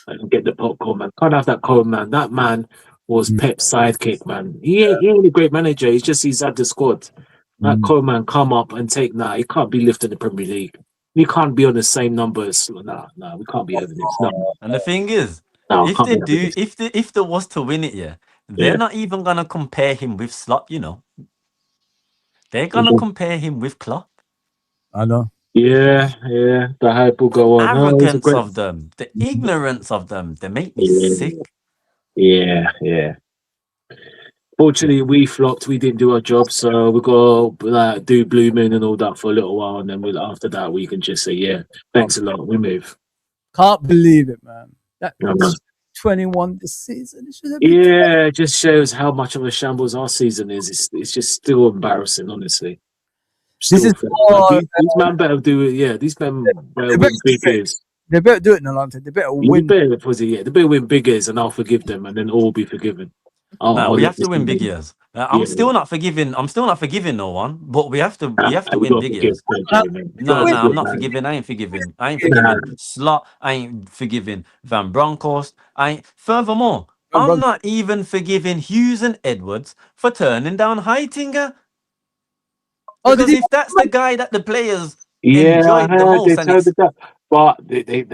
and get the popcorn, man. Can't have that Coleman. That man was Pep's sidekick, man. He ain't a great manager. He's had the squad. That Coleman come up and take. He can't be lifting the Premier League. He can't be on the same numbers. Nah, we can't be having this. No. And the thing is, if there was to win it, they're not even gonna compare him with Slot, you know. They're gonna compare him with Klopp. I know. Yeah. The hype will go on. Arrogance of them, the ignorance of them, they make me sick. Yeah. Fortunately, we flopped. We didn't do our job, so we got do Blue Moon and all that for a little while, and then after that, we can just say, thanks a lot. We move. Can't believe it, man. That 21 this season. It just shows how much of a shambles our season is. It's just still embarrassing, honestly. This is these men better do it. Yeah, these men better win big games. They better do it, Nalante. They better win. They better win big games, and I'll forgive them, and then all will be forgiven. We have to win big years. I'm still not forgiving no one, but we have to win big years. No, I'm not forgiving. I ain't forgiving Slot. I ain't forgiving Van Bronckhorst. Furthermore, I'm not even forgiving Hughes and Edwards for turning down Heitinga. Oh, Because did he? if that's the guy that the players Yeah, I enjoyed the heard they most, and told it's it that. But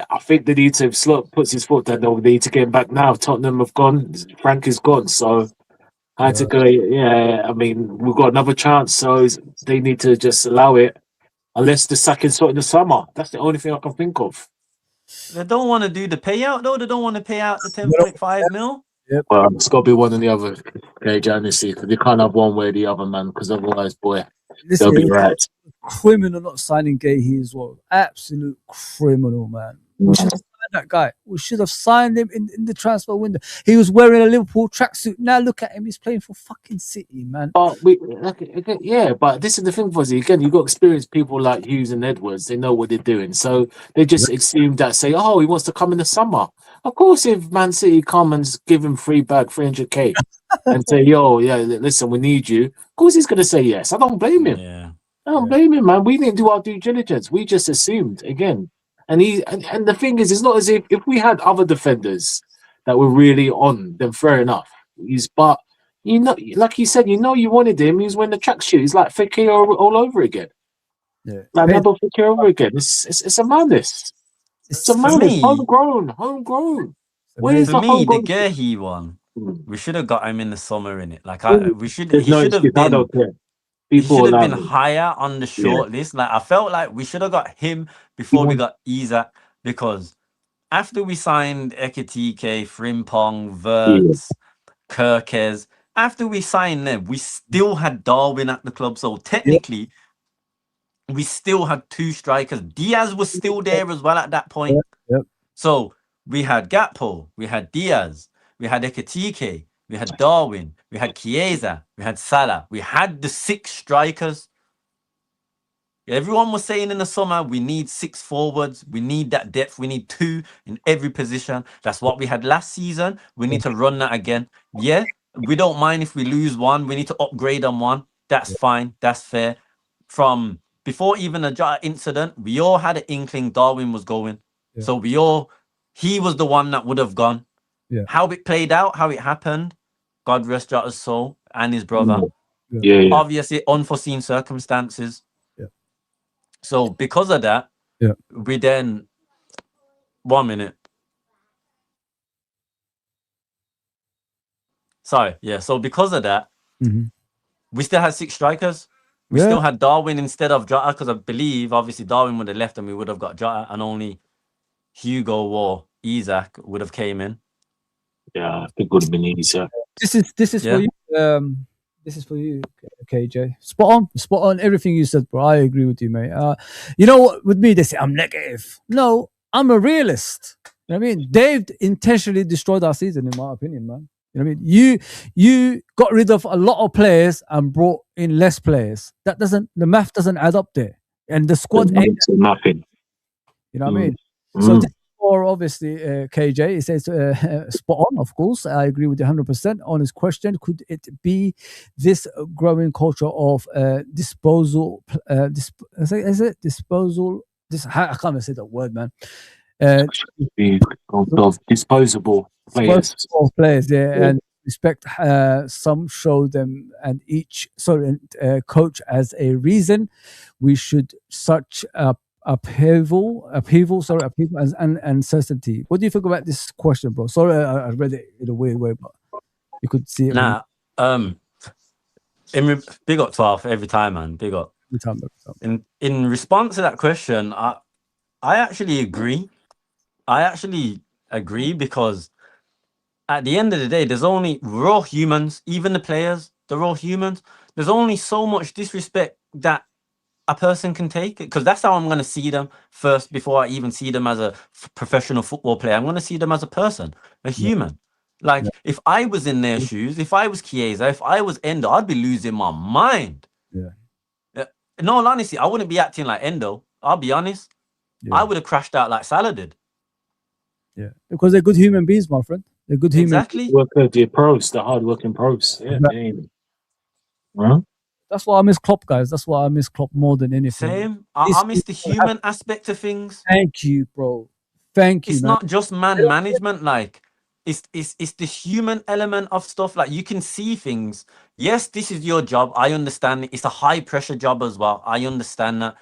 I think they need to, if Slot puts his foot down, they'll need to get him back now. Tottenham have gone. Frank is gone. So I had to go. Yeah, I mean, we've got another chance. So they need to just allow it. Unless the sack is sort in the summer. That's the only thing I can think of. they don't want to do the payout though. They don't want to pay out the 10.5 mil. Well, it's got to be one or the other. Okay, Janice, because you can't have one way or the other, man. Because otherwise, boy, Listen, they'll be right. criminal not signing Gahey as well. Absolute criminal, man. We should have signed that guy. We should have signed him in the transfer window. He was wearing a Liverpool tracksuit. Now look at him. He's playing for fucking City, man. But but this is the thing, Fozi. Again, you've got experienced people like Hughes and Edwards. They know what they're doing. So they just assume that, say, oh, he wants to come in the summer. Of course, if Man City come and give him free bag, 300k, and say, yo, yeah, listen, we need you. Of course, he's going to say yes. I don't blame him. Yeah. I don't blame him, man. We didn't do our due diligence. We just assumed again. And the thing is, it's not as if we had other defenders that were really on, then fair enough. But you know, like you said, you wanted him. He was wearing the tracksuit. He's like Fekir all over again. Yeah, like another Fekir over again. It's a madness. It's a madness. Homegrown. Where's For the me, homegrown? the Gahey one, we should have got him in the summer in it. Like he should There's no have excuse. I been. don't care. He People should have been allow it. higher on the short list. Like I felt like we should have got him before we got Isaac, because after we signed Ekitike, Frimpong, Verts, Kirkes, after we signed them, we still had Darwin at the club. So technically, we still had two strikers. Diaz was still there as well at that point. So we had Gakpo, we had Diaz, we had Ekitike, we had Darwin, we had Chiesa, we had Salah. We had the 6 strikers. Everyone was saying in the summer, we need 6 forwards. We need that depth. We need 2 in every position. That's what we had last season. We need to run that again. Yeah, we don't mind if we lose one. We need to upgrade on one. That's fine. That's fair. From before even the Jota incident, we all had an inkling Darwin was going. So he was the one that would have gone. How it played out, how it happened, God rest Jota's soul and his brother. Obviously, unforeseen circumstances. So because of that, we then 1 minute. Sorry, so because of that, we still had 6 strikers. We still had Darwin instead of Jota, because I believe obviously Darwin would have left and we would have got Jota, and only Hugo or Isaac would have came in. Yeah, I think it would have been easier. This is for you. This is for you, KJ. Spot on everything you said, bro. I agree with you, mate. You know what? With me, they say I'm negative. No, I'm a realist. You know what I mean? Dave intentionally destroyed our season, in my opinion, man. You know what I mean? You got rid of a lot of players and brought in less players. The math doesn't add up there, and the squad ain't nothing. You know what I mean? So this is for obviously KJ. It says spot on, of course. I agree with you 100% on his question. Could it be this growing culture of disposal? Is it disposal? I can't even say that word, man. Of disposable players. And respect. Some show them and each coach as a reason. We should such upheaval and uncertainty. What do you think about this question, bro? Sorry, I read it in a weird way, but you could see it. Big up 12 every time, man. Big up. In response to that question, I actually agree. Because at the end of the day, we're all humans, even the players, they're all humans. There's only so much disrespect that a person can take, because that's how I'm going to see them first before I even see them as a professional football player. I'm going to see them as a person, a human. Like if I was in their shoes, if I was Chiesa, if I was Endo, I'd be losing my mind. In all honesty, I wouldn't be acting like Endo. I'll be honest. I would have crashed out like Salah did. Yeah, because they're good human beings, my friend. They're good human beings. They're pros, the hard-working pros. That's why I miss Klopp, guys. That's why I miss Klopp more than anything. Same. I miss the human aspect of things. Thank you, bro. Thank you. It's not just man management. Like it's the human element of stuff. Like, you can see things. Yes, this is your job. I understand it. It's a high pressure job as well. I understand that.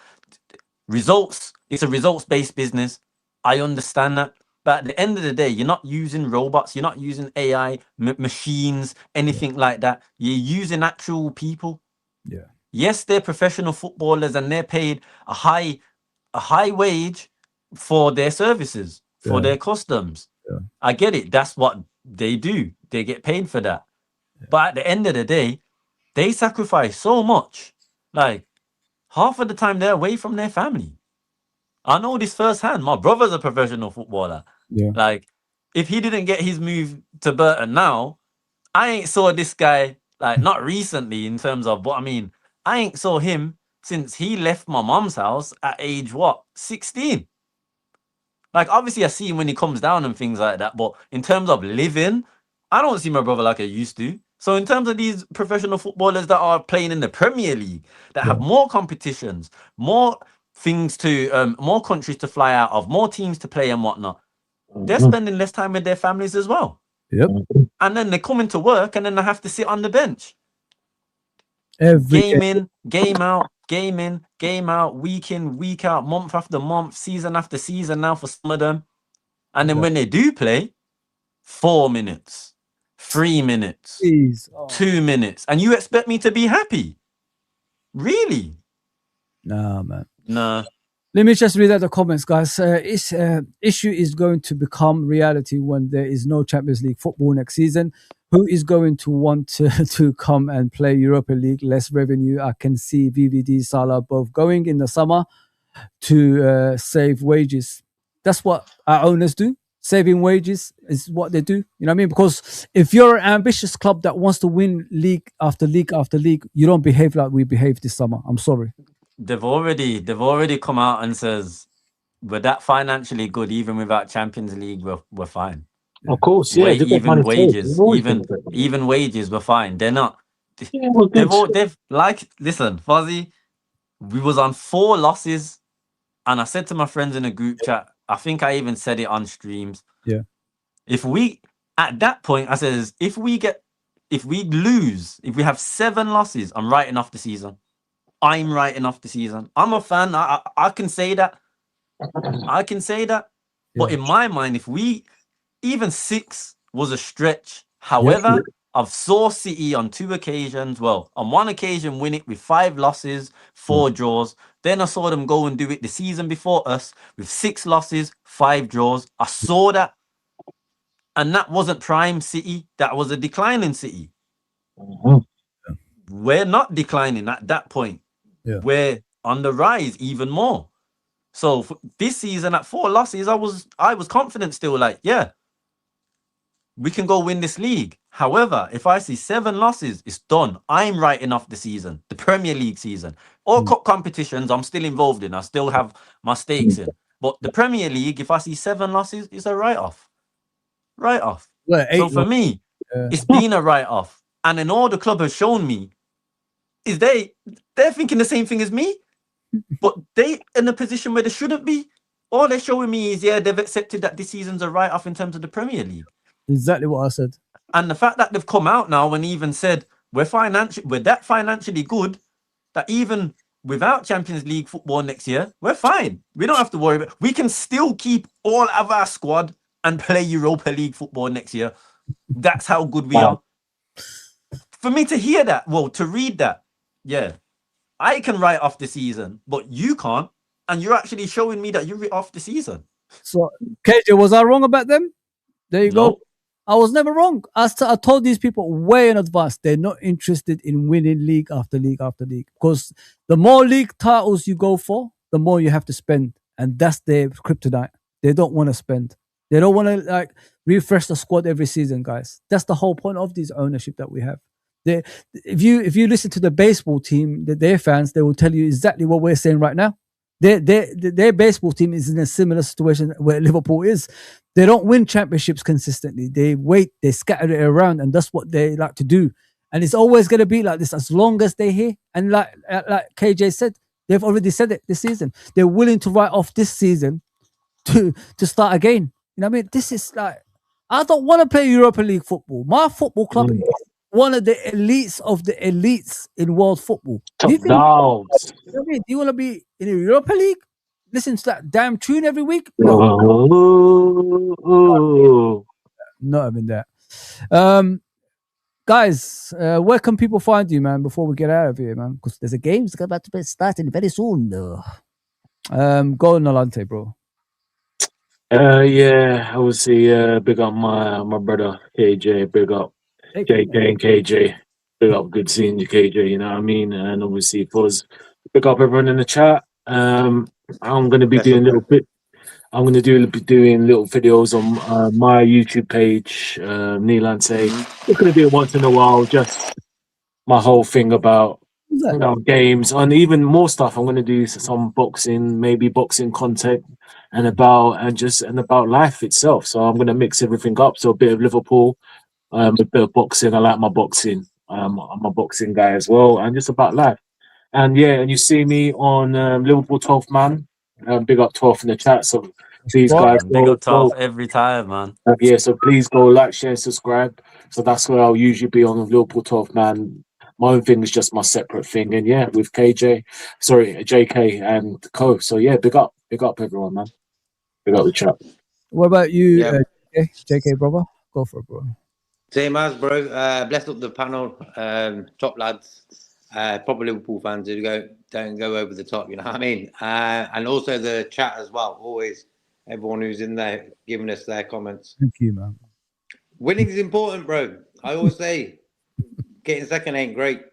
Results, it's a results based business. I understand that. But at the end of the day, you're not using robots, you're not using AI, machines, anything like that. You're using actual people. Yeah. Yes, they're professional footballers and they're paid a high wage for their services, for Yeah. their customs. Yeah. I get it. That's what they do. They get paid for that. But at the end of the day, they sacrifice so much. Like, half of the time they're away from their family. I know this firsthand. My brother's a professional footballer. Yeah. Like, if he didn't get his move to Burton now, I ain't saw this guy, like, not recently in terms of, but I mean, I ain't saw him since he left my mom's house at age, what, 16? Like, obviously I see him when he comes down and things like that, but in terms of living, I don't see my brother like I used to. So in terms of these professional footballers that are playing in the Premier League, that have more competitions, more things to, more countries to fly out of, more teams to play and whatnot, they're spending less time with their families as well. Yep. And then they come into work and then they have to sit on the bench. Every Game in, game out, game in, game out, week in, week out, month after month, season after season now for some of them. And then when they do play, 4 minutes, 3 minutes, Jeez. 2 minutes, and you expect me to be happy? Really? Nah, man. Nah. Let me just read out the comments, guys. Issue is going to become reality when there is no Champions League football next season. Who is going to want to come and play Europa League? Less revenue. I can see VVD, Salah both going in the summer to save wages. That's what our owners do. Saving wages is what they do. You know what I mean? Because if you're an ambitious club that wants to win league after league after league, you don't behave like we behaved this summer. I'm sorry. They've already come out and says, we're that financially good, even without Champions League, we're fine. Of course, yeah. Even wages, even wages, we're fine. They're not. Yeah, well, they've like, listen, Fozi, we was on 4 losses, and I said to my friends in a group chat, I think I even said it on streams. Yeah. If we, at that point, I says, if we lose, if we have 7 losses, I'm writing off the season. I'm writing off the season. I'm a fan. I can say that. I can say that. Yeah. But in my mind, if we, even 6 was a stretch. However, I've saw City on 2 occasions. Well, on 1 occasion, win it with 5 losses, 4 draws. Then I saw them go and do it the season before us with 6 losses, 5 draws. I saw that. And that wasn't prime City. That was a declining City. We're not declining at that point. Yeah. We're on the rise even more. So for this season at 4 losses, I was confident still, like, yeah, we can go win this league. However, if I see 7 losses, it's done. I'm writing off the season, the Premier League season. All cup competitions I'm still involved in. I still have my stakes in. But the Premier League, if I see 7 losses, it's a write-off. Write-off. Well, 8 So for me, it's been a write-off. And then all the club has shown me is they're thinking the same thing as me, but they in a position where they shouldn't be. All they're showing me is, yeah, they've accepted that this season's a write-off in terms of the Premier League. Exactly what I said. And the fact that they've come out now and even said we're that financially good that even without Champions League football next year, we're fine. We don't have to worry about. We can still keep all of our squad and play Europa League football next year. That's how good we are. For me to hear that, well, to read that, yeah, I can write off the season, but you can't, and you're actually showing me that you write off the season. So, KJ, was I wrong about them? There you No. go. I was never wrong. I told these people way in advance they're not interested in winning league after league after league, because the more league titles you go for, the more you have to spend, and that's their kryptonite. They don't want to spend. They don't want to like refresh the squad every season, guys. That's the whole point of this ownership that we have. If you listen to the baseball team, their fans, they will tell you exactly what we're saying right now. Their baseball team is in a similar situation where Liverpool is. They don't win championships consistently. They wait, they scatter it around, and that's what they like to do. And it's always going to be like this as long as they're here. And like KJ said, they've already said it this season. They're willing to write off this season to start again. You know what I mean? This is like, I don't want to play Europa League football. My football club Mm. is one of the elites of the elites in world football. Do Top you think, dogs. you know what I mean? Do you want to be in the Europa League? Listen to that damn tune every week? No, Oh. not even that. Guys, where can people find you, man, before we get out of here, man? Because there's a game that's about to be starting very soon. Go on, Nalante, bro. Yeah, obviously, big up my brother KJ, big up Hey, JK and KJ, big up good seeing you KJ, you know what I mean? And obviously Foz, big up everyone in the chat. I'm gonna be doing little bit. I'm gonna be doing little videos on my YouTube page, Neelance. Just gonna do it once in a while, just my whole thing about who's that? games and even more stuff. I'm gonna do some boxing, maybe boxing content and about life itself. So I'm gonna mix everything up. So a bit of Liverpool, a bit of boxing. I like my boxing. I'm a boxing guy as well, and just about life. And yeah, and you see me on Liverpool 12th man. Big up 12th in the chat. So please, What? guys, Big up tough every time, man. yeah, so please go like, share, subscribe. So that's where I'll usually be on Liverpool 12th man. My own thing is just my separate thing. And yeah, with JK and Co. So yeah, big up everyone, man. Big up the chat. What about you, Yeah. JK, brother? Go for it, bro. Same as, bro. Bless up the panel. Top lads. Proper Liverpool fans who don't go over the top, you know what I mean? And also the chat as well. Always everyone who's in there giving us their comments. Thank you, man. Winning is important, bro. I always say getting second ain't great,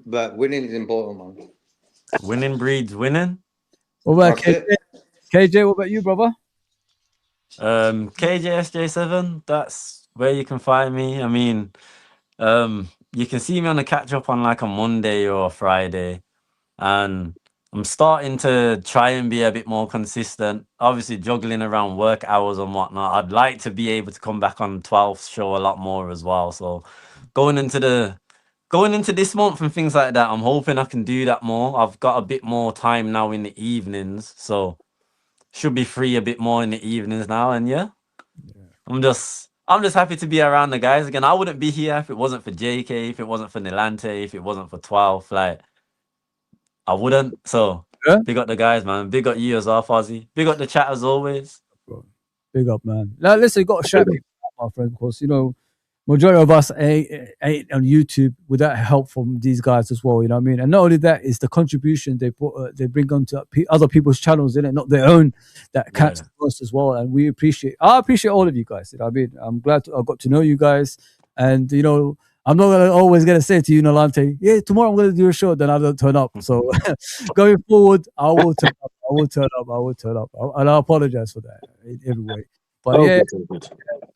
but winning is important, man. Winning breeds winning. What about That's KJ? it. KJ, what about you, brother? KJSJ7, that's where you can find me. I mean, you can see me on the catch up on like a Monday or a Friday, and I'm starting to try and be a bit more consistent. Obviously, juggling around work hours and whatnot. I'd like to be able to come back on 12th show a lot more as well. So, going into this month and things like that, I'm hoping I can do that more. I've got a bit more time now in the evenings, so should be free a bit more in the evenings now. And yeah. I'm just happy to be around the guys again. I wouldn't be here if it wasn't for JK, if it wasn't for Nilante, if it wasn't for 12. Like, I wouldn't. So Yeah. big up the guys, man. Big up you as well, Fozi. Big up the chat as always. Bro. Big up, man. Now, listen, you got to shout people out, my friend, because, you know, majority of us ain't on YouTube without help from these guys as well, you know what I mean? And not only that, is the contribution they put, they bring onto other people's channels, in it, not their own, that counts for us as well. And I appreciate all of you guys, you know what I mean? I'm glad I got to know you guys. And, you know, I'm not always going to say to you, Nolante, yeah, tomorrow I'm going to do a show, then I don't turn up. So going forward, I will turn up. And I apologize for that in every way. But Good.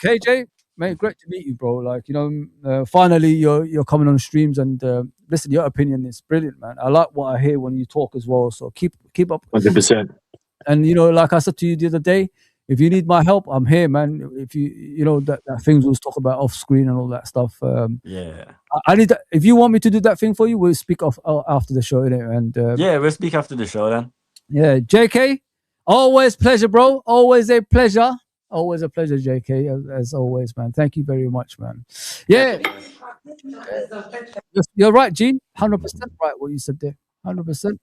KJ, mate, great to meet you, bro. Like, you know, finally you're coming on streams, and listen, your opinion is brilliant, man. I like what I hear when you talk as well. So keep up. 100%. And you know, like I said to you the other day, if you need my help, I'm here, man. If you know that things we'll talk about off screen and all that stuff. I need that. If you want me to do that thing for you, we'll speak off after the show, innit? And yeah, we'll speak after the show then. Yeah, JK, always pleasure, bro. Always a pleasure. Always a pleasure, JK, as always, man. Thank you very much, man. Yeah, you're right, Gene. 100% right what you said there. 100%.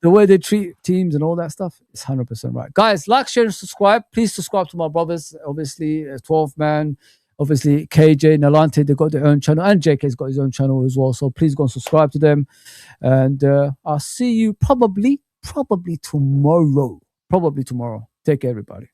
The way they treat teams and all that stuff is 100% right. Guys, like, share, and subscribe. Please subscribe to my brothers. Obviously, 12th man. Obviously, KJ, Nalante, they've got their own channel, and JK's got his own channel as well. So please go and subscribe to them. And I'll see you probably tomorrow. Take care, everybody.